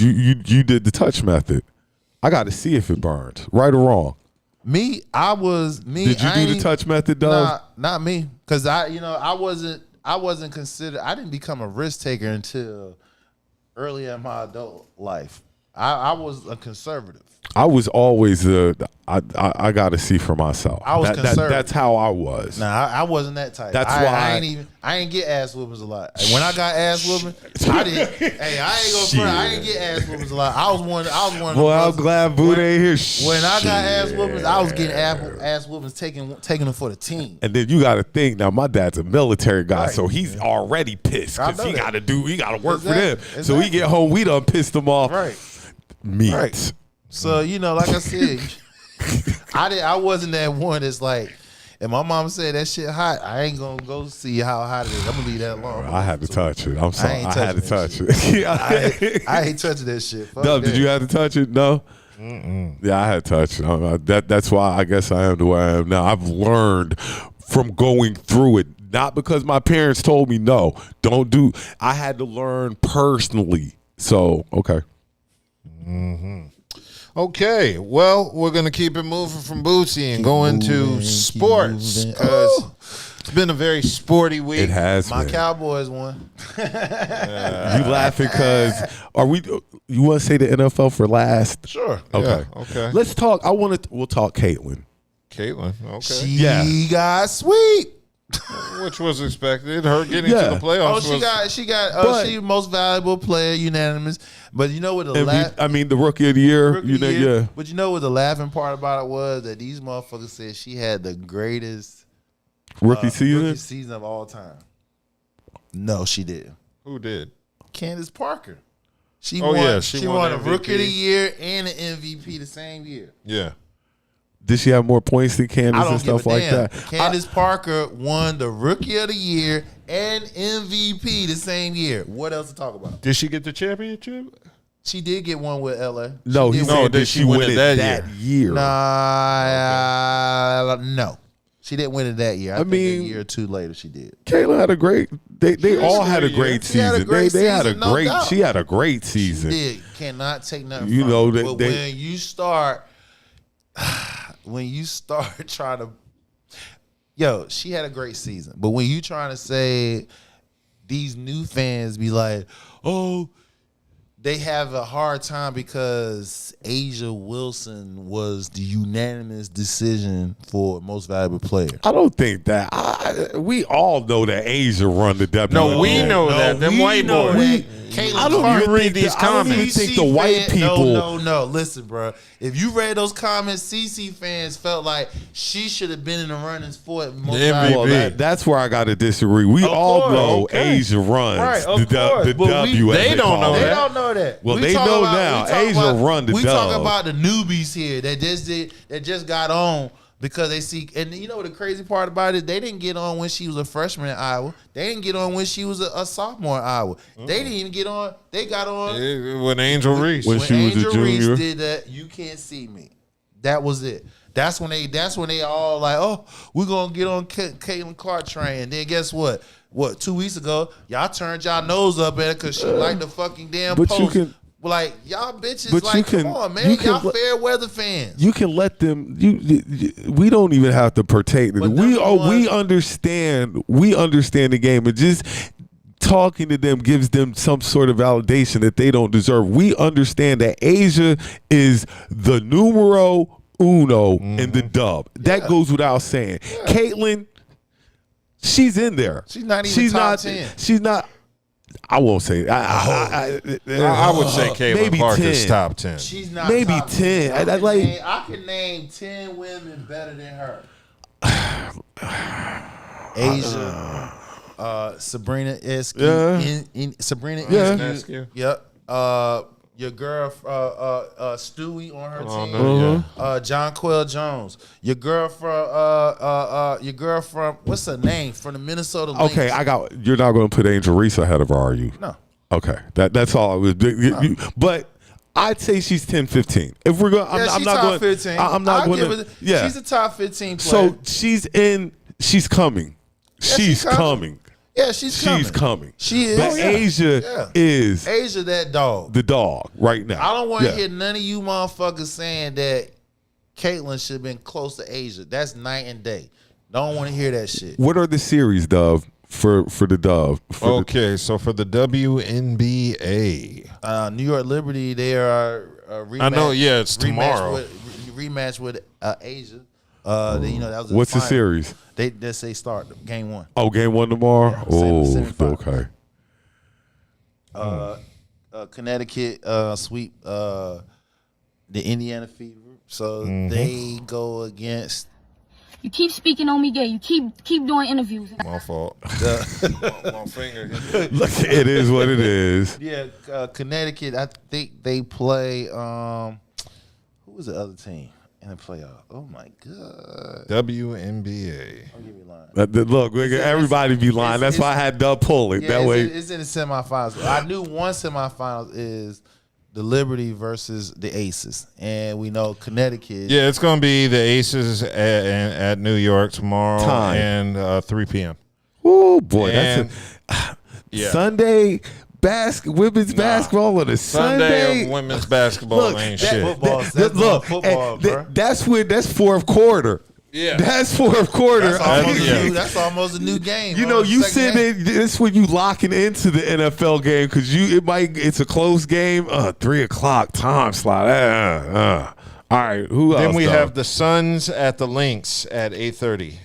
the touch method? I got to see if it burns, right or wrong. Me. Did you do the touch method, Dove? Nah, not me, because I wasn't considered. I didn't become a risk taker until early in my adult life. I was a conservative. I was always I got to see for myself. I was conservative. That's how I was. Nah, I wasn't that type. That's why I ain't get ass whoopings a lot. And when I got ass whooping, I didn't. Hey, I ain't gonna front. I didn't get ass whoopings a lot. I was one. Boy, I'm glad Boo ain't here. When I got ass whoopings, I was getting ass whoopings taking them for the team. And then you got to think now. My dad's a military guy, so he's already pissed because he got to work for them. Exactly. So he get home, we done pissed him off. Right. Meat. Right. So like I said, I wasn't that one that's like, if my mom said that shit hot, I ain't gonna go see how hot it is. I'm gonna leave that alone. I had to touch it. I'm sorry. I had to touch it. I ain't touching that shit. Dub, did you have to touch it? No. Mm-mm. Yeah, I had to touch it. That's why I guess I am the way I am now. I've learned from going through it, not because my parents told me no, don't do. I had to learn personally. So okay. Mm-hmm. Okay, well, we're going to keep it moving from Boosie and go into sports because it's been a very sporty week. It has My been. Cowboys won. You laughing because you want to say the NFL for last? Sure. Okay. Yeah, okay. Let's talk. We'll talk Caitlin. Caitlin, okay. She got sweet. Which was expected. Her getting to the playoffs. She most valuable player, unanimous. But you know what the rookie of the year. Yeah. But you know what the laughing part about it was that these motherfuckers said she had the greatest rookie season of all time. No, she didn't. Who did? Candace Parker. She won a rookie of the year and an MVP the same year. Yeah. Did she have more points than Candace and stuff like that? Candace Parker won the Rookie of the Year and MVP the same year. What else to talk about? Did she get the championship? She did get one with LA. No, did she win it that year? Nah, no. She didn't win it that year. I think a year or two later she did. Kayla had a great. They all had a great season. They had a great. She had a great season. She did. Cannot take nothing. You know that. But when you start. When you start trying to, she had a great season. But when you trying to say these new fans be like, oh, they have a hard time because Asia Wilson was the unanimous decision for most valuable player. I don't think that. We all know that Asia run the WNBA. No, we know that. Them white boys. I don't even read these comments. I don't even think the white people. No. Listen, bro. If you read those comments, CC fans felt like she should have been in the runnings for it. Well, that's where I got to disagree. We all know Asia runs the WNBA. They don't know that. They don't know that. Well, they know now. Asia run the W. We talk about the newbies here that just got on. Because they see, and you know what the crazy part about it? They didn't get on when she was a freshman in Iowa. They didn't get on when she was a sophomore in Iowa. They didn't even get on. They got on when Angel Reese. When she was a junior. Reese did that. You can't see me. That was it. That's when they all like, oh, we're gonna get on Caitlin Clark train. And then guess what? 2 weeks ago, y'all turned y'all nose up at her because she liked the fucking damn post. Like, y'all bitches, come on, man. Y'all fair weather fans. You can let them. We don't even have to partake. We understand. We understand the game, and just talking to them gives them some sort of validation that they don't deserve. We understand that Asia is the numero uno in the dub. That goes without saying. Yeah. Caitlin, she's in there. She's not even top 10. She's not. I won't say. I would say Caitlin Parker's top 10. She's not maybe top 10. I can name 10 women better than her. Asia, Sabrina Eskew. Sabrina Eskew. Yep. Your girl, Stewie on her team. no, Jonquel Jones. Your girl from what's her name from the Minnesota Lynx. Okay, you're not going to put Angel Reese ahead of her, are you? No. Okay, that's all. But I'd say she's 10-15. If we're going, I'm not top going. 15. I'm not going to. Yeah, she's a top 15 player. So she's in. She's coming. She's coming. Yeah, she's coming. She is. But Asia is Asia that dog. the dog right now. I don't want to hear none of you motherfuckers saying that Caitlyn should have been close to Asia. That's night and day. Don't want to hear that shit. What are the series, Dove, for the Dove? So for the WNBA, New York Liberty, they are rematch. I know. Yeah, it's tomorrow. Rematch with Asia. That was What's the series? They say start game 1. Oh, game 1 tomorrow. Semifinal. Okay. Connecticut sweep the Indiana Fever, so they go against. You keep speaking on me gay. You keep doing interviews. My fault. My finger. Look, it is what it is. Yeah, Connecticut. I think they play. Who was the other team in the playoff? Oh my god. WNBA. I'll give you a line. Look, everybody be lying. That's why I had Dub pull it. Yeah, that way. It's in the semifinals. I knew one semifinals is the Liberty versus the Aces, and we know Connecticut. Yeah, it's going to be the Aces at New York tomorrow and 3 p.m. Oh boy, And- that's Sunday women's basketball on a Sunday. of women's basketball ain't shit. Football, bro. That's fourth quarter. Yeah. That's fourth quarter. That's almost a new game. You know, you sitting in. This when you locking into the NFL game because it's a close game. 3 o'clock time slot. All right, who else? Then we have the Suns at the Lynx at 8:30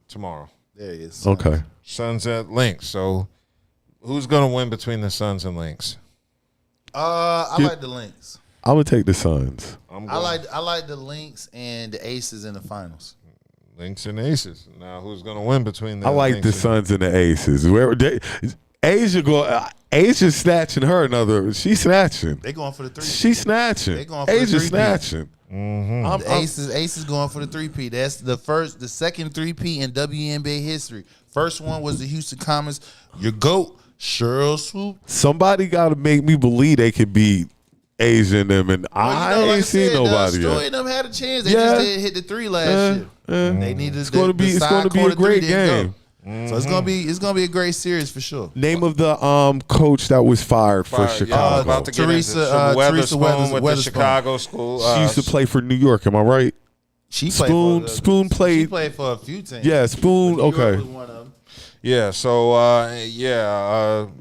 tomorrow. There it is. Okay. Suns at Lynx. So who's going to win between the Suns and Lynx? I like the Lynx. I'm gonna take the Suns. I like the Lynx and the Aces in the finals. Lynx and Aces. Now, who's going to win between the I like Lynx the and- Suns and the Aces. Asia's snatching her another. She's snatching. They going for the 3. She's snatching. They going for the Asia's 3-peat. snatching. The Aces going for the 3-peat. That's the second 3-peat in WNBA history. First one was the Houston Comets. Your GOAT, Cheryl Swoop. Somebody got to make me believe they could beat Asia and them, and I ain't seen nobody Story yet. and them had a chance. They just didn't hit the 3 last year. They needed. It's going to be a great game. So it's gonna be a great series for sure. Name of the coach that was fired for Chicago. About to get Teresa Weatherspoon with the Weatherspoon. Chicago school. She used to play for New York. Am I right? She Spoon played. She played for a few teams. Yeah, Spoon. New York Okay. was one of them. Yeah, so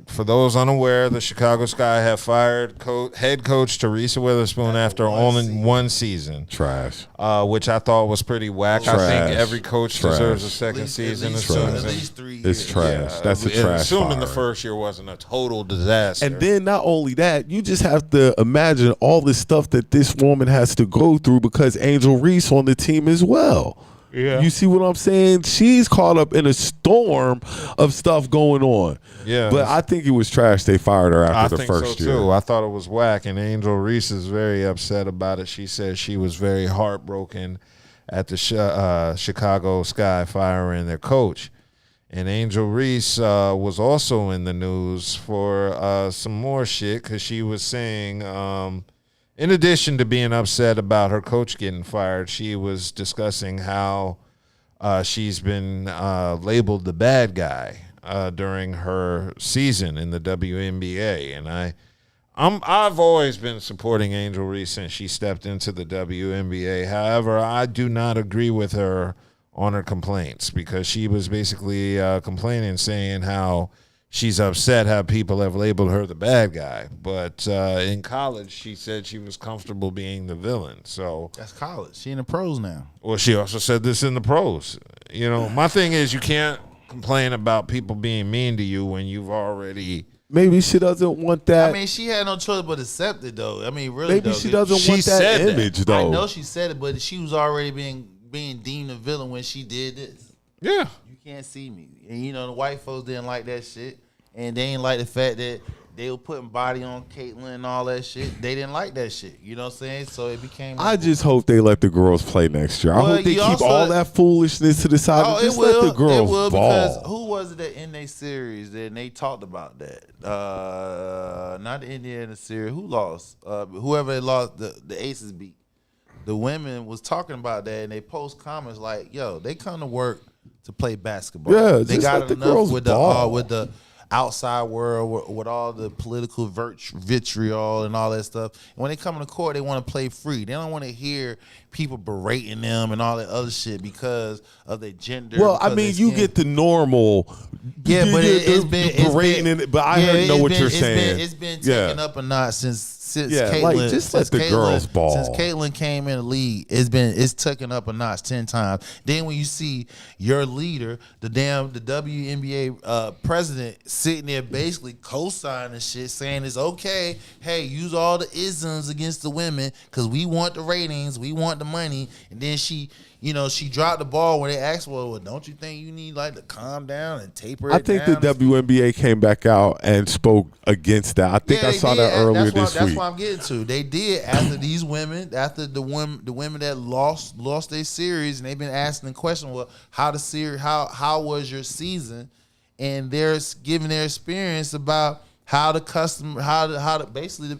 for those unaware, the Chicago Sky have fired head coach Teresa Weatherspoon after only one season. Trash. Which I thought was pretty whack. Trash. I think every coach deserves a second season. At least 3 years. It's trash. Yeah, That's a trash. Assuming the fire. first year wasn't a total disaster. And then not only that, you just have to imagine all the stuff that this woman has to go through because Angel Reese on the team as well. Yeah. You see what I'm saying? She's caught up in a storm of stuff going on. Yeah. But I think it was trash they fired her after I the think first so year. too. I thought it was whack, and Angel Reese is very upset about it. She said she was very heartbroken at the Chicago Sky firing their coach. And Angel Reese was also in the news for some more shit because she was saying, in addition to being upset about her coach getting fired, she was discussing how she's been labeled the bad guy during her season in the WNBA. And I've always been supporting Angel Reese since she stepped into the WNBA. However, I do not agree with her on her complaints because she was basically complaining, saying how she's upset how people have labeled her the bad guy. But in college, she said she was comfortable being the villain. So That's college. She in the pros now. well, she also said this in the pros. You know, my thing is you can't complain about people being mean to you when you've already. Maybe she doesn't want that. I mean, she had no choice but accept it, though. I mean, really, Maybe though, she doesn't She want that said that. image, though. I know she said it, but she was already being deemed a villain when she did this. Yeah. You can't see me, and the white folks didn't like that shit, and they ain't like the fact that they were putting body on Caitlyn and all that shit. They didn't like that shit. You know what I'm saying? So it became. I just hope they let the girls play next year. I Well, hope they you keep also- all that foolishness to the side and just let the girls ball. Because who was it that in their series that they talked about that? Not the Indiana series. Who lost? Whoever they lost, the Aces beat. The women was talking about that, and they post comments like, "Yo, they come to work to play basketball. Yeah, they just got let the enough girls with ball. the outside world with all the political vitriol and all that stuff. And when they come to court, they want to play free. They don't want to hear people berating them and all that other shit because of their gender. Well, I because mean, of you skin. get the normal. Yeah, but it's been berating it. But I heard know what you're saying. It's been taken up a notch since Yeah, Caitlyn, like, just let the girls ball. Since Caitlyn came in the league, it's taken up a notch 10 times. Then when you see your leader, the WNBA president, sitting there basically co-signing shit, saying it's okay. Hey, use all the isms against the women because we want the ratings, we want the money. And then she dropped the ball when they asked, well, don't you think you need like to calm down and taper it I think down? the WNBA came back out and spoke against that. I think I saw that earlier this week. That's what I'm getting to. They did after these women, after the women that lost their series, and they've been asking the question, well, how was your season? And they're giving their experience about how the basically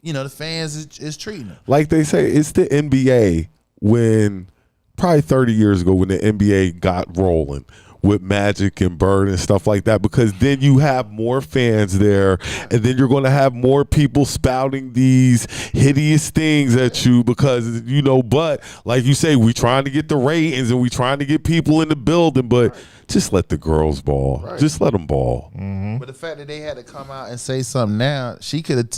the fans is treating them. Like they say, it's the NBA when probably 30 years ago when the NBA got rolling with Magic and Bird and stuff like that, because then you have more fans there, and then you're going to have more people spouting these hideous things at you because, but like you say, we trying to get the ratings and we trying to get people in the building, but just let the girls ball. Right. Just let them ball. But the fact that they had to come out and say something now, she could have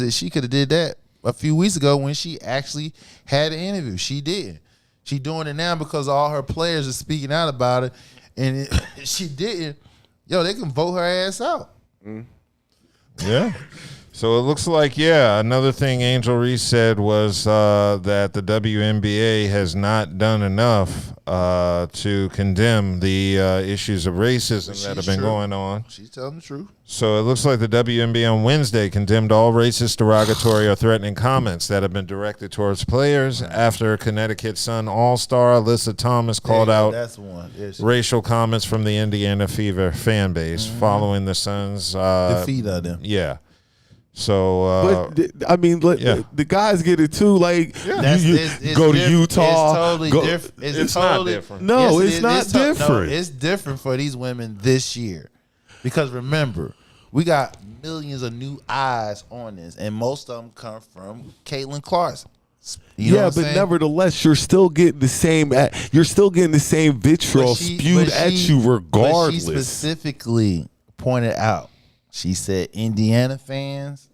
did that a few weeks ago when she actually had an interview. She did. She doing it now because all her players are speaking out about it. And she didn't. Yo, they can vote her ass out. Yeah. So it looks like, another thing Angel Reese said was that the WNBA has not done enough to condemn the issues of racism that have been going on. She's telling the truth. So it looks like the WNBA on Wednesday condemned all racist, derogatory, or threatening comments that have been directed towards players after Connecticut Sun All-Star Alyssa Thomas called out racial comments from the Indiana Fever fan base following the Suns' defeat of them. Yeah. So, but I mean, the guys get it too. Like, you go to Utah. It's totally different. It's not different. No, it's not different. No, it's different for these women this year, because remember, we got millions of new eyes on this, and most of them come from Caitlin Clarkson. But nevertheless, you're still getting the same. You're still getting the same vitriol spewed at you, regardless. But she specifically pointed out. She said Indiana fans,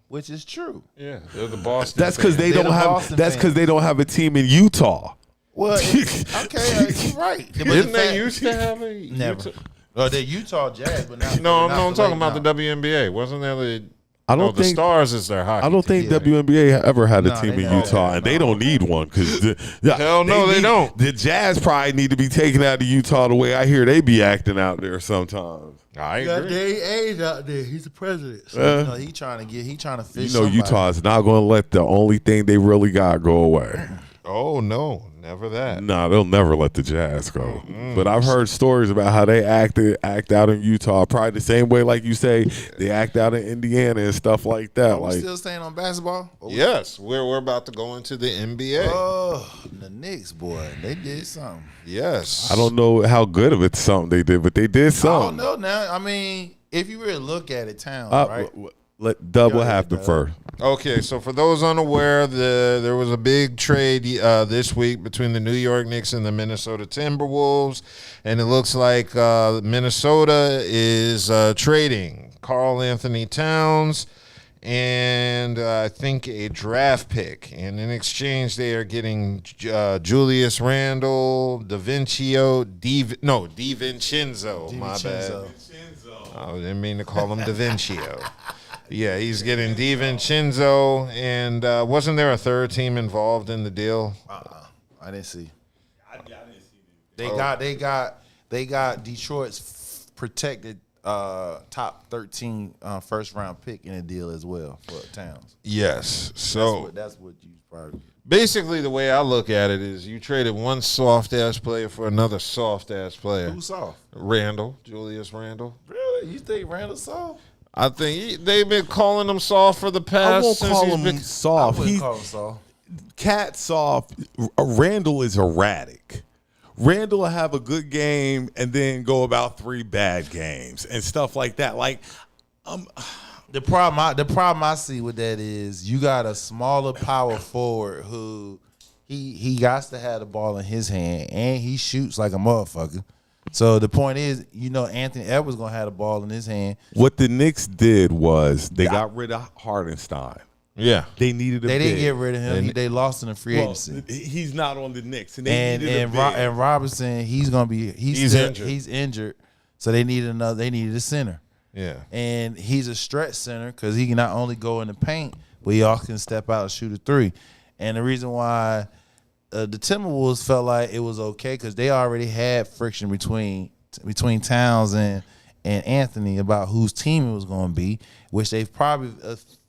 which is true. Yeah, they're the Boston. That's because they don't have. That's because they don't have a team in Utah. Well, okay, you're right. Didn't they used to have a never? Well, they're Utah Jazz, but not. No, I'm talking about the WNBA. Wasn't there the? I don't think the Stars is their hockey. I don't think WNBA ever had a team in Utah, and they don't need one because hell no, they don't. The Jazz probably need to be taken out of Utah the way I hear they be acting out there sometimes. I agree. Age out there. He's the president. So, he trying to fish. Utah is not going to let the only thing they really got go away. Oh no, never that. Nah, they'll never let the Jazz go. But I've heard stories about how they act out in Utah, probably the same way, like you say, they act out in Indiana and stuff like that. Are we still staying on basketball? Yes, we're about to go into the NBA. Oh, the Knicks, boy, they did something. Yes, I don't know how good of it's something they did, but they did something. I don't know now. I mean, if you really look at it, right? Let double happen first. Okay, so for those unaware, there was a big trade this week between the New York Knicks and the Minnesota Timberwolves, and it looks like Minnesota is trading Karl Anthony Towns and I think a draft pick, and in exchange they are getting Julius Randle, DiVincenzo. My bad. I didn't mean to call him DiVincenzo. Yeah, he's getting DiVincenzo, and wasn't there a third team involved in the deal? I didn't see. I didn't see. They got Detroit's protected top 13 first round pick in a deal as well for Towns. Yes. So that's what you probably get. Basically, the way I look at it is you traded one soft-ass player for another soft-ass player. Who's soft? Julius Randle. Really? You think Randle's soft? I think they've been calling him soft for the past. I won't since call he's him been, soft. I wouldn't He's call him soft. cat soft. Randall is erratic. Randall will have a good game and then go about 3 bad games and stuff like that. Like, The problem I see with that is you got a smaller power forward who he got to have the ball in his hand and he shoots like a motherfucker. So the point is, Anthony Edwards gonna have the ball in his hand. what the Knicks did was they got rid of Hardenstein. yeah. They needed a They didn't big. get rid of him. They lost in the free agency. He's not on the Knicks, and they needed a big. And Robinson, he's injured. He's injured. So they needed a center. Yeah. And he's a stretch center because he can not only go in the paint, but he also can step out and shoot a 3. And the reason why the Timberwolves felt like it was okay because they already had friction between Towns and Anthony about whose team it was going to be, which they've probably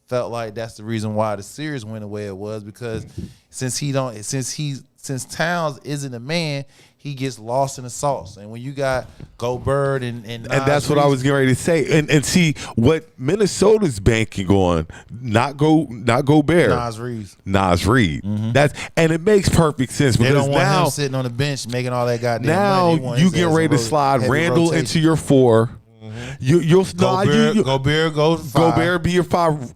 felt like that's the reason why the series went the way it was because since Towns isn't a man, he gets lost in the sauce. And when you got Gobert and that's what I was getting ready to say. And see what Minnesota's banking on, not Gobert. Nas Reed. And it makes perfect sense They because don't want now him sitting on the bench making all that goddamn now money. They want you his get ass ready to in slide heavy Randall rotation. into your 4. You'll Gobert goes 5. Gobert be your 5.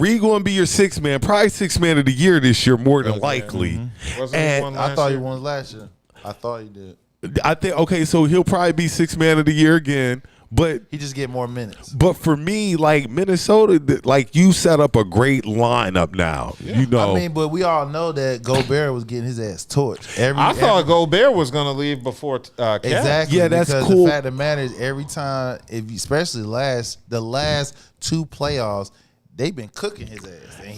Reed going to be your 6 man, probably 6 man of the year this year, more than likely. Wasn't he And one I last thought year? he won last year. I thought he did. I think so he'll probably be 6 man of the year again. But He just get more minutes. But for me, like Minnesota, like you set up a great lineup now. I mean, but we all know that Gobert was getting his ass torched. I thought Gobert was going to leave before Cat. Exactly. Yeah, that's because cool. The fact of the matter is, every time, especially the last 2 playoffs, they've been cooking his ass, and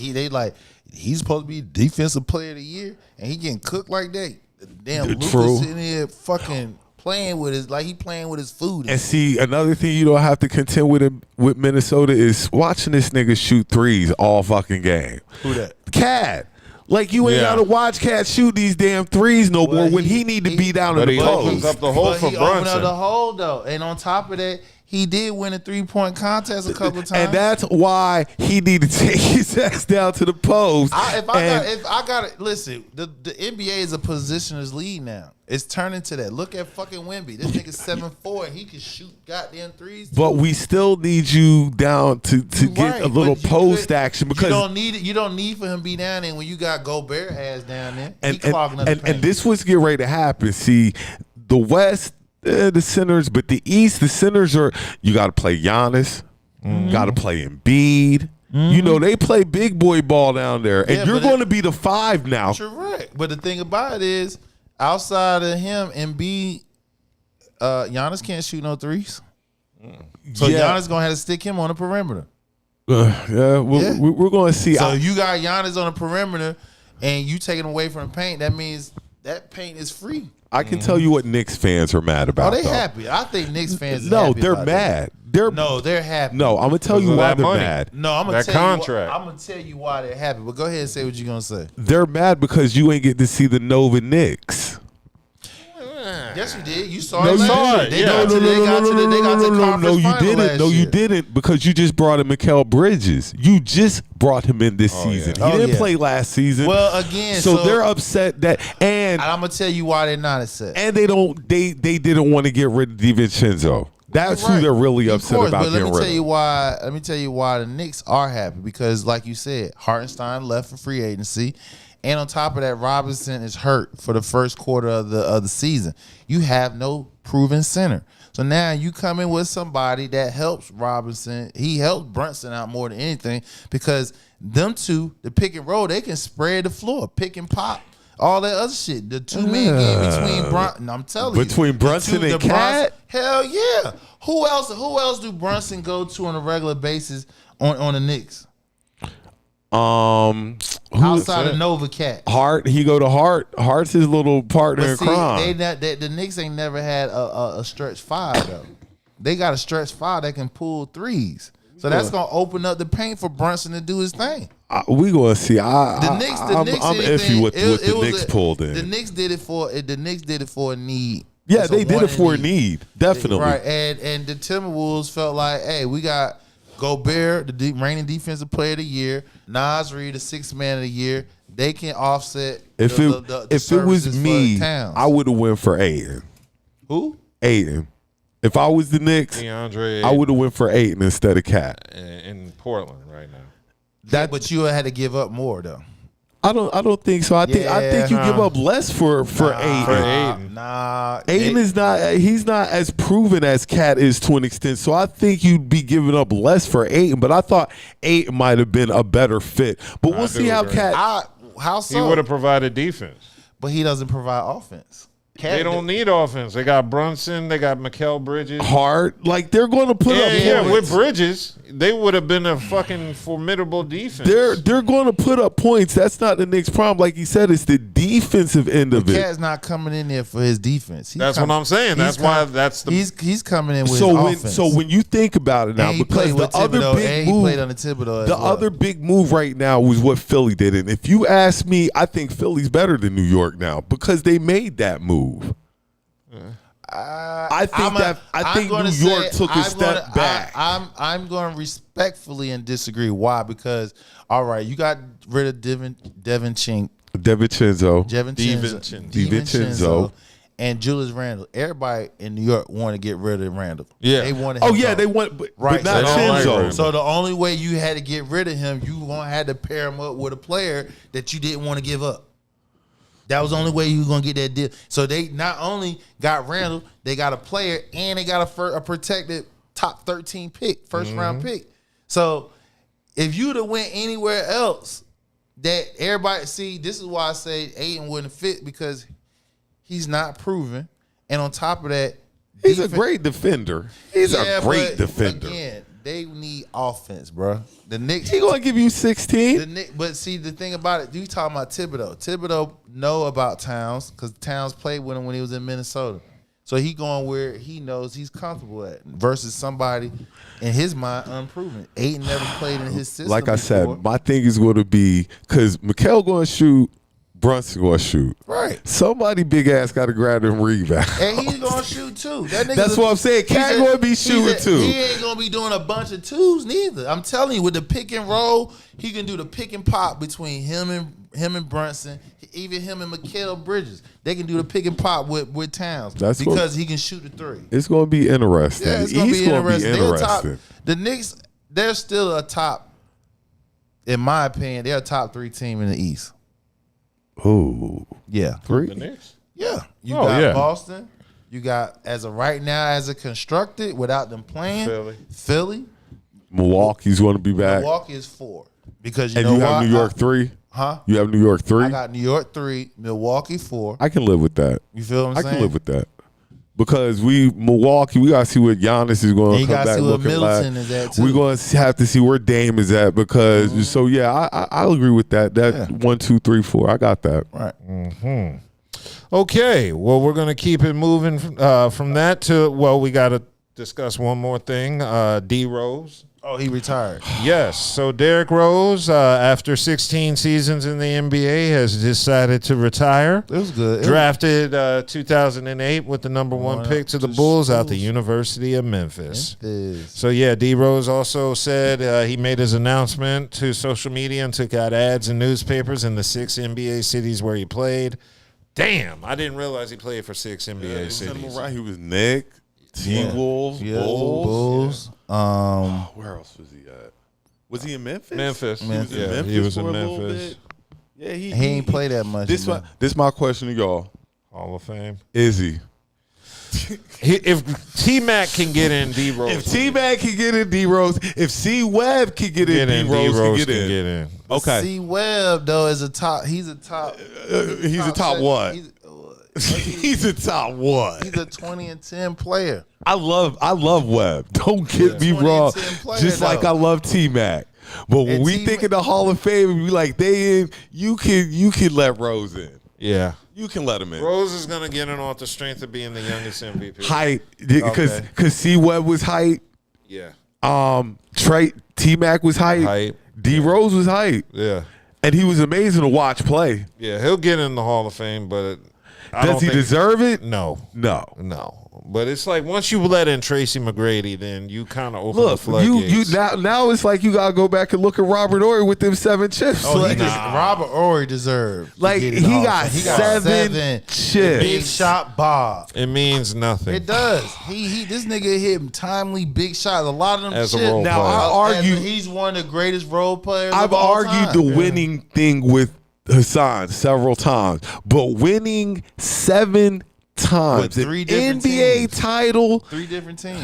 he's supposed to be defensive player of the year, and he getting cooked like that. Damn, True. Luka's sitting here fucking playing with his food. And see, another thing you don't have to contend with Minnesota is watching this nigga shoot 3s all fucking game. Who that? Cat. Like you ain't gotta watch Cat shoot these damn 3s no more when he need to be down in the he opens post. up the hole for He opened up Brunson. the hole though, and on top of that, he did win a 3-point contest a couple times. And that's why he need to take his ass down to the post. If I got it, listen, the NBA is a positioner's league now. It's turning to that. Look at fucking Wemby. This nigga's 7'4" and he can shoot goddamn 3s. But we still need you down to get a little post action because you don't need it. You don't need for him to be down there when you got Gobert ass down there. He clogging up the paint. and this was getting ready to happen. See, the West, the centers, but the East, the centers are you got to play Giannis, got to play Embiid. You know they play big boy ball down there, and you're going to be the 5 now. Correct. But the thing about it is, outside of him, Embiid, Giannis can't shoot no 3s. So Giannis gonna have to stick him on the perimeter. We're going to see. So you got Giannis on the perimeter, and you taking away from the paint. That means that paint is free. I can tell you what Knicks fans are mad about. Oh, they though. happy. I think Knicks fans. No, happy they're about mad. that. They're happy. No, I'm gonna tell you why they're mad. No, I'm gonna That tell contract. I'm gonna tell you why they're happy. But go ahead and say what you're gonna say. They're mad because you ain't get to see the Nova Knicks. Yes, you did. You saw No, it. you last didn't. year. They got to the conference No, you final didn't. last No, you year. didn't because you just brought in Mikal Bridges. You just brought him in this season. yeah. He didn't play last season. Well, again, so they're upset that and I'm gonna tell you why they're not upset. and they didn't want to get rid of DiVincenzo. That's who they're really upset about but getting rid of. Let me tell you why the Knicks are happy because, like you said, Hartenstein left for free agency. And on top of that, Robinson is hurt for the first quarter of the season. You have no proven center. So now you come in with somebody that helps Robinson. He helps Brunson out more than anything because them two, the pick and roll, they can spread the floor, pick and pop, all that other shit. The 2-man game between Brunson, I'm telling you. Between Brunson and Cat? Hell yeah. Who else do Brunson go to on a regular basis on the Knicks? Outside of Nova Cat. Hart, he go to Hart. Hart's his little partner in crime. The Knicks ain't never had a stretch 5 though. they got a stretch five that can pull threes. So that's gonna open up the paint for Brunson to do his thing. We gonna see. I'm iffy with the Knicks pulled in. The Knicks did it for a need. Yeah, they did it for a need, definitely. Right, and the Timberwolves felt like, hey, we got Gobert, the reigning defensive player of the year, Nas Reed, the sixth man of the year. They can offset. If it was me, I would have went for Aiden. Who? Aiden. If I was the Knicks, DeAndre, I would have went for Aiden instead of Cat. In Portland right now. But you had to give up more though. I don't think so. I think you give up less for Aiden. Aiden is not. He's not as proven as Cat is to an extent. So I think you'd be giving up less for Aiden. But I thought Aiden might have been a better fit. But we'll see how Cat. How so? He would have provided defense, but he doesn't provide offense. They don't need offense. They got Brunson. They got Mikal Bridges. Hard. Like, they're going to put up points. Yeah, with Bridges, they would have been a fucking formidable defense. They're going to put up points. That's not the Knicks' problem. Like you said, it's the defensive end of it. Cat's not coming in there for his defense. That's what I'm saying. That's why that's the. He's coming in with his offense. So when you think about it now, because the other big move, played under Thibodeau the other big move right now was what Philly did. And if you ask me, I think Philly's better than New York now because they made that move. I think New York took a step back. I'm going to respectfully and disagree. Why? Because all right, you got rid of DiVincenzo, and Julius Randle. Everybody in New York want to get rid of Randle. Yeah, they wanted. They want, but right? not Chenzo. So the only way you had to get rid of him, you gonna have to pair him up with a player that you didn't want to give up. That was the only way you were going to get that deal. So they not only got Randall, they got a player, and they got a protected top 13 pick, first round pick. So if you'd have went anywhere else, that everybody see, this is why I say Aiden wouldn't fit, because he's not proven. And on top of that, he's a great defender. He's a great defender. Again, they need offense, bro. The Knicks. He gonna give you 16. But see, the thing about it, you talking about Thibodeau. Thibodeau know about Towns because Towns played with him when he was in Minnesota. So he going where he knows he's comfortable at versus somebody in his mind unproven. Aiden never played in his system. Like I before. said, my thing is going to be because Mikal going to shoot. Brunson gonna shoot. Right. Somebody big ass got to grab them rebounds. And he's gonna shoot too. That's what I'm saying. Cat gonna be shooting too. He ain't gonna be doing a bunch of twos neither. I'm telling you, with the pick and roll, he can do the pick and pop between him and Brunson, even him and Mikal Bridges. They can do the pick and pop with Towns because he can shoot the three. It's gonna be interesting. Yeah, it's gonna be interesting. The Knicks, they're still a top, in my opinion, they're a top 3 team in the East. Oh, yeah. 3? The Knicks? Yeah. You got Boston. You got, as of right now, as it constructed, without them playing, Philly. Milwaukee's going to be back. Milwaukee is 4. Because you have New York 3? Huh? You have New York 3? I got New York 3, Milwaukee 4. I can live with that. You feel what I'm saying? I can live with that. Because Milwaukee, we got to see what Giannis is going to come back looking like. We're going to have to see where Dame is at because, so yeah, I'll agree with that. That 1, 2, 3, 4. I got that. Right. Okay, well, we're going to keep it moving from that to, we got to discuss one more thing. D.Rose. Oh, he retired. Yes. So Derrick Rose, after 16 seasons in the NBA, has decided to retire. It was good. Drafted 2008 with the number 1 pick to the Bulls out the University of Memphis. So, yeah, D-Rose also said he made his announcement to social media and took out ads in newspapers in the 6 NBA cities where he played. Damn, I didn't realize he played for 6 NBA cities. Right, he was Nick. T-Wolves, Bulls. Where else was he at? Was he in Memphis? Memphis. He was in Memphis. Yeah, he ain't play that much. This my question to y'all. Hall of Fame. Is he? If T-Mac can get in, D-Rose. If T-Mac can get in, D-Rose. If C-Web can get in, D-Rose can get in. Okay. C-Web, though, is a top. He's a top. He's a top what? He's a top what? He's a 20-10 player. I love Webb. Don't get me wrong. Just like I love T-Mac. But when we think of the Hall of Fame, we like they in, you can let Rose in. Yeah. You can let him in. Rose is going to get in off the strength of being the youngest MVP. Height, because C Webb was height. Yeah. Trey T Mac was height. Height. D Rose was height. Yeah. And he was amazing to watch play. Yeah, he'll get in the Hall of Fame, but does he deserve it? No. No. But it's like once you let in Tracy McGrady, then you kind of open the Look, floodgates. now it's like you gotta go back and look at Robert Horry with them 7 chips. Oh, Like, Robert Horry deserved. like he got 7 chips. Big shot Bob. It means nothing. It does. This nigga hit timely big shots. A lot of them As a shit. role Now player. I argue he's one of the greatest role players. I've of all argued time. the winning thing with Hassan several times, but winning 7 times, With 3 an different NBA teams. title. 3 different teams.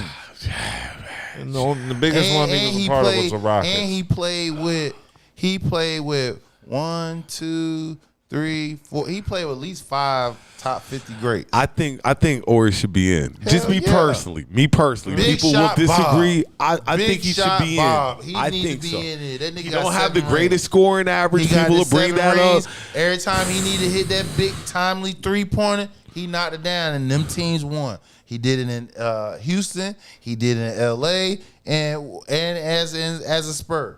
And the biggest one he was a part of was the Rockets. And he played with 1, 2, 3, 4. He played with at least 5 top 50 greats. I think Ori should be in. Just me yeah. personally. Big People will shot disagree. Bob. I Big think he should shot be Bob. in. He I needs think to be so. in it. That nigga He got don't have the 7 greatest rings. scoring average. He got People will his bring 7 that rings. up. Every time he needed to hit that big timely 3-pointer, he knocked it down, and them teams won. He did it in Houston. He did it in L.A. and as a Spur.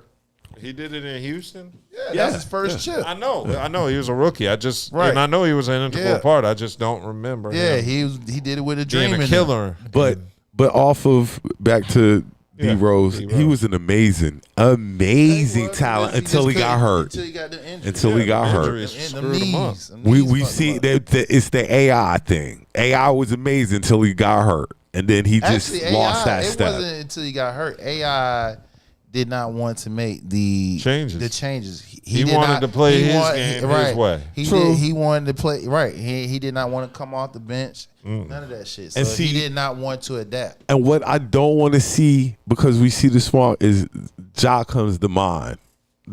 He did it in Houston? Yeah, that's his first chip. I know. He was a rookie. Right. And I know he was an integral part. I just don't remember Yeah, him he did it with a dream. being a in killer. But off of back to D-Rose, he was an amazing talent until he got hurt. Until he got the injury. Until he got hurt. Injuries screwed him up. We see that it's the AI thing. AI was amazing until he got hurt, and then he just Actually, lost AI, that it step. wasn't until he got hurt. AI did not want to make the changes. He wanted to play his game his way. He wanted to play right. He did not want to come off the bench. None of that shit. So And see- he did not want to adapt. And what I don't want to see, because we see the small, is Ja comes to mind.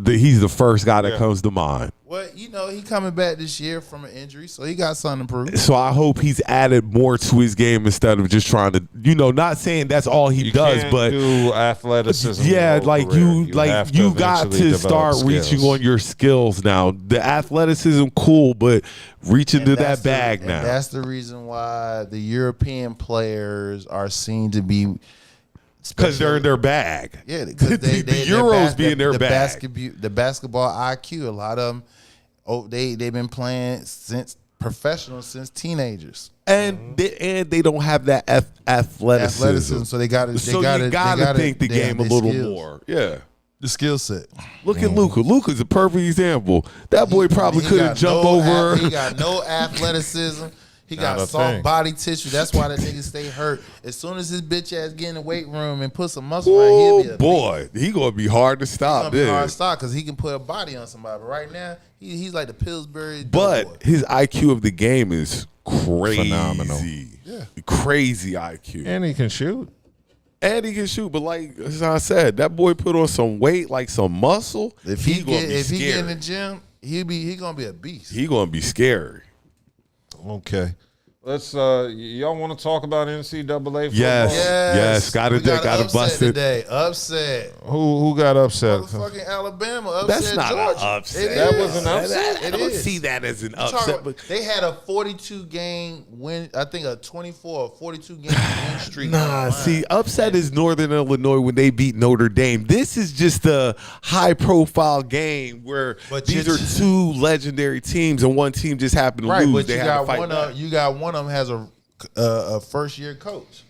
He's the first guy that comes to mind. Well, he coming back this year from an injury, so he got something to prove. So I hope he's added more to his game instead of just trying to, not saying that's all he does, can't but do athleticism. yeah, your like whole you, career. have to you got eventually to start develop reaching skills. on your skills now. The athleticism, cool, but reach into that bag now. And that's the reason why the European players are seen to be. Because they're in their bag. Yeah, because the Euros be in their bag. The basketball IQ, a lot of them, they've been playing since professional since teenagers, and they don't have that athleticism. So they got to. So you gotta think the game a little more. Yeah. The skill set. Look at Luka. Luka's a perfect example. That boy probably couldn't jump over. He got no athleticism. He got Not a soft thing. body tissue. That's why that nigga stay hurt. As soon as his bitch ass get in the weight room and put some muscle on, he'll be a boy, he gonna be hard to stop. He's gonna be hard to stop because he can put a body on somebody. But right now, he's like the Pillsbury. But boy. his IQ of the game is crazy. Phenomenal. Yeah. Crazy IQ. And he can shoot. And he can shoot, but like as I said, that boy put on some weight, like some muscle. If he get in the gym, he gonna be a beast. He gonna be scary. Okay. Let's y'all want to talk about NCAA football? Yes. Gotta bust it today. Upset. Who got upset? Motherfucking Alabama upset. That's not Georgia. an upset. That was an upset? I don't see that as an upset. But They had a 42 game win. I think a 24 or 42 game win streak. nah, see, upset is Northern Illinois when they beat Notre Dame. This is just a high profile game where these are two legendary teams and one team just happened to lose. But They you had got to fight back. you got one of them has a first year coach.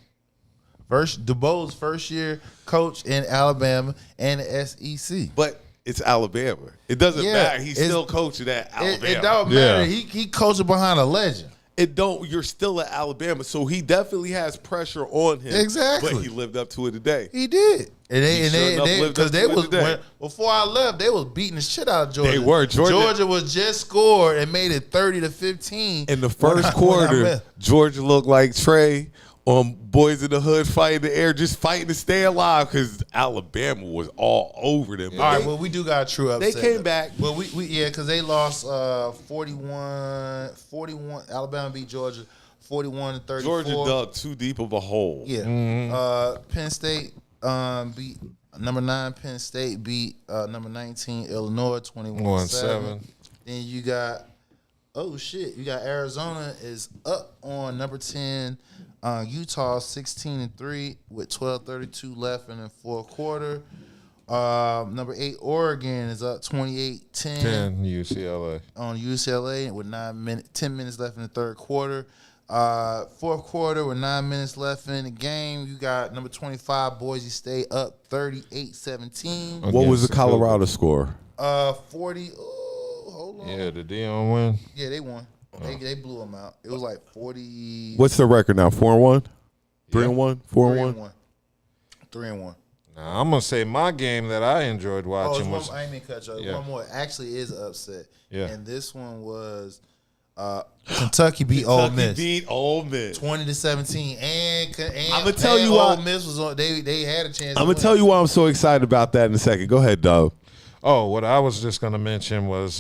DeBoe's first year coach in Alabama and the SEC. But it's Alabama. It doesn't matter. He's still coaching at Alabama. It don't matter. He coaching behind a legend. You're still at Alabama, so he definitely has pressure on him. Exactly. But he lived up to it today. He did. Because before I left, they was beating the shit out of Georgia. They were. Georgia was just scored and made it 30-15. In the first quarter, Georgia looked like Trey on Boys in the Hood fighting the air, just fighting to stay alive because Alabama was all over them. All right, well, we do got a true upset. They came back. Well, because they lost 41. Alabama beat Georgia 41-34. Georgia dug too deep of a hole. Yeah. Penn State beat number 9. Penn State beat number 19 Illinois 21-7. Then you got Oh shit! You got Arizona is up on number 10. Utah 16-3 with 12:32 left in the fourth quarter. Number 8 Oregon is up 28-10 10 UCLA on UCLA with 10 minutes left in the third quarter. Fourth quarter with 9 minutes left in the game. You got number 25 Boise State up 38-17. What was the Colorado score? 40. Oh, hold on. Yeah, the Dion win. Yeah, they won. They blew them out. It was like 40. What's the record now? 4-1, 3-1, 4-1, 3-1. Now, I'm gonna say my game that I enjoyed watching was. I ain't mean to cut you. Yeah. One more actually is an upset. Yeah. And this one was Kentucky beat Ole Miss. Beat Ole Miss 20-17. And I'm gonna tell you why Ole Miss was on. They had a chance. I'm gonna tell you why I'm so excited about that in a second. Go ahead, Dove. Oh, what I was just gonna mention was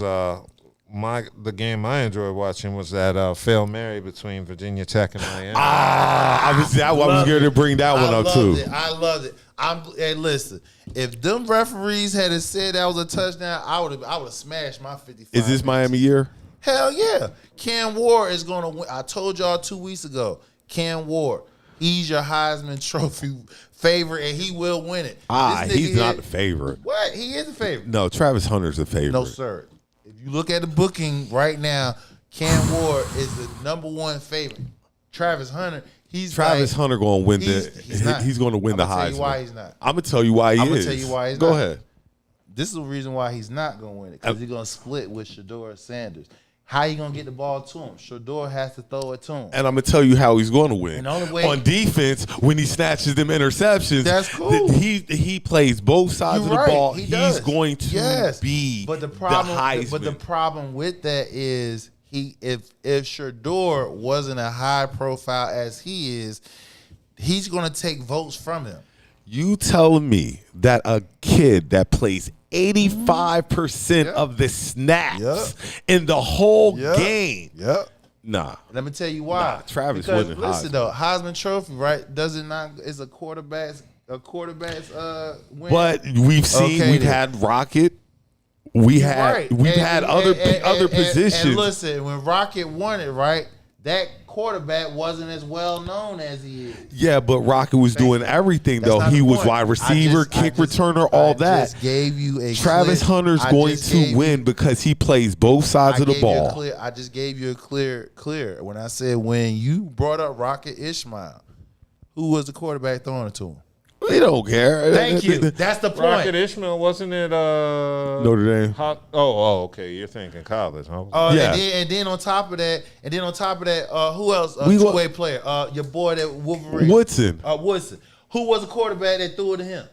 the game I enjoyed watching was that Fail Mary between Virginia Tech and Miami. I was going to bring that one up too. I loved it. Hey, listen. If them referees had said that was a touchdown, I would have smashed my 55. Is this Miami year? Hell yeah. Cam Ward is going to win. I told y'all 2 weeks ago. Cam Ward, he's your Heisman Trophy favorite, and he will win it. He's not the favorite. What? He is the favorite. No, Travis Hunter's the favorite. No, sir. If you look at the booking right now, Cam Ward is the number 1 favorite. Travis Hunter, Hunter going to win he's going to win the Heisman. I'm going to tell you why he's not. I'm going to tell you why he is. I'm going to tell you why he's not. Go ahead. This is the reason why he's not going to win it, because he's going to split with Shedeur Sanders. How you going to get the ball to him? Shedeur has to throw it to him. And I'm going to tell you how he's going to win. And the only way on defense, when he snatches them interceptions, that's cool. He plays both sides of the ball. He's going to be the Heisman. But the problem with that is if Shedeur wasn't a high profile as he is, he's going to take votes from him. You telling me that a kid that plays 85% of the snaps in the whole game? Yep. Nah. Let me tell you why. Travis because wasn't listen Heisman. though, Heisman Trophy, right? Does it not? Is a quarterback's win? But we've seen we've had Rocket. We've had other positions. And listen, when Rocket won it, right? That quarterback wasn't as well known as he is. Yeah, but Rocket was doing everything though. He was wide receiver, kick returner, all that. Just gave you a Travis Hunter's going to win because he plays both sides of the ball. I just gave you a clear. When I said when you brought up Rocket Ishmael, who was the quarterback throwing it to him? They don't care. Thank you. That's the point. Rocket Ishmael, wasn't it? Notre Dame. Okay. You're thinking college, huh? Yeah. And then on top of that, who else? Two-way player. Your boy that Wolverine. Woodson. Woodson. Who was the quarterback that threw it to him?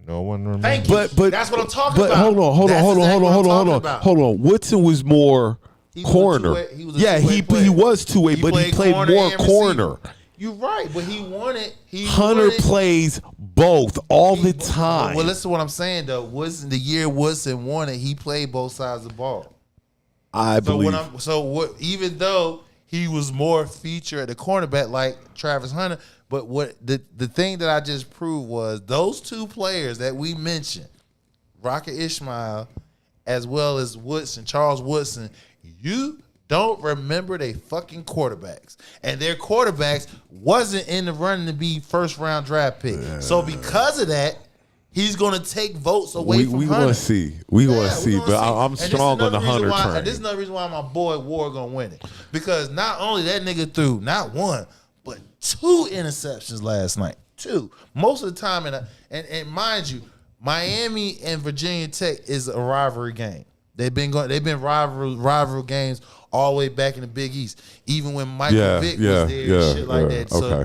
No one remembers. Thank you. But that's what I'm talking about. But hold on. Woodson was more corner. He was two-way, but he played more corner. You're right, but he won it. Hunter plays both all the time. Well, listen to what I'm saying, though. The year Woodson won it, he played both sides of the ball. I believe. Even though he was more featured at the cornerback like Travis Hunter, but what the thing that I just proved was those two players that we mentioned, Rocket Ishmael as well as Woodson, Charles Woodson, you don't remember they fucking quarterbacks. And their quarterbacks wasn't in the running to be first round draft pick. So because of that, he's going to take votes away from Hunter. We're going to see. We're going to see. But I'm strong on the Hunter train. And this is another reason why my boy Ward going to win it. Because not only that nigga threw not one, but 2 interceptions last night. 2. Most of the time, and mind you, Miami and Virginia Tech is a rivalry game. They've been rivalry games all the way back in the Big East, even when Michael Vick was there and shit like that. So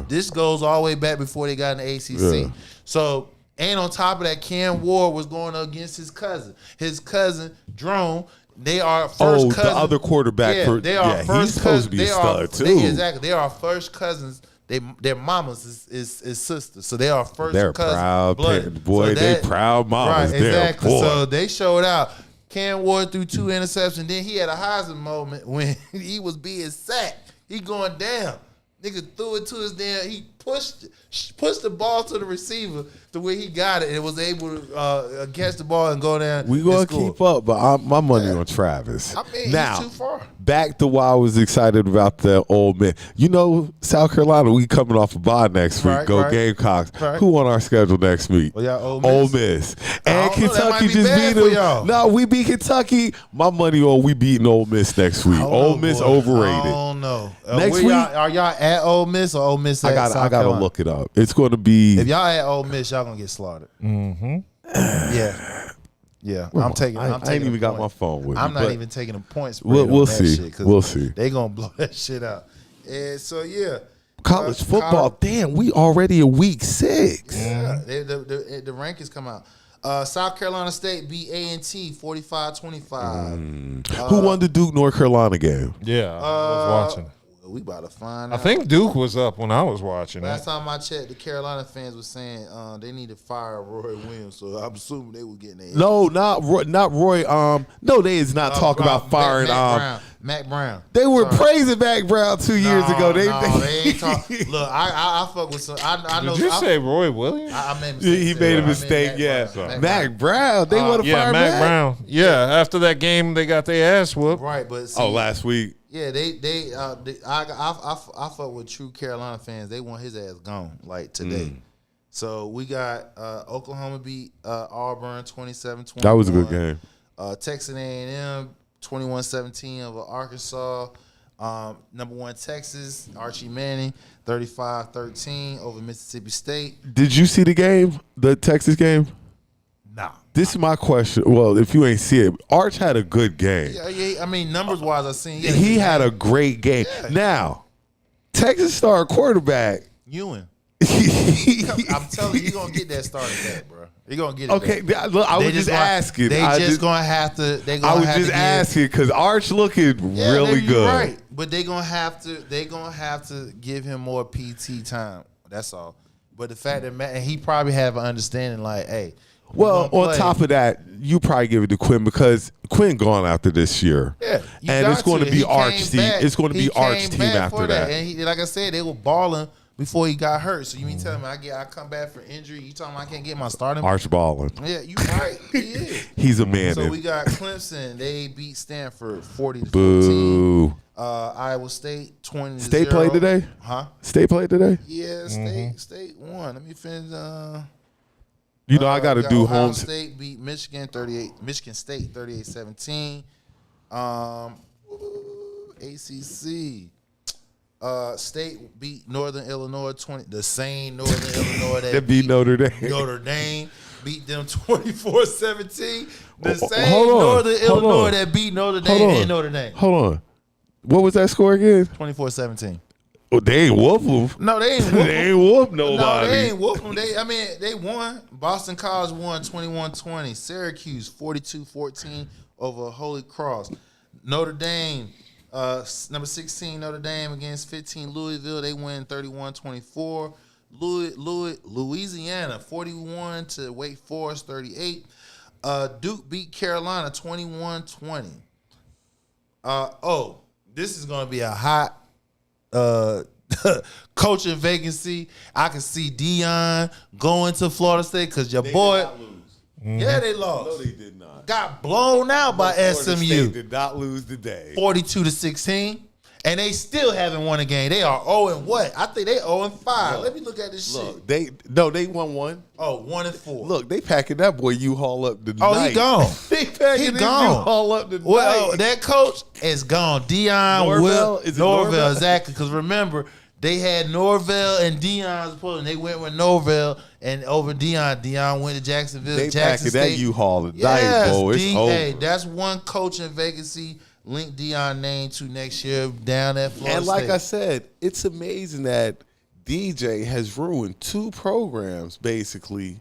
this goes all the way back before they got in the ACC. So, and on top of that, Cam Ward was going up against his cousin. His cousin, Drone, they are first cousins. The other quarterback. They are first he's supposed to be a stud, too. Exactly. They are first cousins. Their mamas is sisters. So they are first They're cousins. Proud parents. Boy, they proud mamas. Right, exactly. So they showed out. Cam Ward threw 2 interceptions. Then he had a Heisman moment when he was being sacked. He going down. Nigga threw it to his damn. He pushed the ball to the receiver to where he got it and was able to catch the ball and go down. We gonna keep up, but my money on Travis. I mean, now, he's too far. Back to why I was excited about the Ole Miss. You know, South Carolina, we coming off a bye next week. Right, Go right. Gamecocks. Right. Who on our schedule next week? Well, y'all Ole Miss. And don't know, that might Kentucky be just bad beat for them. y'all. No, we beat Kentucky. My money on we beating Ole Miss next week. Ole Miss overrated. I don't know. Next where week- are y'all at Ole Miss or Ole Miss at I South gotta Carolina? look it up. It's going to be. If y'all at Ole Miss, y'all gonna get slaughtered. Mm-hmm. Yeah. I'm taking. I ain't even got my phone with me. I'm not but even taking a point spread. We'll on that see. Shit 'cause We'll see. They gonna blow that shit out. And so yeah, College football. Damn, we already in week 6. Yeah, the rankings come out. South Carolina State beat A&T 45-25. Who won the Duke North Carolina game? Yeah, I was watching. We about to find I out. think Duke was up when I was watching Last it. time I checked, the Carolina fans were saying they need to fire Roy Williams, so I'm assuming they were getting their No, not Roy. No, they is not talking about firing. Mac Brown. They were Sorry. praising Mac Brown 2 years ago. They ain't talk. Look, I fuck with some. I know. Did you say Roy Williams? I made a mistake. he made a mistake. Yeah, Mac Brown. They want to Yeah, fire Mac Brown. Yeah, after that game, they got their ass whooped. Right, but see, last week. yeah, I fuck with true Carolina fans. They want his ass gone like today. So we got Oklahoma beat Auburn 27-21. That was a good game. Texas A&M 21-17 over Arkansas. Number 1 Texas, Archie Manning 35-13 over Mississippi State. Did you see the game? The Texas game? Nah. This is my question. Well, if you ain't see it, Arch had a good game. Yeah, I mean, numbers wise, I seen. Yeah, He had a great game. Yeah. Now, Texas star quarterback. Ewan. I'm telling you, you're gonna get that started back, bro. You're gonna get it. Okay, back. look, I They was just gonna- asking. They just gonna have to. They gonna I was have just to give- asking because Arch looking Yeah, really you're good. right? But they gonna have to. They gonna have to give him more PT time. That's all. But the fact that and he probably have an understanding, like, hey. we Well, gonna on play. top of that, you probably give it to Quinn because Quinn gone after this year. Yeah, you and it's got going to be He Arch came team. back. It's going to He be Arch came team back after for that. And like I said, they were balling before he got hurt. So you mean tell me I come back for injury? You talking about I can't get my starting? Arch balling. Yeah, you right. He is. He's a man. So we got Clemson. They beat Stanford 40-14. Boo. Iowa State 20-0. State played today? Huh? State played today? Yeah, State won. Let me finish. You know, I got to do Ohio home. State beat Michigan Michigan State 38-17. ACC. State beat Northern Illinois 20. The same Northern Illinois That beat Notre Dame. Notre Dame beat them 24-17. The same hold on, Northern hold Illinois on. that beat Notre Hold Dame on. and Notre Dame. Hold on. What was that score again? 24-17. Oh, they ain't whoop them. No, they ain't whoop They ain't whoop nobody. No, they ain't whoop them. They won. Boston College won 21-20. Syracuse 42-14 over Holy Cross. Notre Dame, number 16 Notre Dame against 15 Louisville. They win 31-24. Louisiana 41 to Wake Forest 38. Duke beat Carolina 21-20. This is gonna be a hot coaching vacancy. I can see Dion going to Florida State because your boy. Did not lose. Yeah, they lost. No, they did not. Got blown out by Florida SMU. State did not lose today. 42-16. And they still haven't won a game. They are 0 and what? I think they 0 and 5. Let me look at this shit. They won one. Oh, 1 and 4. Look, they packing that boy U-Haul up tonight. Oh, he gone. They packing He his gone. U-Haul up tonight. Well, that coach is gone. Dion Norvell? Is it Norvell? exactly. Because remember, they had Norvell and Dion's opponent. They went with Norvell and over Dion. Dion went to Jacksonville. They Jackson packing that State. U-Haul tonight, Yes, boy. It's over. Hey, that's one coaching vacancy. Link Dion name to next year down at Florida And like State. I said, it's amazing that DJ has ruined 2 programs basically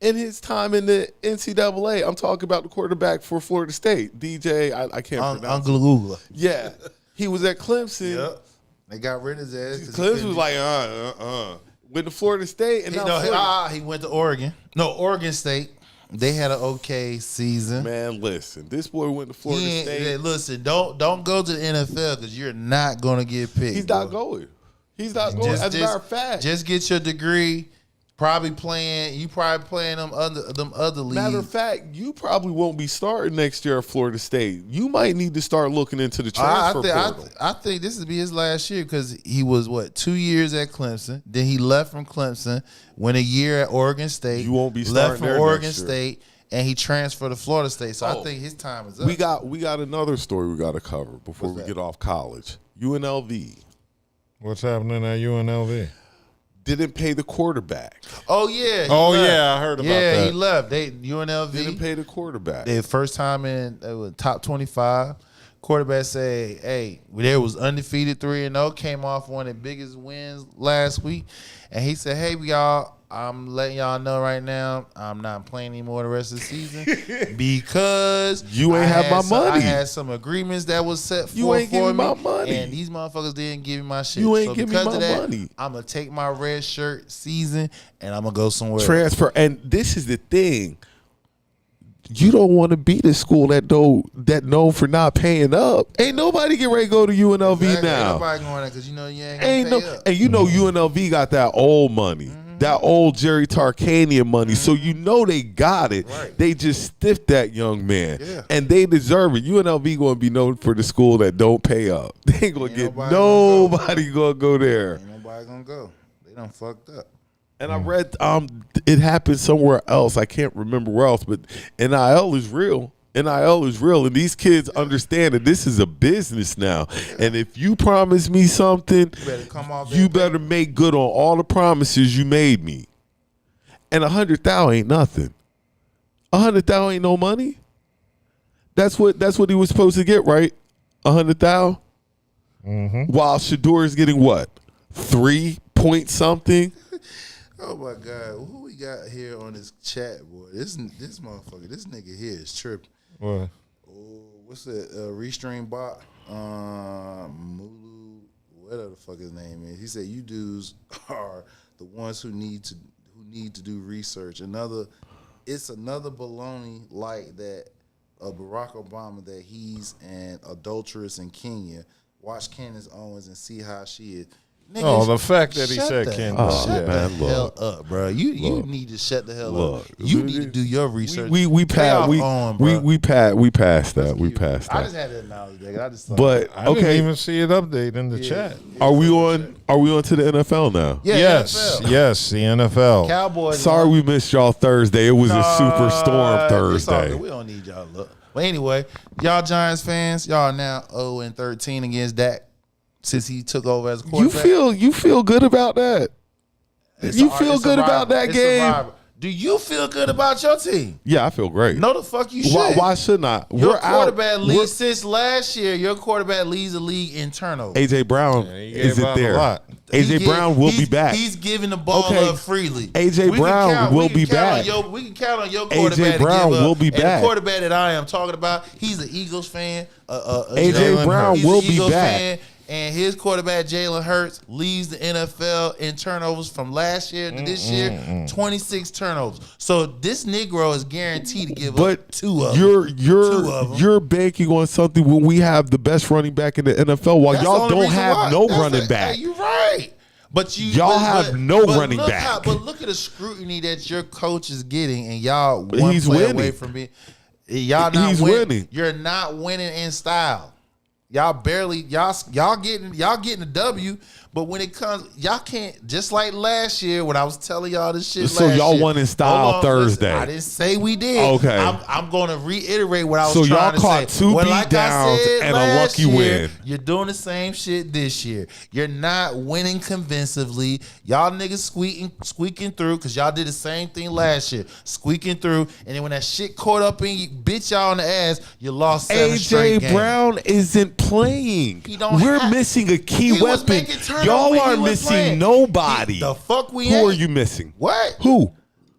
in his time in the NCAA. I'm talking about the quarterback for Florida State, DJ. I can't pronounce it. Uncle Yeah, he was at Clemson. Yep. They got rid of his ass. Clemson was like, with the Florida State, and now he went to Oregon. No, Oregon State. They had an okay season. Man, listen, this boy went to Florida State. Listen, don't go to the NFL because you're not gonna get picked. He's not going. He's not going. As a matter of fact, just get your degree. Probably playing them other leagues. Matter of fact, you probably won't be starting next year at Florida State. You might need to start looking into the transfer portal. I think this would be his last year because he was 2 years at Clemson. Then he left from Clemson, went a year at Oregon State. You won't be starting left from there Oregon next year. State, and he transferred to Florida State. So I think his time is up. We got another story we got to cover before we get off college. UNLV. What's happening at UNLV? Didn't pay the quarterback. Oh yeah. I heard about that. Yeah, he left. UNLV Didn't pay the quarterback. Their first time in top 25. Quarterback say, "Hey, there was undefeated 3-0. Came off one of the biggest wins last week, and he said, "Hey, y'all, I'm letting y'all know right now, I'm not playing anymore the rest of the season because you ain't have my money. I had some agreements that was set You forth ain't for giving me, my money, and these motherfuckers didn't give me my shit. You ain't so give me because my of that, money. I'm gonna take my red shirt season and I'm gonna go somewhere Transfer, and this is the thing." You don't want to be the school that known for not paying up. Ain't nobody get ready to go to UNLV now. Ain't nobody going there because you know you ain't gonna pay up. And you know UNLV got that old money, that old Jerry Tarkanian money. So you know they got it. Right. They just stiffed that young man, Yeah. and they deserve it. UNLV going to be known for the school that don't pay up. They ain't gonna get nobody gonna go there. Ain't nobody gonna go. They done fucked up. And I read it happened somewhere else. I can't remember where else, but NIL is real. NIL is real, and these kids understand that this is a business now. And if you promise me something, you better make good on all the promises you made me. And 100,000 ain't nothing. 100,000 ain't no money. That's what he was supposed to get, right? 100,000. While Shador is getting what? 3 point something. Oh my God, who we got here on this chat, boy? This motherfucker, this nigga here is tripping. What? Oh, what's that? Restream bot, Mulu, whatever the fuck his name is. He said you dudes are the ones who need to do research. It's another baloney like that of Barack Obama that he's an adulteress in Kenya. Watch Candace Owens and see how she is. Niggas, the fact that he said Candace. Shut the hell up, bro. You need to shut the hell up. You need to do your research. We passed that. We passed that. I just had to acknowledge that. I just thought, But I didn't even see it update in the chat. Are we on to the NFL now? yeah, Yes, NFL. yes, the NFL. Cowboys. Sorry we missed y'all Thursday. It was a super storm It's all Thursday. good. We don't need y'all look. But anyway, y'all Giants fans, y'all now 0-13 against Dak since he took over as a quarterback. You feel good about that? You feel good about that game? Do you feel good about your team? Yeah, I feel great. No, the fuck you should. Why shouldn't I? Your quarterback leads since last year. Your quarterback leads the league in turnovers. AJ Brown isn't there. AJ Brown will be back. He's giving the ball up freely. AJ Brown will be back. We can count on your quarterback. AJ Brown will be back. And the quarterback that I am talking about, he's an Eagles fan. AJ Brown will be back. And his quarterback, Jalen Hurts, leads the NFL in turnovers from last year to this year, 26 turnovers. So this Negro is guaranteed to give up 2 of them. You're banking on something when we have the best running back in the NFL while y'all don't have no running back. Hey, you're right. But y'all have no running back. But look at the scrutiny that your coach is getting, and y'all one play away from being. Y'all not winning. You're not winning in style. Y'all barely y'all getting a W, but when it comes, y'all can't. Just like last year when I was telling y'all this shit. So y'all won in style Thursday. Listen, I didn't say we did. Okay, I'm going to reiterate what I was trying to say. So y'all caught 2 beatdowns and a lucky win. You're doing the same shit this year. You're not winning convincingly. Y'all niggas squeaking through because y'all did the same thing last year, squeaking through. And then when that shit caught up in you, bit y'all in the ass, you lost 7 straight games. AJ Brown isn't playing. We're missing a key weapon. Y'all are missing nobody. The fuck we Who ain't? are you missing? What? Who?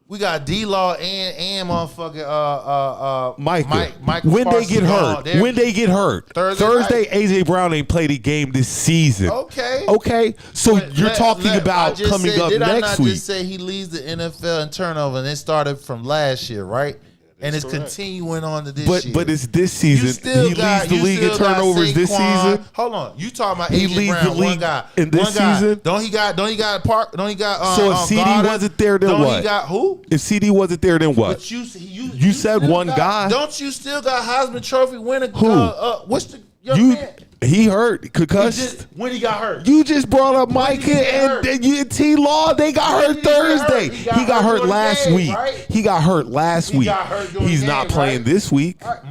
We got D-Law and motherfucking Mike. When they get hurt. When they get hurt. Thursday, AJ Brown ain't played a game this season. Okay. So you're talking about coming up next week. Did I not just say he leads the NFL in turnover and it started from last year, right? And it's continuing on to this year. But it's this season. He leads the league in turnovers this season. Hold on. You talking about He AJ leads Brown? the One league guy in this one guy. season? Don't he got Park? Don't he got? So if CD Goddard? wasn't there, then don't what? He got who? If CD wasn't there, then what? But you said still one guy. Don't you still got Heisman Trophy winner? Who? What's the young man? He hurt, concussed. When he got hurt? You just brought up Micah did he get hurt? and T Law. They got hurt Thursday. He got hurt during the last game, week. right? He got hurt last He week. got hurt during He's the not game, playing right? this week. All right,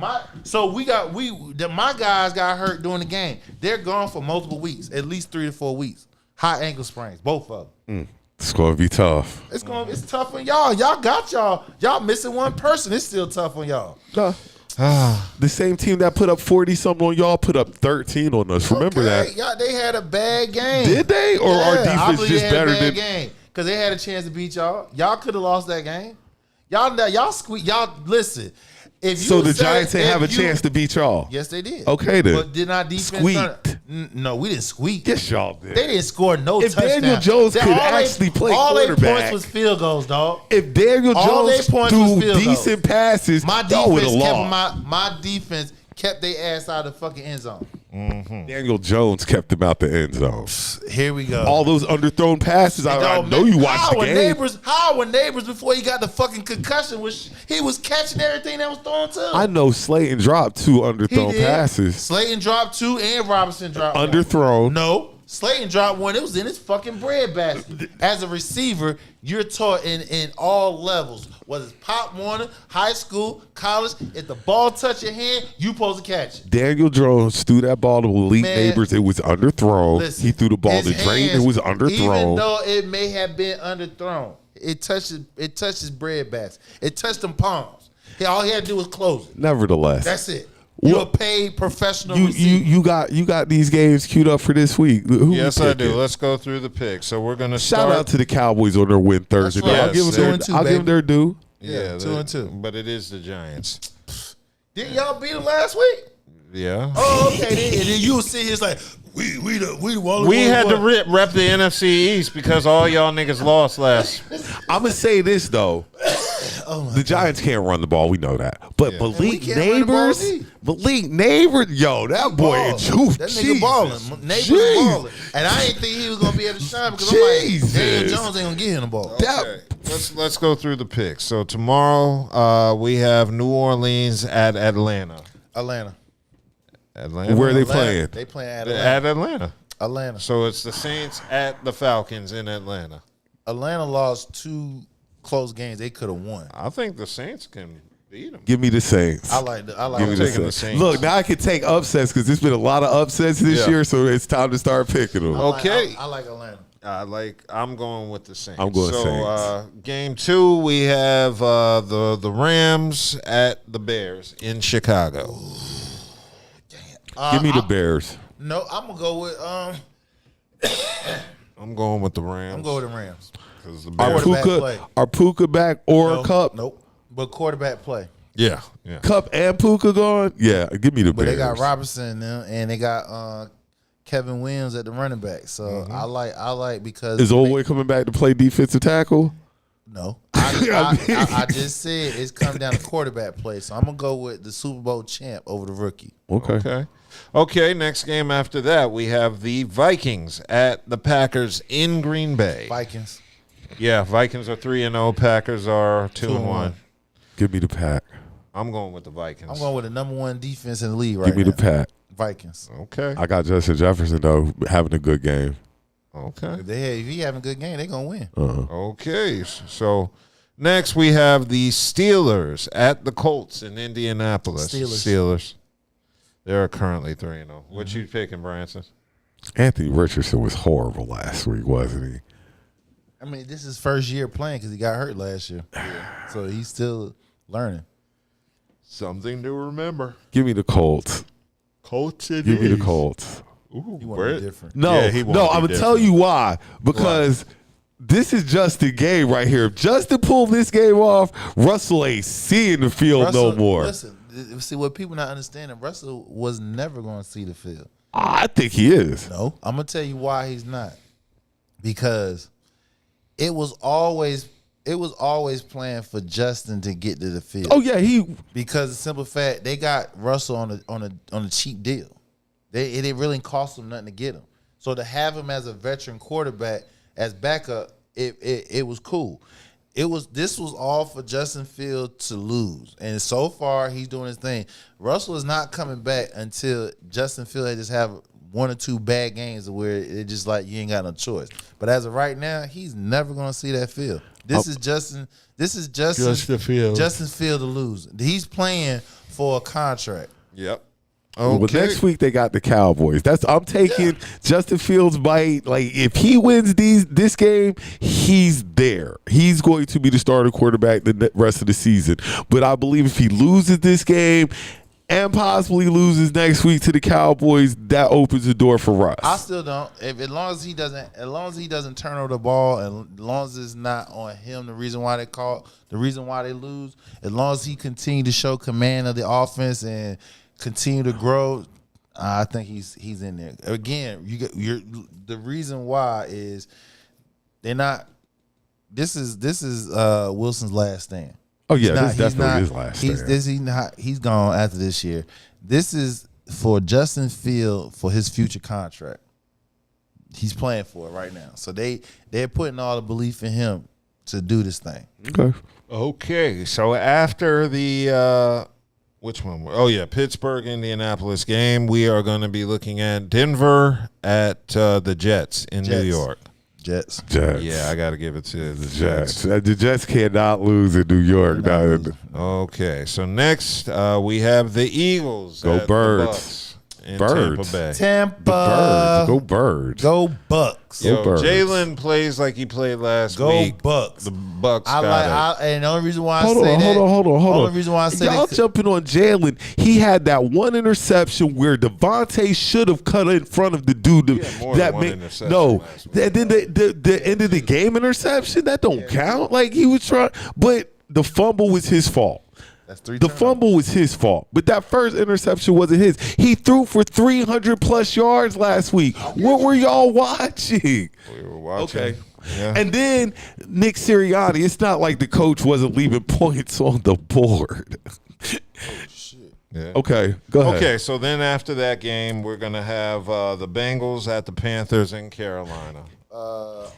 my guys got hurt during the game. They're gone for multiple weeks, at least 3 to 4 weeks. High ankle sprains, both of them. It's gonna be tough. It's tough on y'all. Y'all missing one person. It's still tough on y'all. The same team that put up 40 something on y'all put up 13 on us. Remember that? Y'all, they had a bad game. Did they? Or our defense just better than? game because they had a chance to beat y'all. Y'all could have lost that game. Y'all listen. If you So the said- Giants ain't if have a you- chance to beat y'all. Yes, they did. Okay, then. But did not defense Squeaked. No, we didn't squeak. Yes, y'all did. They didn't score no If touchdowns. Daniel Jones could actually play all quarterback. their points was field goals, dog. If Daniel All Jones they points was threw field goals. decent passes, My y'all would have defense kept lost. my defense kept their ass out of the fucking end zone. Daniel Jones kept them out the end zone. Here we go. All those underthrown passes, I know you watched the game. How were neighbors before he got the fucking concussion? He was catching everything that was thrown to him. I know Slayton dropped 2 He underthrown did. passes. Slayton dropped 2 and Robinson dropped 1. Underthrown. No. Slayton dropped 1. It was in his fucking bread basket. As a receiver, you're taught in all levels. Whether it's Pop Warner, high school, college, if the ball touch your hand, you supposed to catch it. Daniel Jones threw that ball to elite Man, neighbors. It was underthrown. Listen, He threw the ball to his Drain. It hands, was underthrown. Even though it may have been underthrown, it touched his bread basket. It touched them palms. All he had to do was close it. Nevertheless, That's it. You're a What- paid professional you receiver. you got these games queued up for this week. Who we Yes, I do. picking? Let's go through the picks. So we're gonna Shout start. out to the Cowboys on their win Thursday. That's right. I'll give Yes, them 2-2, I'll give them baby. their due. Yeah, 2-2. But it is the Giants. Didn't y'all beat them last week? Yeah. Oh, okay. And then you will see it's like we We had to rep the NFC East because all y'all niggas lost last. I'm gonna say this though. The Giants can't run the ball. We know that. But we Malik can't run the ball Neighbors, either. Malik Neighbors, yo, that boy Balling. is juice. That nigga balling. Neighbors balling. And I didn't think he was gonna be able to shine because I'm like, Daniel Jones ain't gonna get him the ball. Okay. Let's go through the picks. So tomorrow we have New Orleans at Atlanta. Atlanta. Where are they playing? They playing at At Atlanta. Atlanta. Atlanta. So it's the Saints at the Falcons in Atlanta. Atlanta lost 2 close games they could have won. I think the Saints can beat them. Give me the Saints. I like Give I'm me the taking the Saints. Look, now I can take upsets because there's been a lot of upsets this Yeah. year, so it's time to start picking them. Okay. I like Atlanta. I'm going with the Saints. I'm going so, Saints. Game 2, we have the Rams at the Bears in Chicago. Give me the Bears. No, I'm gonna go with I'm going with the Rams. I'm going with the Rams. 'Cause the Are Bears. Quarterback play. Puka back or No, Cup? Nope. But quarterback play. Yeah. Cup and Puka gone? Yeah, give me the But Bears. they got Robinson now, and they got Kevin Williams at the running back. So I like because Is Old Boy coming back to play defensive tackle? No, I just said it's coming down to quarterback play. So I'm gonna go with the Super Bowl champ over the rookie. Okay, next game after that, we have the Vikings at the Packers in Green Bay. Vikings. Yeah, Vikings are 3-0. Packers are 2-1. Give me the Pack. I'm going with the Vikings. I'm going with the number 1 defense in the league right Give me now. the Pack. Vikings. Okay. I got Justin Jefferson, though, having a good game. Okay. If he having a good game, they gonna win. Okay. So next we have the Steelers at the Colts in Indianapolis. Steelers. They're currently 3-0. What you picking, Branson? Anthony Richardson was horrible last week, wasn't he? I mean, this is his first year playing because he got hurt last year. So he's still learning. Something to remember. Give me the Colts. Colts it Give me is. the Colts. Ooh, He want to be different. No, Yeah, he won't no, be I'm gonna tell different. you why. Because this is Justin game right here. If Justin pulled this game off, Russell ain't seeing the field no more. Listen, see what people not understanding. Russell was never going to see the field. I think he is. No, I'm gonna tell you why he's not. Because it was always planned for Justin to get to the field. Oh yeah, because the simple fact they got Russell on a cheap deal. It didn't really cost them nothing to get him. So to have him as a veteran quarterback as backup, it was cool. This was all for Justin Fields to lose, and so far he's doing his thing. Russell is not coming back until Justin Fields just have 1 or 2 bad games where it's just like you ain't got no choice. But as of right now, he's never gonna see that field. This is Justin Fields to lose. He's playing for a contract. Yep. Okay. Well, next week they got the Cowboys. I'm taking Justin Fields' bite. Like, if he wins this game, he's there. He's going to be the starter quarterback the rest of the season. But I believe if he loses this game and possibly loses next week to the Cowboys, that opens the door for Russ. I still don't. As long as he doesn't turn over the ball, and as long as it's not on him, the reason why they lose, as long as he continue to show command of the offense and continue to grow, I think he's in there. Again, the reason why is they're not. This is Wilson's last stand. Oh yeah, this is definitely his last stand. He's gone after this year. This is for Justin Fields for his future contract. He's playing for it right now. So they're putting all the belief in him to do this thing. Okay. So after the which one? Oh, yeah, Pittsburgh, Indianapolis game. We are going to be looking at Denver at the Jets in New York. Jets. Yeah, I got to give it to the Jets. The Jets cannot lose in New York. Okay, so next we have the Eagles. Go at Birds. The Bucks in Tampa Bay. Go Birds. Go Bucks. Yo, Jalen plays like he played last week. Go Bucks. The Bucks got it. And the only reason why Hold on. only reason why I say y'all jumping on Jalen. He had that one interception where Devontae should have cut in front of the dude. That then the end of the game interception that don't count. Like he was trying, but the fumble was his fault. The fumble was his fault, but that first interception wasn't his. He threw for 300+ yards last week. What were y'all watching? We were watching. Okay. Yeah. And then Nick Sirianni, it's not like the coach wasn't leaving points on the board. Yeah. Okay, go ahead. Okay, so then after that game, we're going to have the Bengals at the Panthers in Carolina.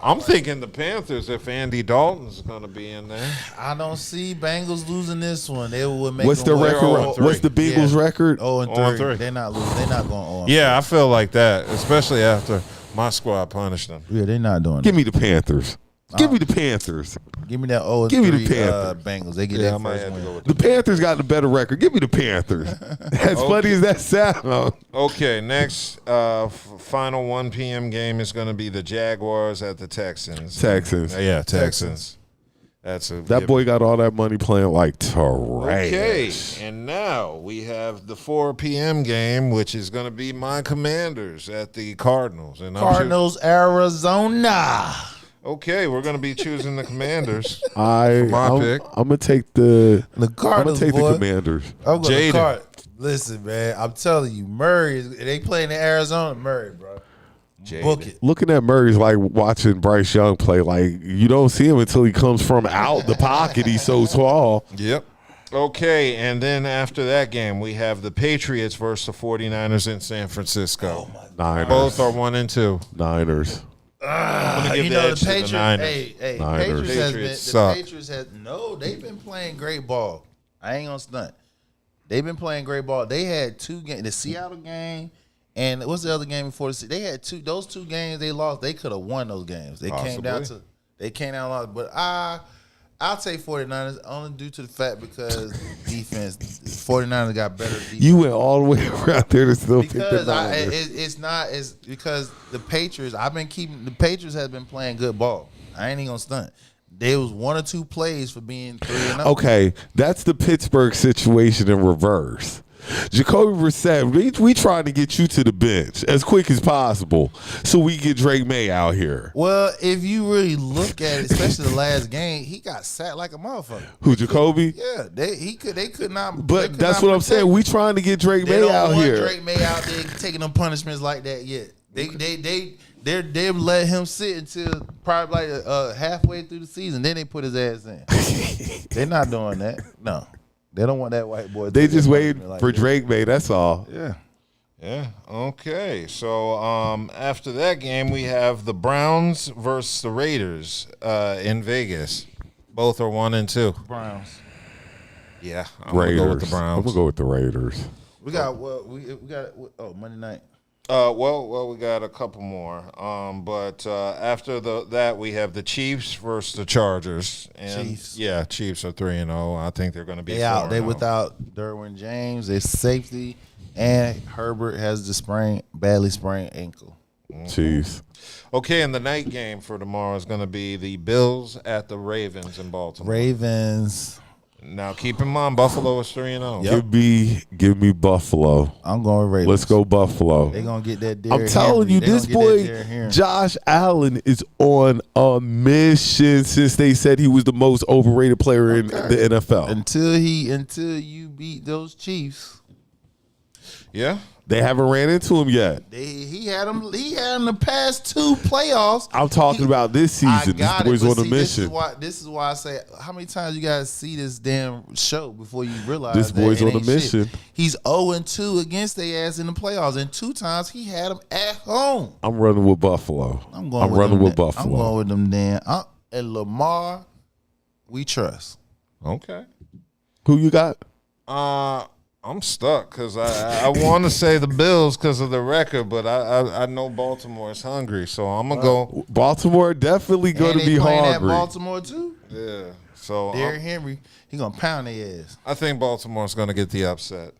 I'm thinking the Panthers if Andy Dalton's going to be in there. I don't see Bengals losing this one. They would make. What's the record? What's the Bengals record? 0-3. They're not losing. They're not going 0-3. Yeah, I feel like that, especially after my squad punished them. Yeah, they're not doing. Give me the Panthers. Give me the Panthers. Give me that 0-3. Give me the Panthers. Bengals. They get that first win. The Panthers got the better record. Give me the Panthers. As funny as that sounds. Okay, next final 1 p.m. game is going to be the Jaguars at the Texans. Yeah, Texans. That boy got all that money playing like trash. Okay, and now we have the 4 p.m. game, which is going to be my Commanders at the Cardinals. And Arizona. Okay, we're going to be choosing the Commanders. I'm going to take the Cardinals. I'm going to take the Commanders. I'm going to Cardinals. Listen, man, I'm telling you, Murray, they playing in Arizona. Murray, bro. Book it. Looking at Murray's like watching Bryce Young play. Like, you don't see him until he comes from out the pocket. He's so tall. Yep. Okay, and then after that game, we have the Patriots versus the 49ers in San Francisco. Niners. Both are 1-2. Niners. The Patriots. The Patriots they've been playing great ball. I ain't gonna stunt. They've been playing great ball. They had 2 games, the Seattle game, and what's the other game before the? They had those 2 games they lost. They could have won those games. They came down and lost. But I'll take 49ers only due to the fact because defense. 49ers got better defense. You went all the way around there to still pick the Niners. It's because the Patriots. The Patriots has been playing good ball. I ain't even gonna stunt. There was 1 or 2 plays for being 3-0. Okay, that's the Pittsburgh situation in reverse. Jacoby Brissett, we trying to get you to the bench as quick as possible so we get Drake May out here. Well, if you really look at it, especially the last game, he got sacked like a motherfucker. Who, Jacoby? Yeah, they could not. But that's what I'm saying. We trying to get Drake May out here. Drake May out there taking them punishments like that yet. They let him sit until probably like halfway through the season. Then they put his ass in. They're not doing that. No. They don't want that white boy. They just waiting for Drake May. That's all. Yeah. Yeah. Okay. So after that game, we have the Browns versus the Raiders in Vegas. Both are 1 and 2. Browns. Yeah, I'm gonna go with the Browns. I'm gonna go with the Raiders. We got we got Monday night. Well, we got a couple more. But after that, we have the Chiefs versus the Chargers. And Chiefs. Yeah, Chiefs are 3-0. I think they're going to be. They out. They 4-0. without Derwin James. Their safety, and Herbert has the badly sprained ankle. Chiefs. Okay, and the night game for tomorrow is going to be the Bills at the Ravens in Baltimore. Ravens. Now, keep in mind, Buffalo is 3-0. Give me Buffalo. I'm going with Ravens. Let's go Buffalo. They're going to get that I'm telling you, this boy, Josh Allen, is on a mission since they said he was the most overrated player in the NFL. Until you beat those Chiefs. Yeah. They haven't ran into him yet. He had him the past 2 playoffs. I'm talking about this season. This boy's on a mission. This is why I say, how many times you guys see this damn show before you realize this boy's on a mission. Shit. He's 0-2 against their ass in the playoffs, and 2 times he had them at home. I'm running with Buffalo. I'm running with Buffalo. I'm going with them then. And Lamar, we trust. Okay. Who you got? I'm stuck because I want to say the Bills because of the record, but I know Baltimore is hungry, so I'm gonna go. Baltimore definitely going to be hungry. At Baltimore too. Yeah. So Derrick Henry, he gonna pound their ass. I think Baltimore's gonna get the upset.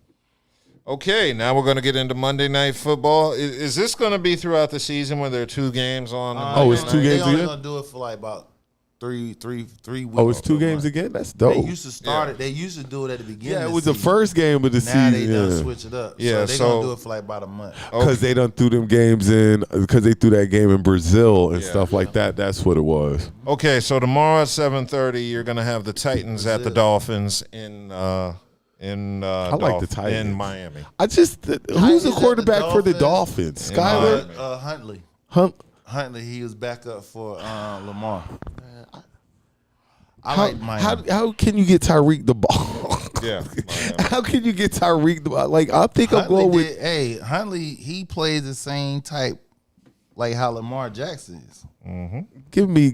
Okay, now we're gonna get into Monday Night Football. Is this gonna be throughout the season where there are 2 games on? It's 2 games They only again? gonna do it for like about three weeks. Oh, it's 2 games again? That's dope. They used to start it. They used to do it at the beginning. Yeah, it of was the the first game of the Now season. they done switch it up. Yeah, so they so- gonna do it for like about a month. Because they done threw them games in, because they threw that game in Brazil and stuff like that. That's what it was. Okay, so tomorrow at 7:30, you're gonna have the Titans at the Dolphins in I like the Titans. in Miami. Who's the Titans at quarterback the for the Dolphins? Dolphins? Skyler? Huntley. Hunt? Huntley, he was back up for Lamar. I like Miami. How can you get Tyreek the ball? Yeah. How can you get Tyreek the ball? Like, I think I'm going with. Huntley, he plays the same type like how Lamar Jackson is. Give me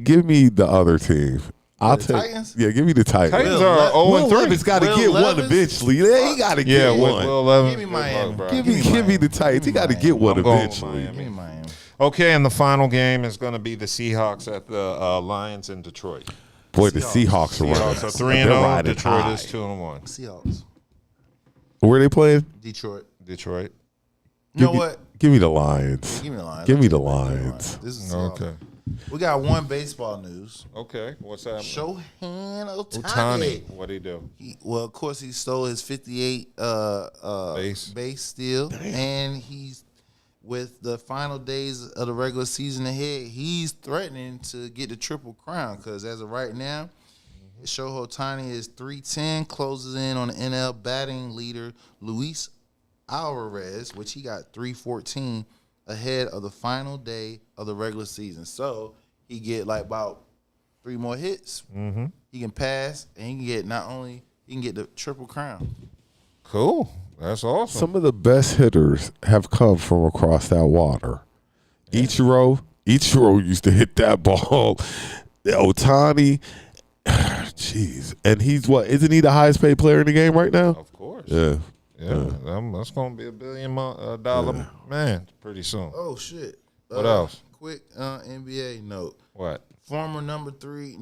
the other team. I'll take. Titans? Yeah, give me the Titans. Titans are 0-3. Levis got to Will get one Levis? eventually. Yeah, he got to Yeah, get one. Will Levis. Give me Miami. Give me the Titans. He got to get one I'm going with eventually. Miami. Give me Miami. Okay, and the final game is going to be the Seahawks at the Lions in Detroit. Boy, the Seahawks are Seahawks are running. 3-0. riding Detroit high. is 2-1. Seahawks. Where they playing? Detroit. Detroit. You know what? Give me the Lions. Give me the Lions. Give me the Lions. This is Seahawks. Okay. We got one baseball news. Okay. What's that? Shohei Ohtani. Ohtani. What'd he do? Well, of course, he stole his 58 base steal, and he's with the final days of the regular season ahead. He's threatening to get the triple crown because as of right now, Shohei Ohtani is 310, closes in on the NL batting leader Luis Alvarez, which he got 314 ahead of the final day of the regular season. So he get like about 3 more hits. He can pass, and he can get the triple crown. Cool. That's awesome. Some of the best hitters have come from across that water. Ichiro used to hit that ball. Ohtani, jeez, and he's what? Isn't he the highest paid player in the game right now? Of course. Yeah. That's going to be $1 billion man pretty soon. Oh shit! What else? Quick NBA note. What? Former number three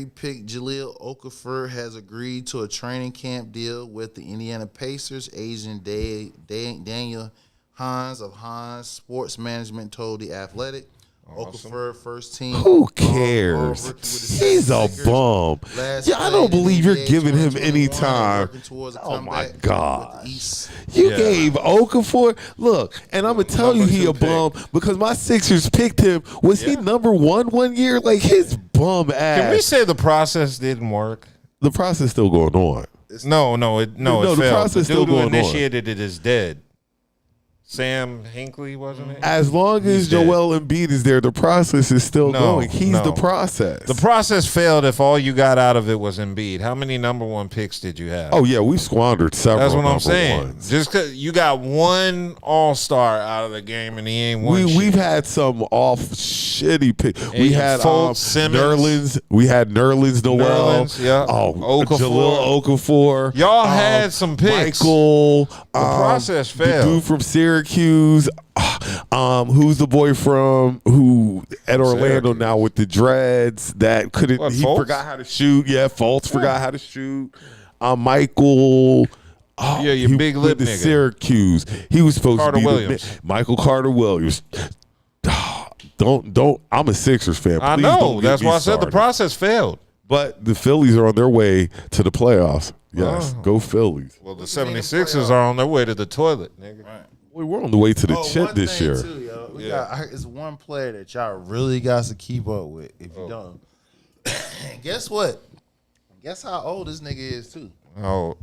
pick Jahlil Okafor has agreed to a training camp deal with the Indiana Pacers. Agent Daniel Hans of Hans Sports Management told The Athletic. Awesome. Okafor first team. Who cares? He's a bum. Yeah, I don't believe you're giving him any time. Oh my God! You gave Okafor. Look, and I'm gonna tell you he a bum because my Sixers picked him. Was he number 1 year? Like his bum ass. Can we say the process didn't work? The process still going on. No, it the failed. process The still dude who going on. initiated it is dead. Sam Hinckley, wasn't it? As long as dead. Joel Embiid is there, the process is still going. He's no. the process. The process failed if all you got out of it was Embiid. How many number one picks did you have? Oh yeah, we squandered several. That's what I'm number saying. ones. Just because you got one All-Star out of the game and he ain't won shit. We've had some off shitty picks. We had Fultz, Simmons. Nerlens. We had Nerlens Noel. Nerlens, yeah. Oh, Okafor. Jalil Okafor. Y'all had some picks. Michael. The process failed. The dude from Syracuse. Who's the boy from at Orlando Syracuse. now with the dreads that couldn't? What, he Fultz? forgot how to shoot. Yeah, Fultz forgot how to shoot. Michael. Oh, Yeah, your big lip the nigga. Syracuse. He was supposed Carter to be Williams. Michael Carter Williams. Don't. I'm a Sixers fan. I Please know. don't get That's me why I said the started. process failed. But the Phillies are on their way to the playoffs. Yes, go Phillies. Well, the 76ers are on their way to the toilet, nigga. We're on the way to the chip one this thing year. Too, yo. It's one player that y'all really got to keep up with. If you don't, guess what? Guess how old this nigga is too. Oh.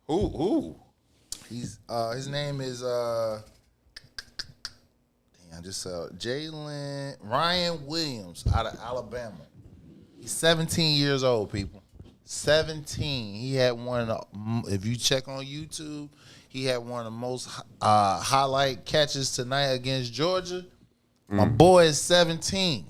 Who? He's his name is Jalen Ryan Williams out of Alabama. He's 17 years old, people. 17. He had one of the, if you check on YouTube, he had one of the most highlight catches tonight against Georgia. My boy is 17.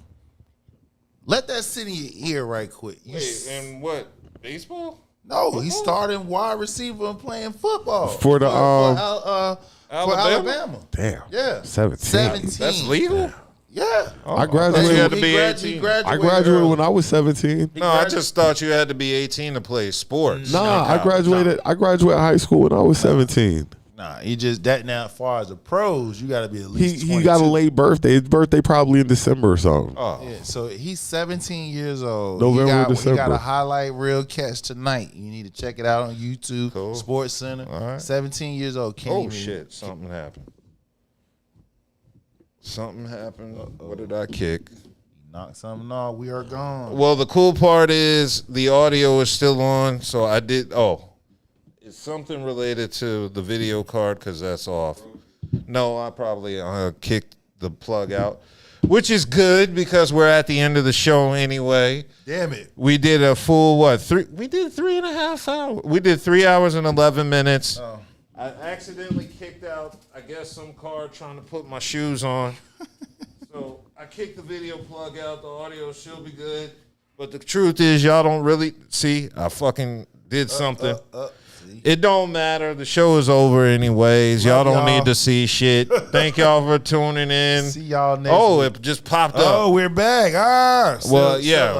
Let that sit in your ear right quick. Wait, and what? Baseball? No, he's starting wide receiver and playing football For the, for Alabama. Damn. Yeah, 17. That's legal? Yeah, I You graduated. had to be 18. I graduated when I was 17. No, I just thought you had to be 18 to play sports. Nah, I graduated high school when I was 17. Nah, he just that now. As far as the pros, you got to be at least. He got a 22. late birthday. His birthday probably in December or something. Oh. Yeah, so he's 17 years old. November, he got December. a highlight reel catch tonight. You need to check it out on YouTube, Cool. Sports Center. All right. 17 years old. Can't Oh, even, shit. Something happened. What did I kick? Knock something off. We are gone. Well, the cool part is the audio is still on. So I did. Oh, it's something related to the video card because that's off. No, I probably kicked the plug out, which is good because we're at the end of the show anyway. Damn it. We did a full We did 3.5 hours. We did 3 hours and 11 minutes. Oh. I accidentally kicked out, I guess, some card trying to put my shoes on. So I kicked the video plug out. The audio should be good. But the truth is, y'all don't really see. I fucking did something. It don't matter. The show is over anyways. Y'all don't need to see shit. Thank y'all for tuning in. See y'all next Oh, week. it just popped up. Oh, we're back. Well, yeah.